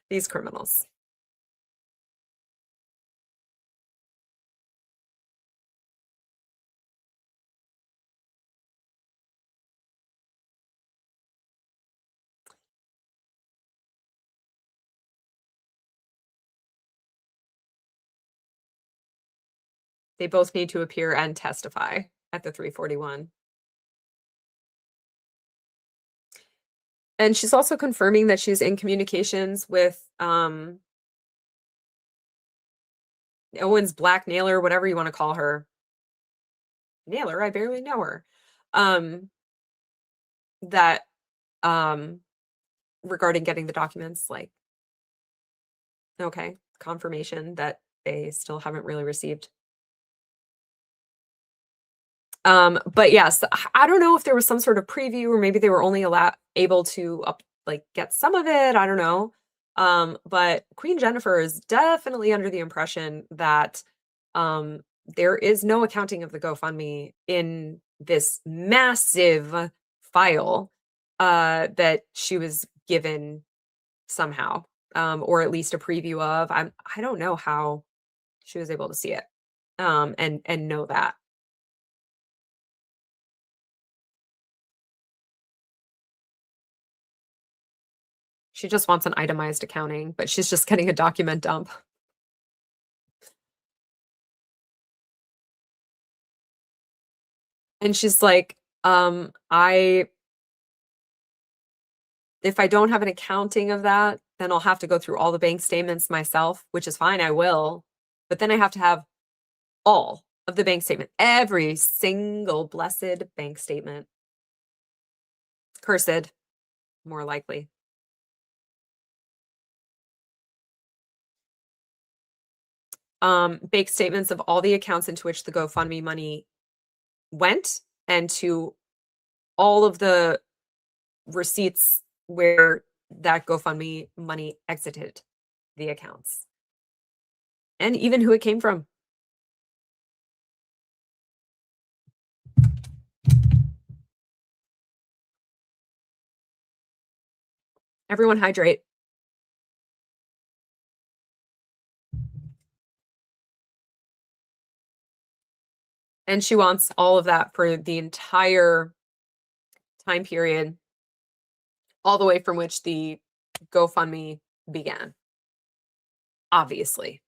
These criminals. They both need to appear and testify at the 341. And she's also confirming that she's in communications with Owens Black Nailer, whatever you want to call her. Nailer, I barely know her. That regarding getting the documents, like, okay, confirmation that they still haven't really received. But yes, I don't know if there was some sort of preview, or maybe they were only able to get some of it. I don't know. But Queen Jennifer is definitely under the impression that there is no accounting of the GoFundMe in this massive file that she was given somehow. or at least a preview of. I don't know how she was able to see it, and know that. She just wants an itemized accounting, but she's just getting a document dump. And she's like, if I don't have an accounting of that, then I'll have to go through all the bank statements myself, which is fine, I will. But then I have to have all of the bank statement, every single blessed bank statement. Cursed, more likely. Bank statements of all the accounts into which the GoFundMe money went, and to all of the receipts where that GoFundMe money exited the accounts, and even who it came from. Everyone hydrate. And she wants all of that for the entire time period, all the way from which the GoFundMe began. Obviously.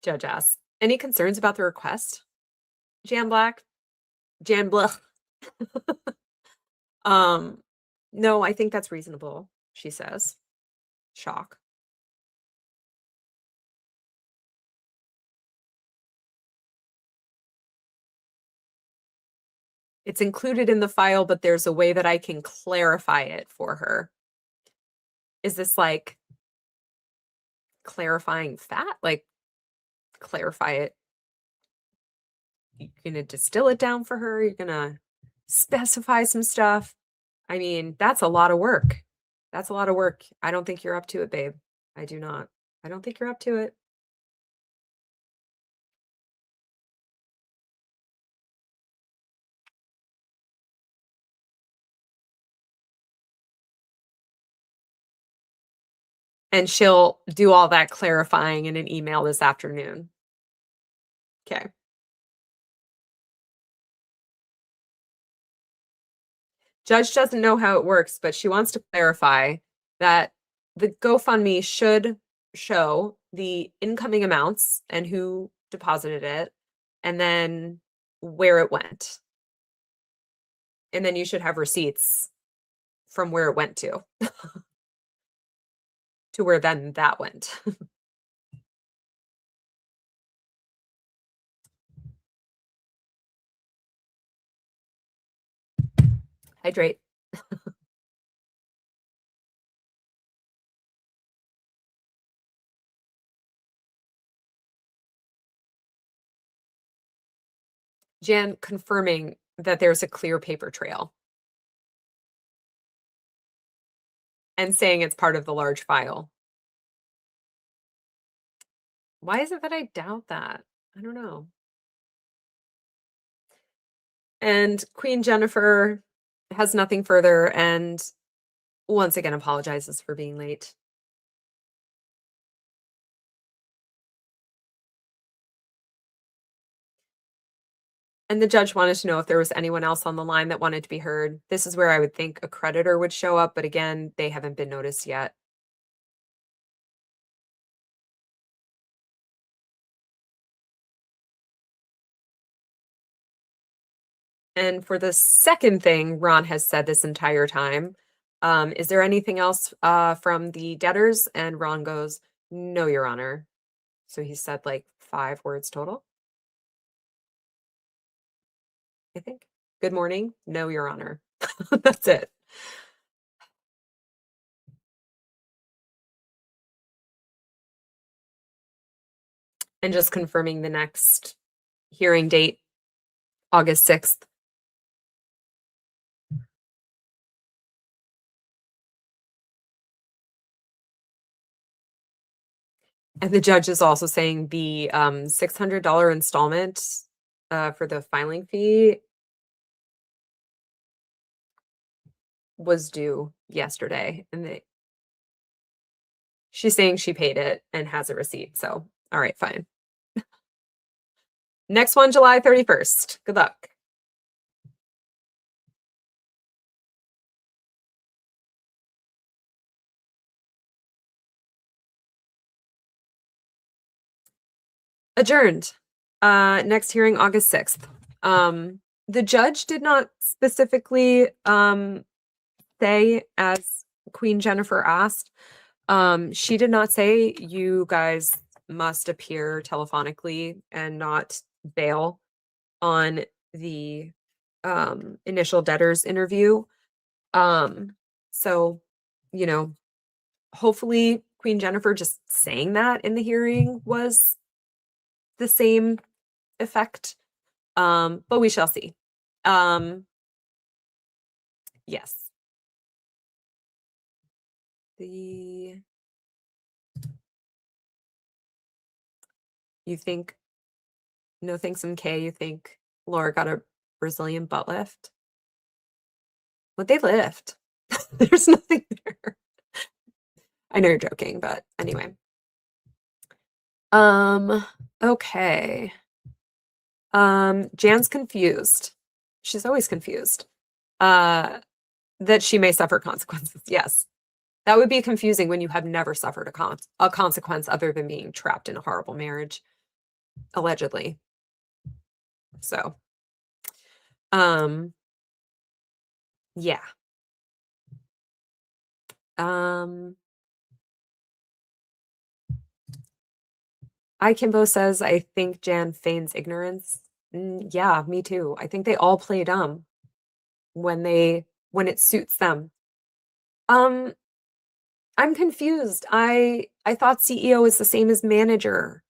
Judge asks, any concerns about the request? Jan Black? Jan Blah. No, I think that's reasonable, she says. Shock. It's included in the file, but there's a way that I can clarify it for her. Is this like clarifying fat? Like clarify it? You're gonna distill it down for her? You're gonna specify some stuff? I mean, that's a lot of work. That's a lot of work. I don't think you're up to it, babe. I do not. I don't think you're up to it. And she'll do all that clarifying in an email this afternoon. Okay. Judge doesn't know how it works, but she wants to clarify that the GoFundMe should show the incoming amounts and who deposited it, and then where it went. And then you should have receipts from where it went to where then that went. Hydrate. Jan confirming that there's a clear paper trail and saying it's part of the large file. Why is it that I doubt that? I don't know. And Queen Jennifer has nothing further and once again apologizes for being late. And the judge wanted to know if there was anyone else on the line that wanted to be heard. This is where I would think a creditor would show up, but again, they haven't been noticed yet. And for the second thing Ron has said this entire time, is there anything else from the debtors? And Ron goes, no, Your Honor. So he said like 5 words total, I think. Good morning. No, Your Honor. That's it. And just confirming the next hearing date, August 6th. And the judge is also saying the $600 installment for the filing fee was due yesterday, and she's saying she paid it and has a receipt. So, all right, fine. Next one, July 31st. Good luck. Adjourned. Next hearing, August 6th. The judge did not specifically say, as Queen Jennifer asked, she did not say you guys must appear telephonically and not bail on the initial debtors interview. So, you know, hopefully Queen Jennifer just saying that in the hearing was the same effect. But we shall see. Yes. You think, no thanks MK, you think Laura got a Brazilian butt lift? What'd they lift? There's nothing there. I know you're joking, but anyway. Okay. Jan's confused. She's always confused. That she may suffer consequences. Yes. That would be confusing when you have never suffered a consequence other than being trapped in a horrible marriage, allegedly. So, yeah. Kimbo says, I think Jan feigns ignorance. Yeah, me too. I think they all play dumb when it suits them. I'm confused. I thought CEO is the same as manager.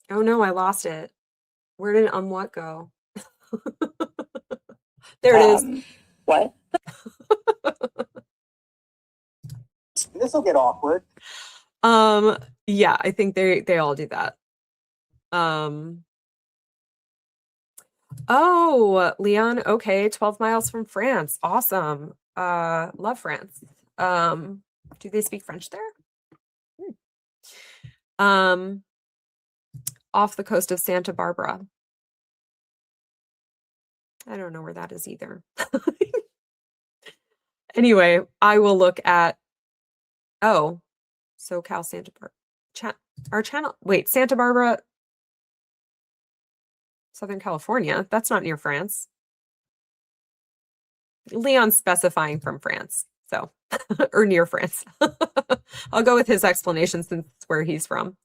Oh no, I lost it. Where did what go? There it is. What? This will get awkward. Yeah, I think they all do that. Oh, Leon, okay, 12 miles from France. Awesome. Love France. Do they speak French there? Off the coast of Santa Barbara. I don't know where that is either. Anyway, I will look at, SoCal, Santa Barbara. Our channel, wait, Santa Barbara, Southern California. That's not near France. Leon's specifying from France, so, or near France. I'll go with his explanation since it's where he's from.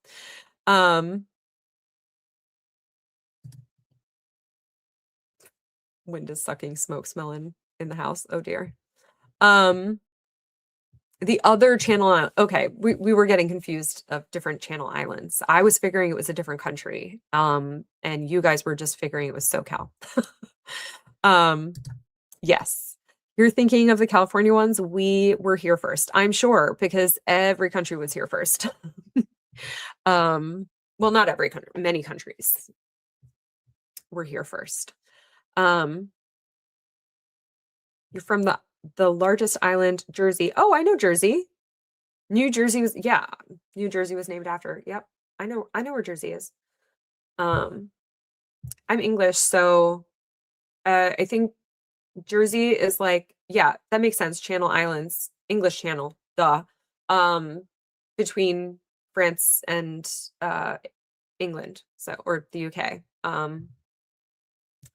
Wind is sucking smoke smelling in the house. Oh dear. The other channel, okay, we were getting confused of different channel islands. I was figuring it was a different country. And you guys were just figuring it was SoCal. Yes. You're thinking of the California ones. We were here first, I'm sure, because every country was here first. Well, not every country, many countries were here first. You're from the largest island, Jersey. Oh, I know Jersey. New Jersey was, yeah, New Jersey was named after. Yep. I know where Jersey is. I'm English, so I think Jersey is like, yeah, that makes sense. Channel Islands, English Channel, duh. Between France and England, so, or the UK.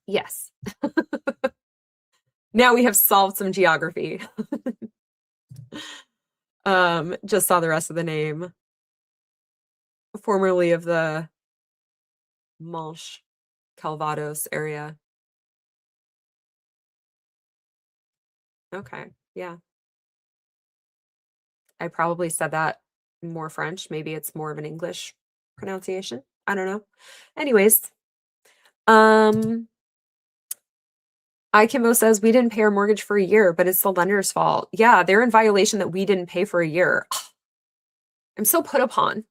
Yes. Now we have solved some geography. Just saw the rest of the name. Formerly of the Manche, Calvados area. Okay, yeah. I probably said that more French. Maybe it's more of an English pronunciation. I don't know. Anyways, Kimbo says we didn't pay our mortgage for a year, but it's the lender's fault. Yeah, they're in violation that we didn't pay for a year. I'm so put upon.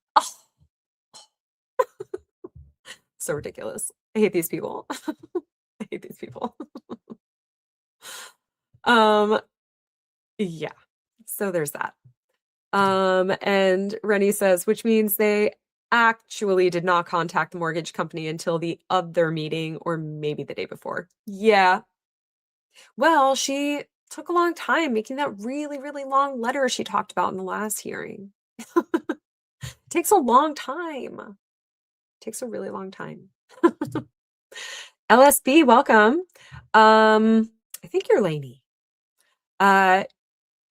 So ridiculous. I hate these people. I hate these people. Um, yeah. So there's that. And Rennie says, which means they actually did not contact the mortgage company until the other meeting or maybe the day before. Yeah. Well, she took a long time making that really, really long letter she talked about in the last hearing. Takes a long time. Takes a really long time. LSB, welcome. I think you're Lainey. Uh,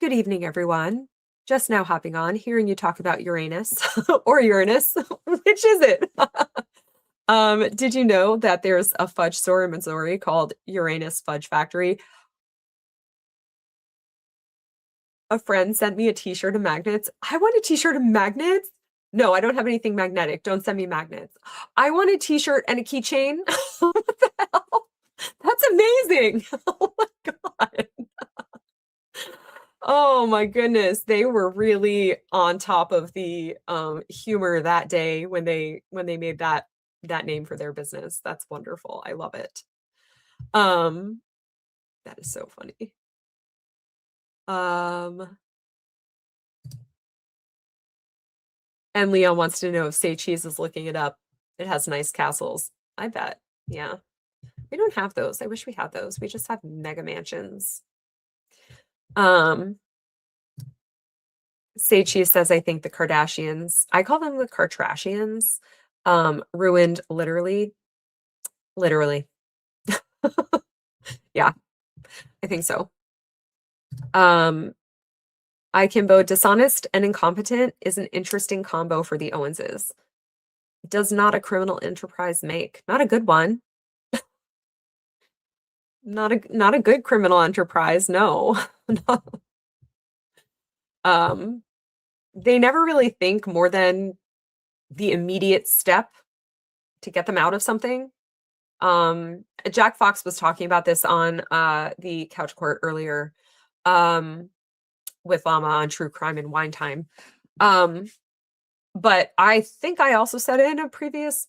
Good evening, everyone. Just now hopping on, hearing you talk about Uranus or Uranus. Which is it? Did you know that there's a fudge store in Missouri called Uranus Fudge Factory? A friend sent me a t-shirt of magnets. I want a t-shirt of magnets. No, I don't have anything magnetic. Don't send me magnets. I want a t-shirt and a keychain. What the hell? That's amazing. Oh my God. Oh my goodness. They were really on top of the humor that day when they made that name for their business. That's wonderful. I love it. That is so funny. And Leon wants to know if Say Cheese is looking it up. It has nice castles. I bet. Yeah. We don't have those. I wish we had those. We just have mega mansions. Say Cheese says, I think the Kardashians, I call them the Kardashians, ruined literally. Literally. Yeah, I think so. Ikimbo, dishonest and incompetent is an interesting combo for the Owenses. Does not a criminal enterprise make? Not a good one. Not a good criminal enterprise, no. They never really think more than the immediate step to get them out of something. Jack Fox was talking about this on the Couch Court earlier, with Llama on True Crime and Wine Time. But I think I also said it in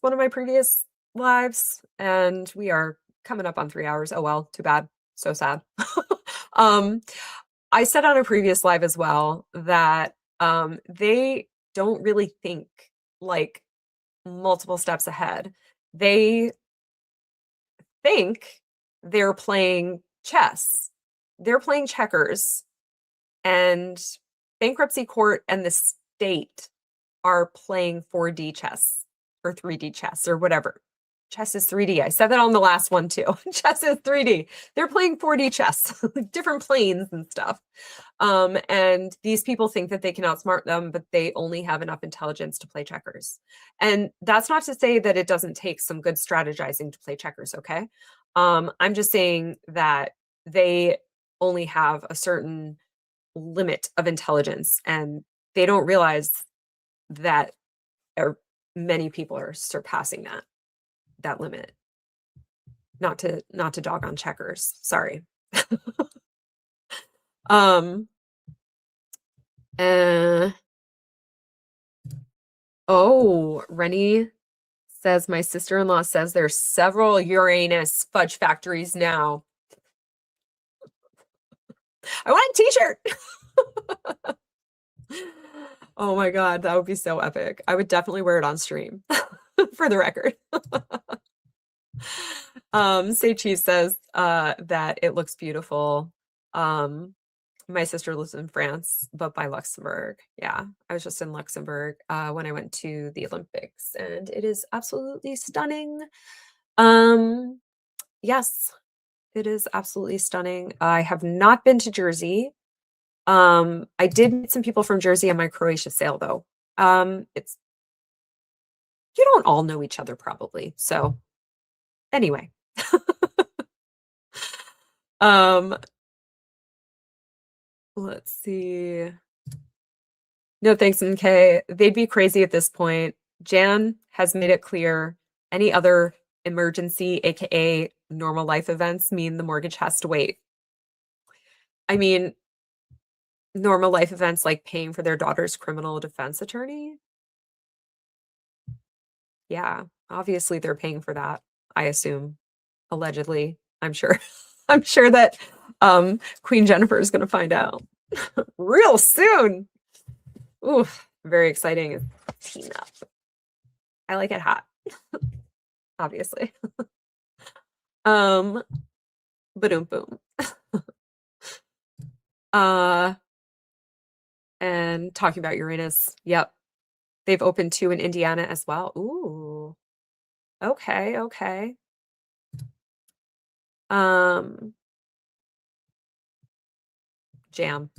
one of my previous lives, and we are coming up on 3 hours. Oh well, too bad. So sad. I said on a previous live as well that they don't really think like multiple steps ahead. They think they're playing chess. They're playing checkers, and bankruptcy court and the state are playing 4D chess or 3D chess or whatever. Chess is 3D. I said that on the last one too. Chess is 3D. They're playing 4D chess, different planes and stuff. And these people think that they can outsmart them, but they only have enough intelligence to play checkers. And that's not to say that it doesn't take some good strategizing to play checkers, okay? I'm just saying that they only have a certain limit of intelligence, and they don't realize that many people are surpassing that limit. Not to dog on checkers. Sorry. Oh, Rennie says my sister-in-law says there's several Uranus fudge factories now. I want a t-shirt. Oh my God, that would be so epic. I would definitely wear it on stream for the record. Say Cheese says that it looks beautiful. My sister lives in France, but by Luxembourg. Yeah, I was just in Luxembourg when I went to the Olympics, and it is absolutely stunning. Yes, it is absolutely stunning. I have not been to Jersey. I did meet some people from Jersey on my Croatia sail, though. It's you don't all know each other probably, so anyway. Let's see. No thanks, MK. They'd be crazy at this point. Jan has made it clear any other emergency, aka normal life events, mean the mortgage has to wait. I mean, normal life events like paying for their daughter's criminal defense attorney. Yeah. Obviously, they're paying for that, I assume. Allegedly, I'm sure. I'm sure that Queen Jennifer is going to find out real soon. Ooh, very exciting. Team up. I like it hot, obviously. Boom boom. Uh and talking about Uranus. Yep. They've opened 2 in Indiana as well. Ooh. Okay, okay. Um Jam.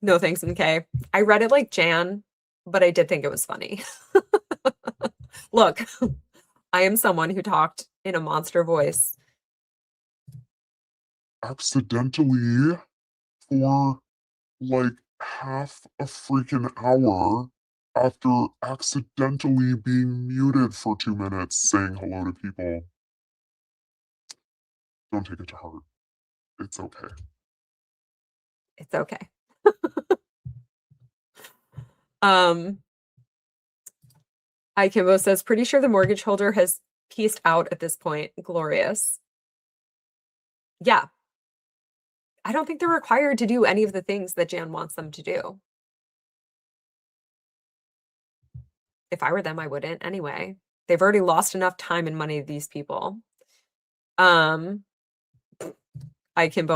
No thanks, MK. I read it like Jan, but I did think it was funny. Look, I am someone who talked in a monster voice. Accidentally for like half a freaking hour after accidentally being muted for 2 minutes saying hello to people. Don't take it to heart. It's okay. It's okay. um Ikimbo says, pretty sure the mortgage holder has pieced out at this point. Glorious. Yeah. I don't think they're required to do any of the things that Jan wants them to do. If I were them, I wouldn't anyway. They've already lost enough time and money to these people. Ikimbo,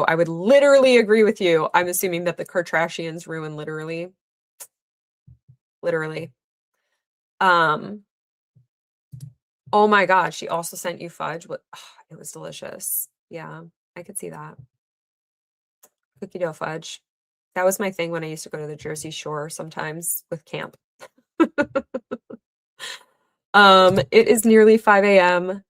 I would literally agree with you. I'm assuming that the Kardashians ruin literally. Literally. Oh my God, she also sent you fudge. What it was delicious. Yeah, I could see that. Cookie dough fudge. That was my thing when I used to go to the Jersey Shore sometimes with camp. It is nearly 5 a.m.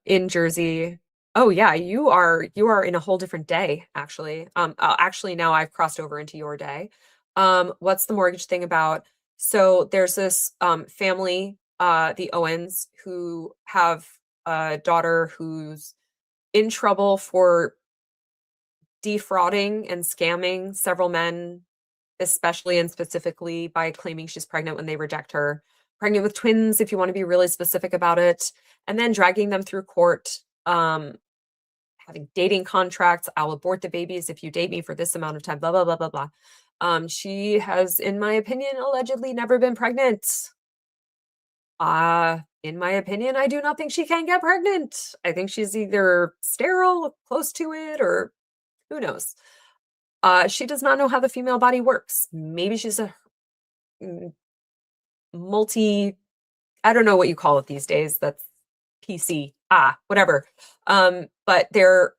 In Jersey. Oh yeah, you are in a whole different day, actually. Actually now I've crossed over into your day. What's the mortgage thing about? So there's this family, the Owens, who have a daughter who's in trouble for defrauding and scamming several men, especially and specifically by claiming she's pregnant when they reject her. Pregnant with twins, if you want to be really specific about it, and then dragging them through court, having dating contracts. I'll abort the babies if you date me for this amount of time, blah, blah, blah, blah, blah. She has, in my opinion, allegedly never been pregnant. In my opinion, I do not think she can get pregnant. I think she's either sterile, close to it, or who knows. She does not know how the female body works. Maybe she's a multi, I don't know what you call it these days. That's PC. Whatever. But there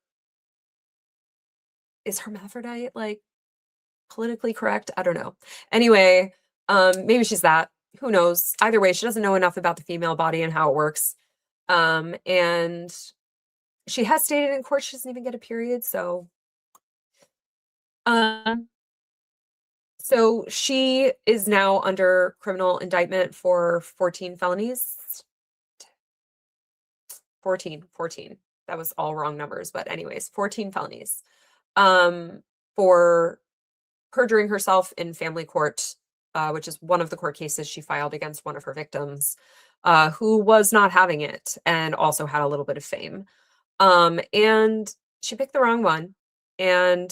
is hermaphrodite like politically correct? I don't know. Anyway, maybe she's that. Who knows? Either way, she doesn't know enough about the female body and how it works. And she has stated in court she doesn't even get a period, so so she is now under criminal indictment for 14 felonies. 14. That was all wrong numbers, but anyways, 14 felonies. For perjuring herself in family court, which is one of the court cases she filed against one of her victims, who was not having it and also had a little bit of fame. And she picked the wrong one. And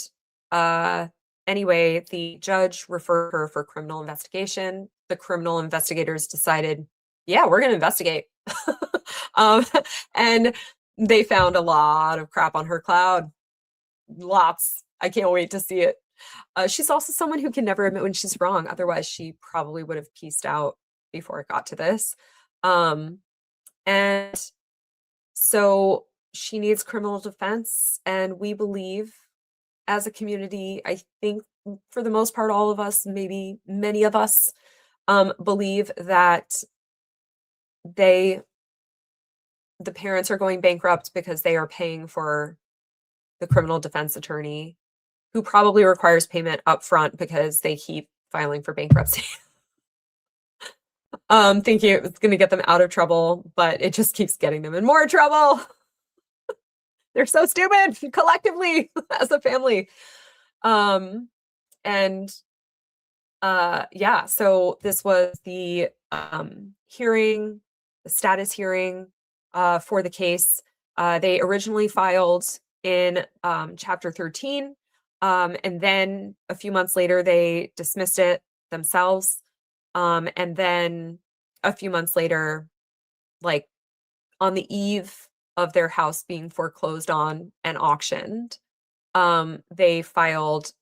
anyway, the judge referred her for criminal investigation. The criminal investigators decided, yeah, we're going to investigate. And they found a lot of crap on her cloud. Lots. I can't wait to see it. She's also someone who can never admit when she's wrong. Otherwise, she probably would have pieced out before it got to this. And so she needs criminal defense. And we believe as a community, I think for the most part, all of us, maybe many of us, believe that the parents are going bankrupt because they are paying for the criminal defense attorney, who probably requires payment up front because they keep filing for bankruptcy. Thinking it was going to get them out of trouble, but it just keeps getting them in more trouble. They're so stupid collectively as a family. Yeah, so this was the hearing status hearing for the case. They originally filed in Chapter 13, and then a few months later, they dismissed it themselves. And then a few months later, like on the eve of their house being foreclosed on and auctioned, they filed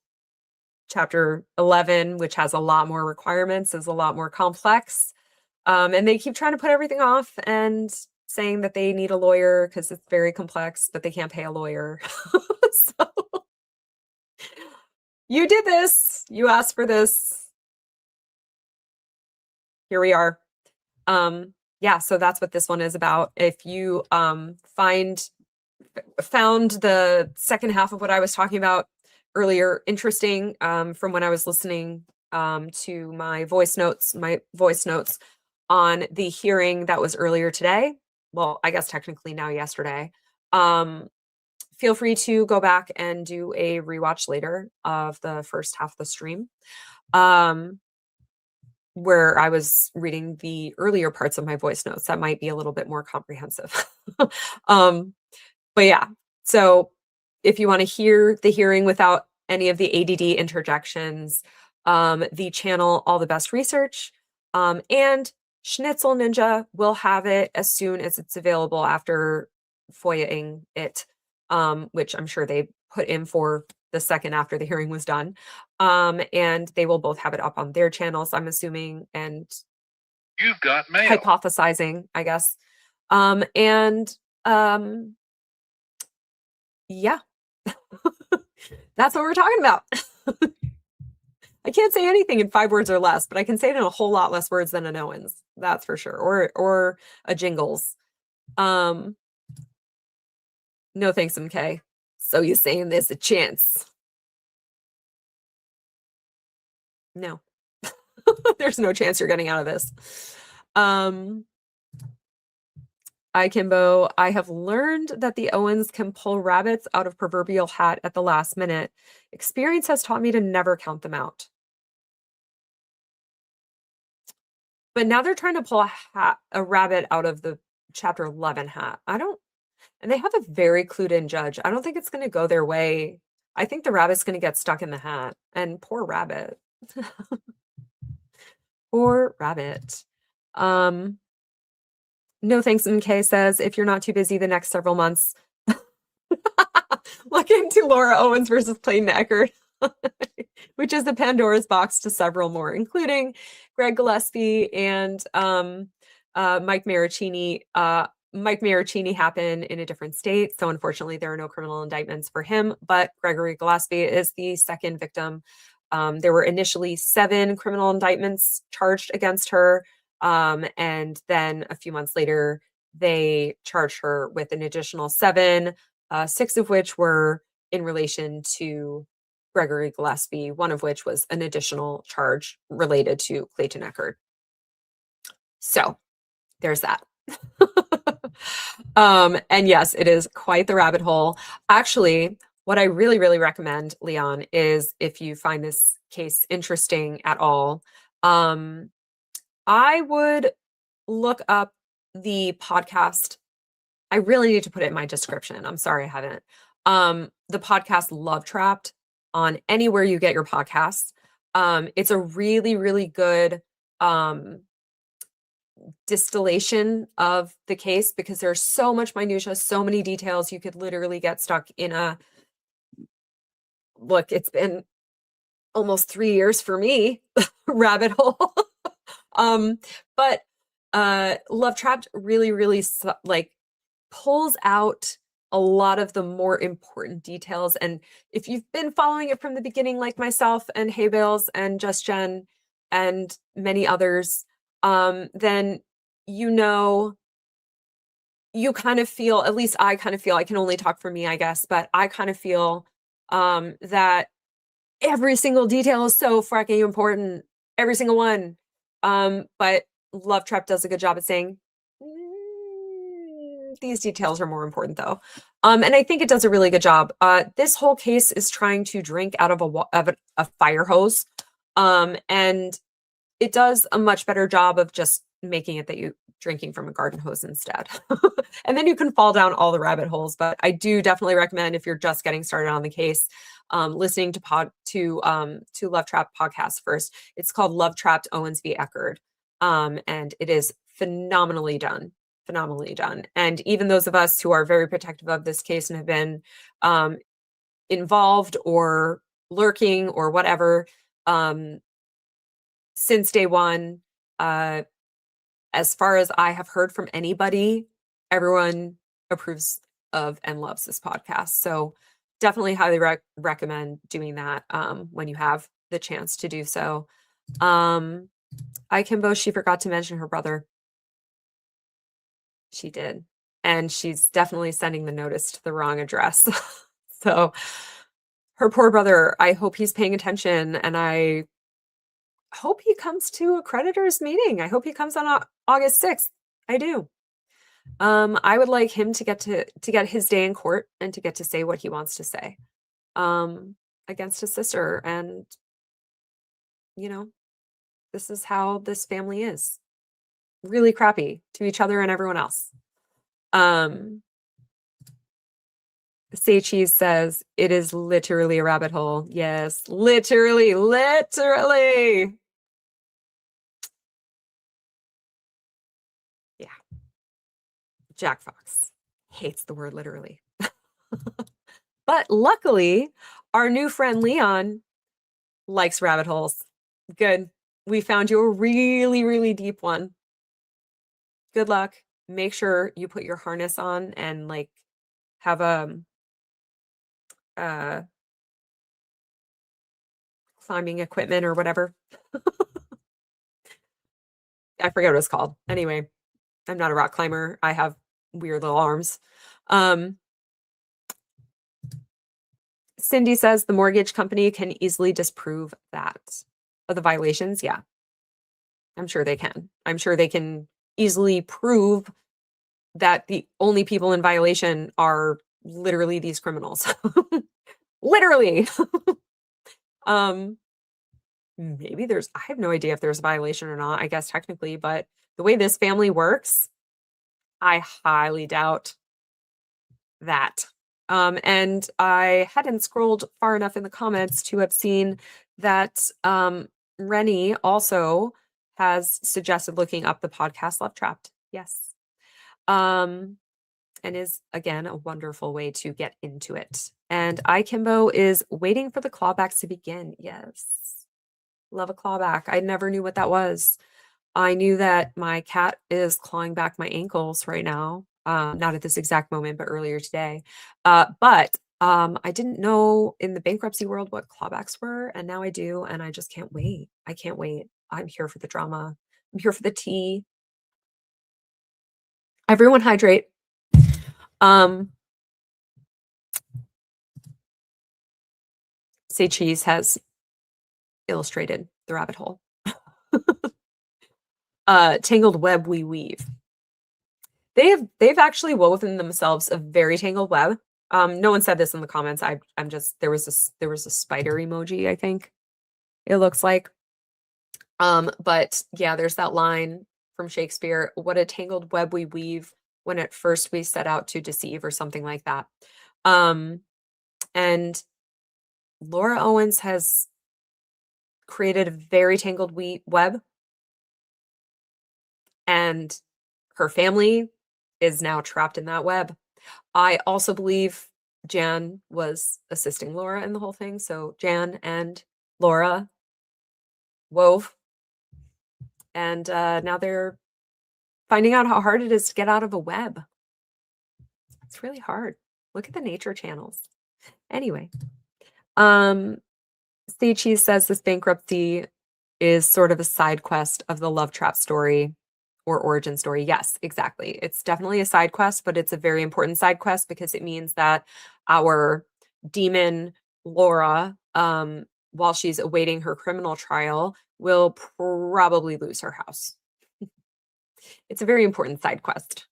Chapter 11, which has a lot more requirements, is a lot more complex. And they keep trying to put everything off and saying that they need a lawyer because it's very complex, but they can't pay a lawyer. So you did this. You asked for this. Here we are. Yeah, so that's what this one is about. If you found the second half of what I was talking about earlier interesting, from when I was listening to my voice notes on the hearing that was earlier today, well, I guess technically now yesterday, feel free to go back and do a rewatch later of the first half of the stream, where I was reading the earlier parts of my voice notes. That might be a little bit more comprehensive. But yeah, so if you want to hear the hearing without any of the ADD interjections, the channel All the Best Research, and Schnitzel Ninja will have it as soon as it's available after FOIA-ing it, which I'm sure they put in for the second after the hearing was done. And they will both have it up on their channels, I'm assuming, and you've got mail. Hypothesizing, I guess. Yeah, that's what we're talking about. I can't say anything in 5 words or less, but I can say it in a whole lot less words than an Owens, that's for sure, or a Jingles. No thanks, MK. So you saying there's a chance? No. There's no chance you're getting out of this. Kimbo, I have learned that the Owens can pull rabbits out of proverbial hat at the last minute. Experience has taught me to never count them out. But now they're trying to pull a rabbit out of the Chapter 11 hat. And they have a very clued in judge. I don't think it's going to go their way. I think the rabbit's going to get stuck in the hat. And poor rabbit. Poor rabbit. No thanks, MK says, if you're not too busy the next several months, look into Laura Owens versus Clayton Echard, which is the Pandora's box to several more, including Greg Gillespie and Mike Maricini. Mike Maricini happened in a different state, so unfortunately there are no criminal indictments for him, but Gregory Gillespie is the second victim. There were initially 7 criminal indictments charged against her. And then a few months later, they charged her with an additional 7, 6 of which were in relation to Gregory Gillespie, one of which was an additional charge related to Clayton Echard. So there's that. And yes, it is quite the rabbit hole. Actually, what I really, really recommend, Leon, is if you find this case interesting at all, I would look up the podcast. I really need to put it in my description. I'm sorry I haven't. The podcast Love Trapped on anywhere you get your podcasts. It's a really, really good distillation of the case because there's so much minutia, so many details. You could literally get stuck in a, look, it's been almost 3 years for me, rabbit hole. But Love Trapped really, really like pulls out a lot of the more important details. And if you've been following it from the beginning, like myself and Hay Bales and Just Jen and many others, then you kind of feel, at least I kind of feel, I can only talk for me, I guess, but I kind of feel that every single detail is so fracking important, every single one. But Love Trap does a good job at saying these details are more important though. And I think it does a really good job. This whole case is trying to drink out of a fire hose. And it does a much better job of just making it that you drinking from a garden hose instead. And then you can fall down all the rabbit holes. But I do definitely recommend, if you're just getting started on the case, listening to Love Trap podcast first. It's called Love Trapped Owens v. Eckerd. And it is phenomenally done. Phenomenally done. And even those of us who are very protective of this case and have been involved or lurking or whatever since day one, as far as I have heard from anybody, everyone approves of and loves this podcast. So definitely highly recommend doing that when you have the chance to do so. Kimbo, she forgot to mention her brother. She did. And she's definitely sending the notice to the wrong address. So her poor brother, I hope he's paying attention, and I hope he comes to a creditors meeting. I hope he comes on August 6th. I do. I would like him to get his day in court and to get to say what he wants to say against his sister. And this is how this family is. Really crappy to each other and everyone else. Say Cheese says it is literally a rabbit hole. Yes, literally. Yeah. Jack Fox hates the word literally. But luckily, our new friend Leon likes rabbit holes. Good. We found you a really, really deep one. Good luck. Make sure you put your harness on and have climbing equipment or whatever. I forget what it's called. Anyway, I'm not a rock climber. I have weird little arms. Cindy says the mortgage company can easily disprove that. Of the violations, yeah. I'm sure they can. I'm sure they can easily prove that the only people in violation are literally these criminals. Literally. Maybe I have no idea if there's a violation or not, I guess technically, but the way this family works, I highly doubt that. And I hadn't scrolled far enough in the comments to have seen that Rennie also has suggested looking up the podcast Love Trapped. Yes. And is, again, a wonderful way to get into it. And Kimbo is waiting for the clawbacks to begin. Yes. Love a clawback. I never knew what that was. I knew that my cat is clawing back my ankles right now. Not at this exact moment, but earlier today. But I didn't know in the bankruptcy world what clawbacks were, and now I do, and I just can't wait. I can't wait. I'm here for the drama. I'm here for the tea. Everyone hydrate. Say Cheese has illustrated the rabbit hole. Tangled web we weave. They've actually woven themselves a very tangled web. No one said this in the comments. I'm just there was a spider emoji, I think it looks like. But yeah, there's that line from Shakespeare, what a tangled web we weave when at first we set out to deceive, or something like that. And Laura Owens has created a very tangled web, and her family is now trapped in that web. I also believe Jan was assisting Laura in the whole thing. So Jan and Laura wove, and now they're finding out how hard it is to get out of a web. It's really hard. Look at the nature channels. Anyway, Stay Cheese says this bankruptcy is sort of a side quest of the Love Trap story or origin story. Yes, exactly. It's definitely a side quest, but it's a very important side quest because it means that our demon Laura, while she's awaiting her criminal trial, will probably lose her house. It's a very important side quest.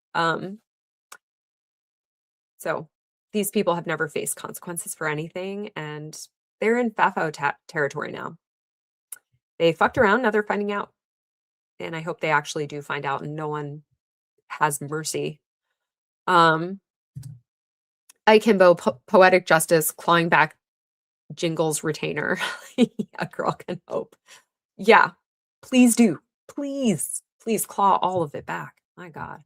So these people have never faced consequences for anything, and they're in FAFO territory now. They fucked around, now they're finding out. And I hope they actually do find out and no one has mercy. Ikimbo, poetic justice, clawing back Jingle's retainer. A girl can hope. Yeah, please do. Please claw all of it back. My God.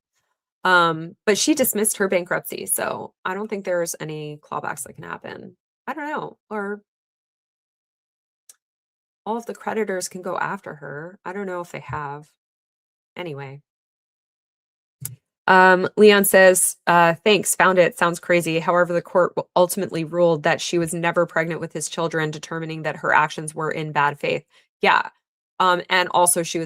But she dismissed her bankruptcy, so I don't think there's any clawbacks that can happen. I don't know. Or all of the creditors can go after her. I don't know if they have. Anyway. Leon says, thanks, found it. Sounds crazy. However, the court ultimately ruled that she was never pregnant with his children, determining that her actions were in bad faith. Yeah. And also she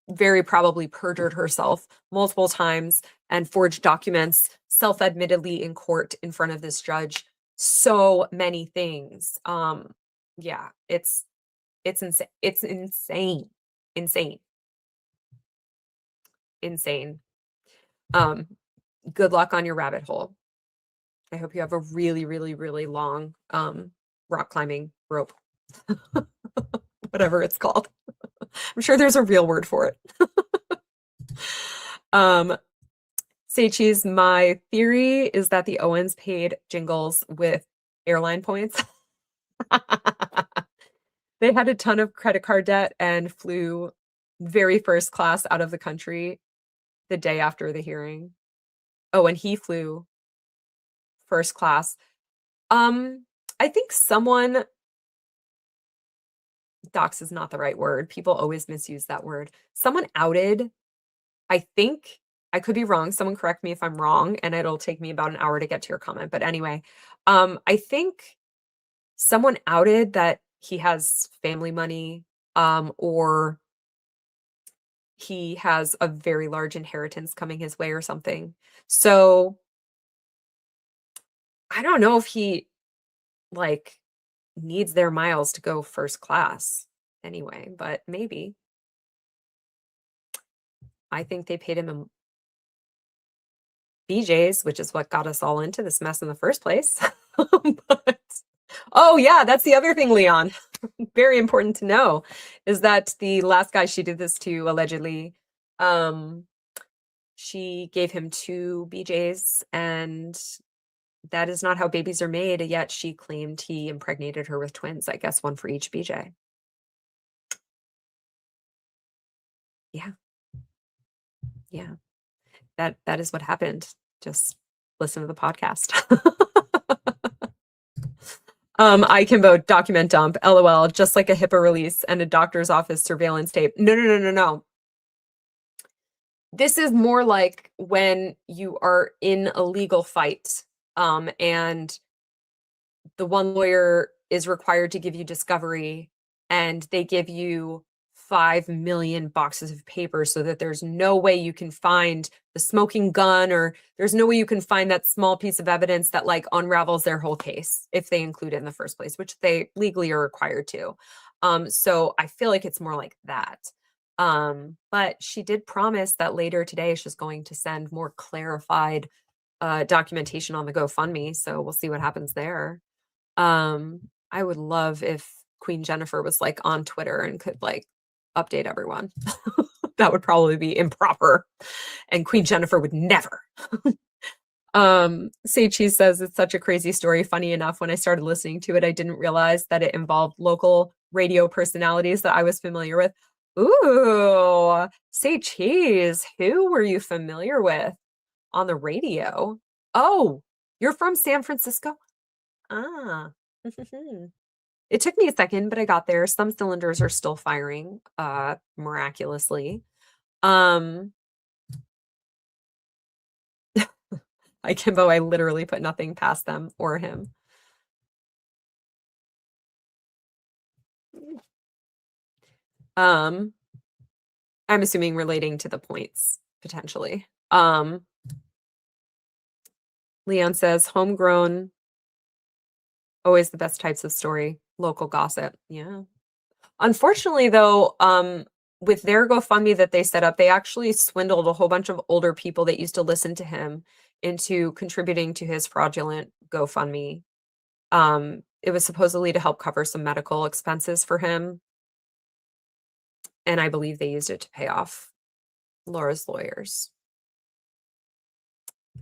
very probably perjured herself multiple times and forged documents self-admittedly in court in front of this judge. So many things. Yeah, it's insane. It's insane. Insane. Good luck on your rabbit hole. I hope you have a really, really, really long rock climbing rope. Whatever it's called. I'm sure there's a real word for it. Seichi's, my theory is that the Owens paid Jingles with airline points. They had a ton of credit card debt and flew very first class out of the country the day after the hearing. Oh, and he flew first class. I think someone, dox is not the right word. People always misuse that word. Someone outed, I think, I could be wrong. Someone correct me if I'm wrong, and it'll take me about an hour to get to your comment. But anyway, I think someone outed that he has family money, or he has a very large inheritance coming his way or something. So I don't know if he like needs their miles to go first class anyway, but maybe. I think they paid him in BJ's, which is what got us all into this mess in the first place. But, oh yeah, that's the other thing, Leon. Very important to know is that the last guy she did this to, allegedly, she gave him 2 BJ's, and that is not how babies are made, yet she claimed he impregnated her with twins. I guess 1 for each BJ. Yeah. Yeah. That is what happened. Just listen to the podcast. I can vote document dump, LOL, just like a HIPAA release and a doctor's office surveillance tape. No. This is more like when you are in a legal fight, and the one lawyer is required to give you discovery, and they give you 5 million boxes of paper so that there's no way you can find the smoking gun, or there's no way you can find that small piece of evidence that like unravels their whole case if they include it in the first place, which they legally are required to. So I feel like it's more like that. But she did promise that later today she's going to send more clarified documentation on the GoFundMe. So we'll see what happens there. I would love if Queen Jennifer was like on Twitter and could like update everyone. That would probably be improper, and Queen Jennifer would never. Seichi says it's such a crazy story. Funny enough, when I started listening to it, I didn't realize that it involved local radio personalities that I was familiar with. Ooh, Seichi, who were you familiar with on the radio? Oh, you're from San Francisco? Ah. It took me a second, but I got there. Some cylinders are still firing, miraculously. Kimbo, I literally put nothing past them or him. I'm assuming relating to the points, potentially. Leon says, homegrown, always the best types of story. Local gossip. Yeah. Unfortunately, though, with their GoFundMe that they set up, they actually swindled a whole bunch of older people that used to listen to him into contributing to his fraudulent GoFundMe. It was supposedly to help cover some medical expenses for him. And I believe they used it to pay off Laura's lawyers.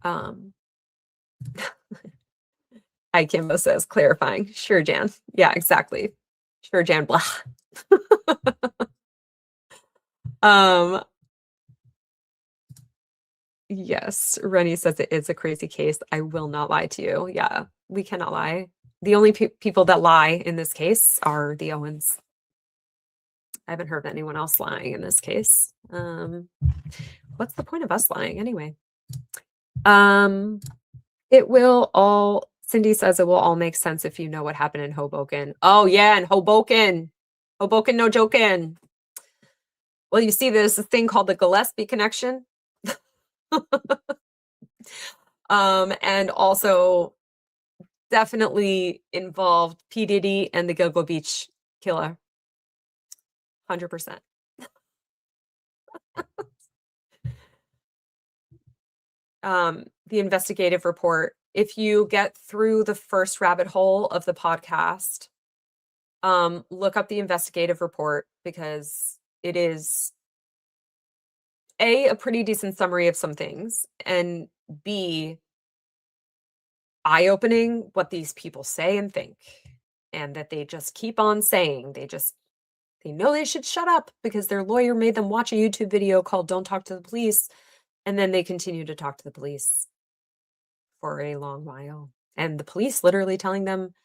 Hi, Kimbo says, clarifying. Sure, Jan. Yeah, exactly. Sure, Jan, blah. Yes, Rennie says it is a crazy case. I will not lie to you. Yeah, we cannot lie. The only people that lie in this case are the Owens. I haven't heard of anyone else lying in this case. What's the point of us lying anyway? It will all, Cindy says it will all make sense if you know what happened in Hoboken. Oh yeah, in Hoboken. Hoboken, no joking. Well, you see, there's a thing called the Gillespie connection. And also definitely involved P. Diddy and the Gilgo Beach killer. 100%. The investigative report. If you get through the first rabbit hole of the podcast, look up the investigative report because it is A, pretty decent summary of some things, and B, eye-opening what these people say and think, and that they just keep on saying. They know they should shut up because their lawyer made them watch a YouTube video called Don't Talk to the Police, and then they continue to talk to the police for a long while. And the police literally telling them,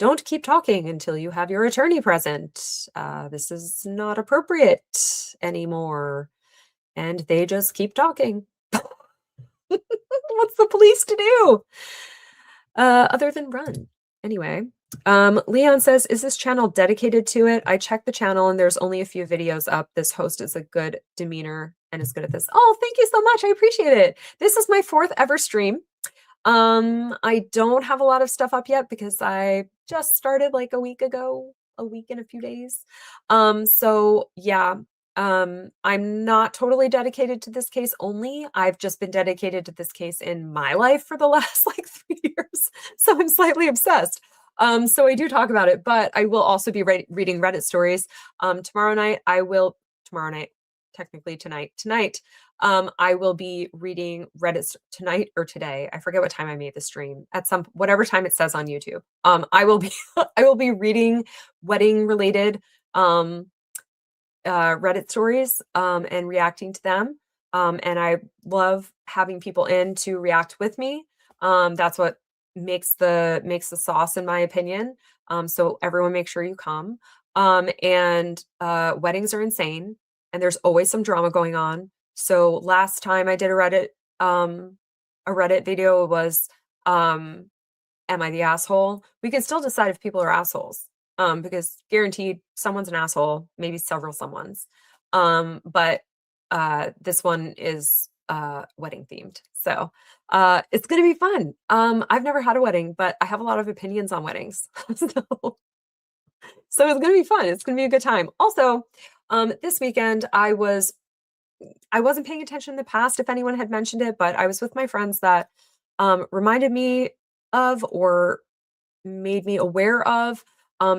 don't keep talking until you have your attorney present. This is not appropriate anymore. And they just keep talking. What's the police to do? Other than run. Anyway, Leon says, is this channel dedicated to it? I checked the channel and there's only a few videos up. This host is a good demeanor and is good at this. Oh, thank you so much. I appreciate it. This is my 4th ever stream. I don't have a lot of stuff up yet because I just started like a week ago, a week and a few days. So yeah, I'm not totally dedicated to this case only. I've just been dedicated to this case in my life for the last like 3 years. So I'm slightly obsessed. So I do talk about it, but I will also be reading Reddit stories. Tomorrow night, technically tonight, I will be reading Reddit tonight or today. I forget what time I made the stream at whatever time it says on YouTube. I will be reading wedding related, Reddit stories, and reacting to them. And I love having people in to react with me. That's what makes the sauce, in my opinion. So everyone make sure you come. And weddings are insane and there's always some drama going on. So last time I did a Reddit video was, am I the asshole? We can still decide if people are assholes. Because guaranteed someone's an asshole, maybe several someones. But this one is wedding themed. So it's gonna be fun. I've never had a wedding, but I have a lot of opinions on weddings. So it's gonna be fun. It's gonna be a good time. Also, this weekend I wasn't paying attention in the past if anyone had mentioned it, but I was with my friends that reminded me of or made me aware of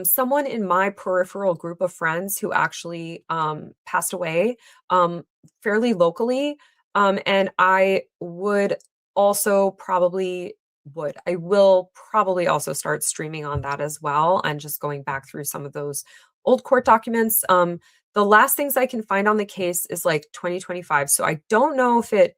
someone in my peripheral group of friends who actually passed away fairly locally. And I will probably also start streaming on that as well and just going back through some of those old court documents. The last things I can find on the case is like 2025. So I don't know if it's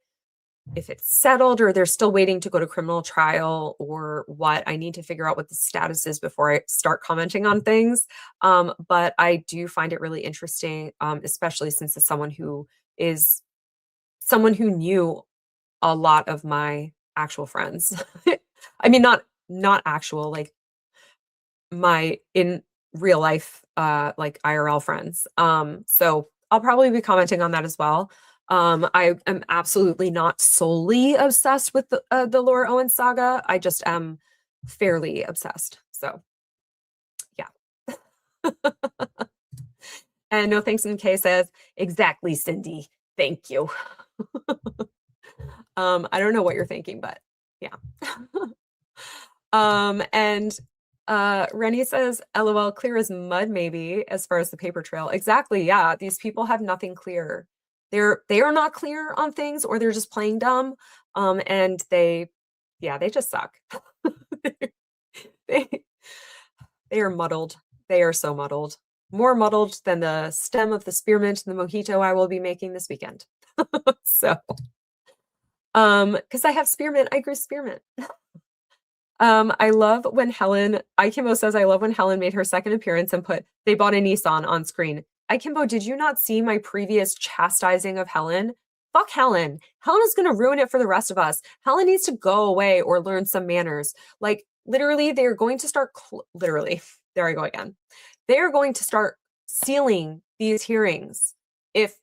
settled or they're still waiting to go to criminal trial or what. I need to figure out what the status is before I start commenting on things. But I do find it really interesting, especially since it's someone who knew a lot of my actual friends. I mean, not actual, like my in real life, like IRL friends. So I'll probably be commenting on that as well. I am absolutely not solely obsessed with the Laura Owens saga. I just am fairly obsessed. So yeah. And no thanks in K says, exactly, Cindy. Thank you. I don't know what you're thinking, but yeah. And Rennie says, LOL, clear as mud, maybe, as far as the paper trail. Exactly. Yeah. These people have nothing clear. They are not clear on things, or they're just playing dumb. And they just suck. They, they are muddled. They are so muddled. More muddled than the stem of the spearmint and the mojito I will be making this weekend. So, because I have spearmint, I grew spearmint. I love when Ikimbo says, I love when Helen made her second appearance and put, they bought a Nissan on screen. Ikimbo, did you not see my previous chastising of Helen? Fuck Helen. Helen is going to ruin it for the rest of us. Helen needs to go away or learn some manners. Like, literally, they're going to start, literally, there I go again. They are going to start sealing these hearings if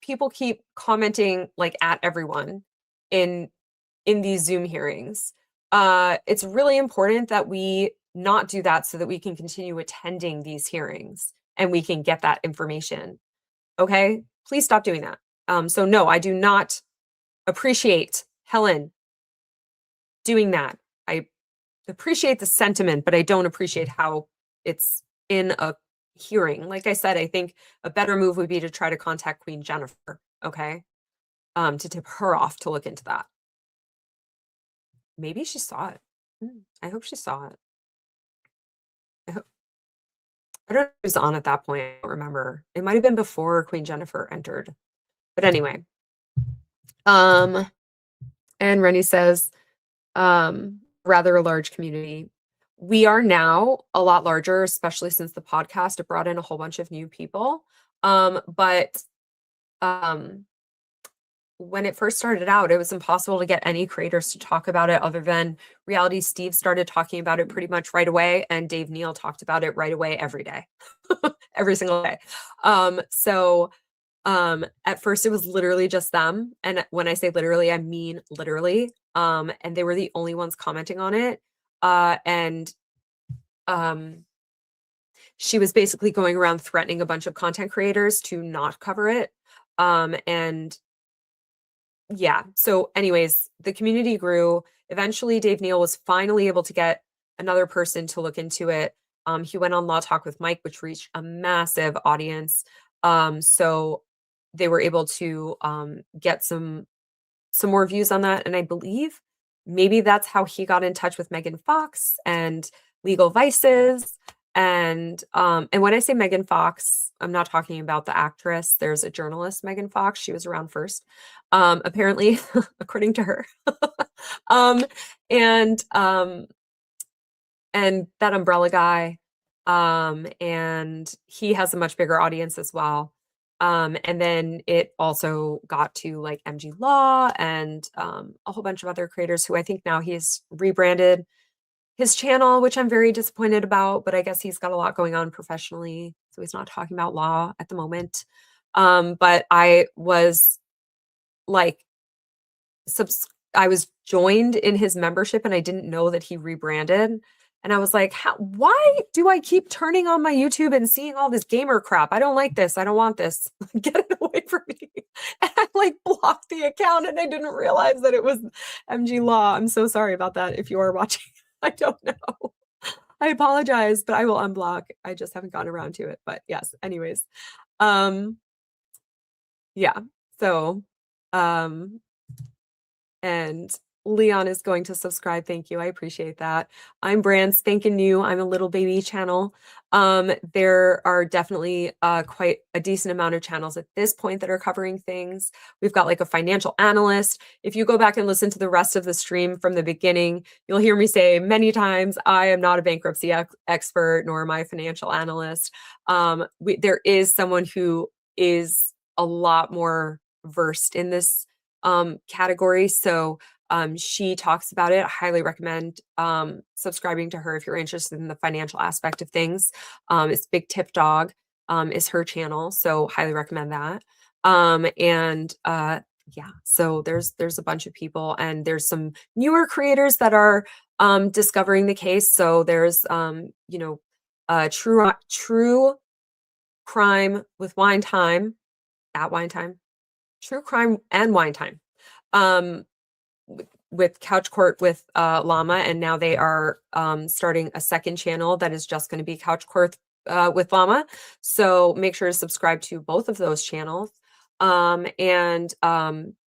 people keep commenting like at everyone in these Zoom hearings. It's really important that we not do that so that we can continue attending these hearings and we can get that information. Okay, please stop doing that. So no, I do not appreciate Helen doing that. I appreciate the sentiment, but I don't appreciate how it's in a hearing. Like I said, I think a better move would be to try to contact Queen Jennifer, okay? To tip her off to look into that. Maybe she saw it. I hope she saw it. I don't know who was on at that point. I don't remember. It might have been before Queen Jennifer entered. But anyway. And Rennie says, rather a large community. We are now a lot larger, especially since the podcast. It brought in a whole bunch of new people. But when it first started out, it was impossible to get any creators to talk about it other than Reality Steve started talking about it pretty much right away, and Dave Neal talked about it right away every day, every single day. So at first it was literally just them. And when I say literally, I mean literally. And they were the only ones commenting on it. She was basically going around threatening a bunch of content creators to not cover it. And yeah, so anyways, the community grew. Eventually, Dave Neal was finally able to get another person to look into it. He went on Law Talk with Mike, which reached a massive audience. So they were able to get some more views on that. And I believe maybe that's how he got in touch with Megan Fox and Legal Vices. And when I say Megan Fox, I'm not talking about the actress. There's a journalist, Megan Fox. She was around first, apparently, according to her. And that Umbrella guy, and he has a much bigger audience as well. And then it also got to like MG Law and a whole bunch of other creators who I think now he's rebranded his channel, which I'm very disappointed about, but I guess he's got a lot going on professionally, so he's not talking about law at the moment. But I was like, I was joined in his membership and I didn't know that he rebranded. And I was like, why do I keep turning on my YouTube and seeing all this gamer crap? I don't like this. I don't want this. Get it away from me. And I like blocked the account and I didn't realize that it was MG Law. I'm so sorry about that if you are watching. I don't know. I apologize, but I will unblock. I just haven't gotten around to it. But yes, anyways. Yeah. So, and Leon is going to subscribe. Thank you. I appreciate that. I'm brand spanking new. I'm a little baby channel. There are definitely quite a decent amount of channels at this point that are covering things. We've got like a financial analyst. If you go back and listen to the rest of the stream from the beginning, you'll hear me say many times, I am not a bankruptcy expert, nor am I a financial analyst. There is someone who is a lot more versed in this category. So she talks about it. I highly recommend subscribing to her if you're interested in the financial aspect of things. It's Big Tip Dog is her channel, so highly recommend that. Yeah, so there's a bunch of people, and there's some newer creators that are discovering the case. So there's true crime with Wine Time at Wine Time, True Crime and Wine Time. with Couch Court with Llama, and now they are starting a second channel that is just going to be Couch Court with Llama. So make sure to subscribe to both of those channels. And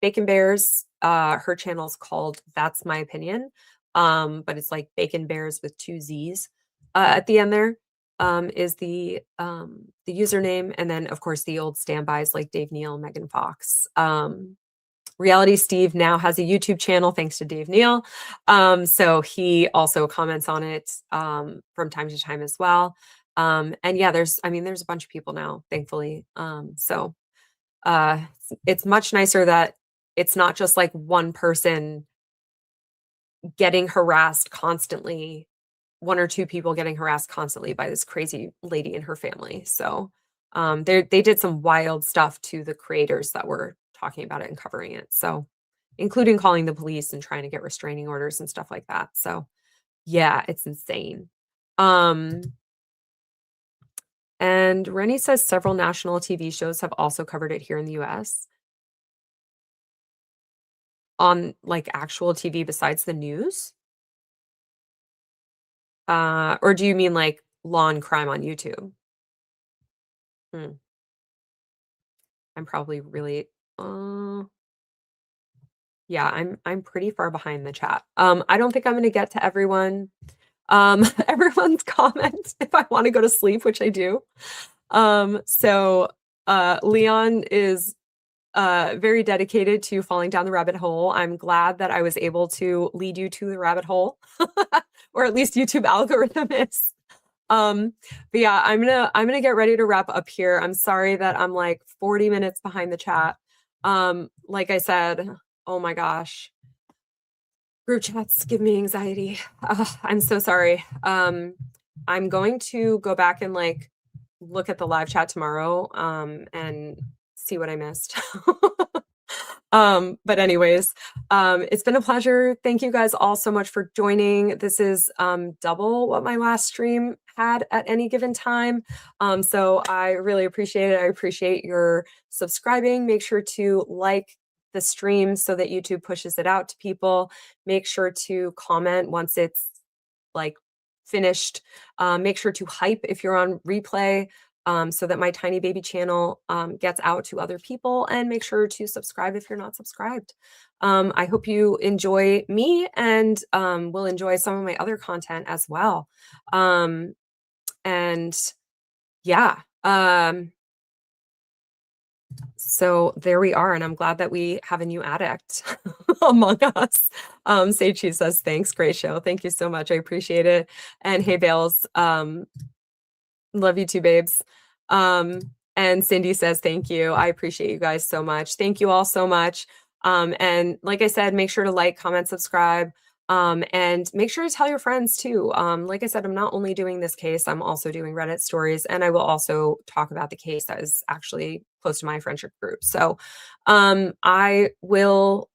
Bacon Bears, her channel is called That's My Opinion, but it's like Bacon Bears with 2 Z's at the end there. Is the username, and then of course the old standbys like Dave Neal, Megan Fox. Reality Steve now has a YouTube channel thanks to Dave Neal. So he also comments on it from time to time as well. And yeah, there's a bunch of people now, thankfully. So it's much nicer that it's not just like one person getting harassed constantly, 1 or 2 people getting harassed constantly by this crazy lady and her family. So they did some wild stuff to the creators that were talking about it and covering it. So including calling the police and trying to get restraining orders and stuff like that. So yeah, it's insane. And Rennie says several national TV shows have also covered it here in the US. On like actual TV besides the news? Or do you mean like law and crime on YouTube? I'm probably really yeah, I'm pretty far behind the chat. I don't think I'm gonna get to everyone's comment if I want to go to sleep, which I do. So Leon is very dedicated to falling down the rabbit hole. I'm glad that I was able to lead you to the rabbit hole, or at least YouTube algorithm is. But yeah, I'm gonna get ready to wrap up here. I'm sorry that I'm like 40 minutes behind the chat. Like I said, oh my gosh, group chats give me anxiety. I'm so sorry. I'm going to go back and like look at the live chat tomorrow and see what I missed. But anyways, it's been a pleasure. Thank you guys all so much for joining. This is double what my last stream had at any given time. So I really appreciate it. I appreciate your subscribing. Make sure to like the stream so that YouTube pushes it out to people. Make sure to comment once it's like finished. Make sure to hype if you're on replay. So that my tiny baby channel gets out to other people, and make sure to subscribe if you're not subscribed. I hope you enjoy me and will enjoy some of my other content as well. And yeah, so there we are, and I'm glad that we have a new addict among us. Sage Cheese says, thanks, great show. Thank you so much. I appreciate it. And hey, Bales, love you too, babes. And Cindy says, thank you. I appreciate you guys so much. Thank you all so much. And like I said, make sure to like, comment, subscribe, and make sure to tell your friends too. Like I said, I'm not only doing this case, I'm also doing Reddit stories, and I will also talk about the case that is actually close to my friendship group. So, I will,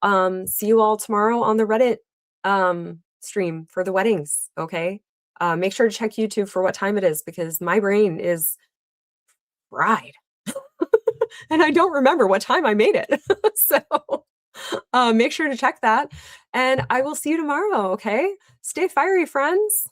see you all tomorrow on the Reddit, stream for the weddings. Okay. Make sure to check YouTube for what time it is, because my brain is fried and I don't remember what time I made it. So make sure to check that, and I will see you tomorrow. Okay. Stay fiery, friends.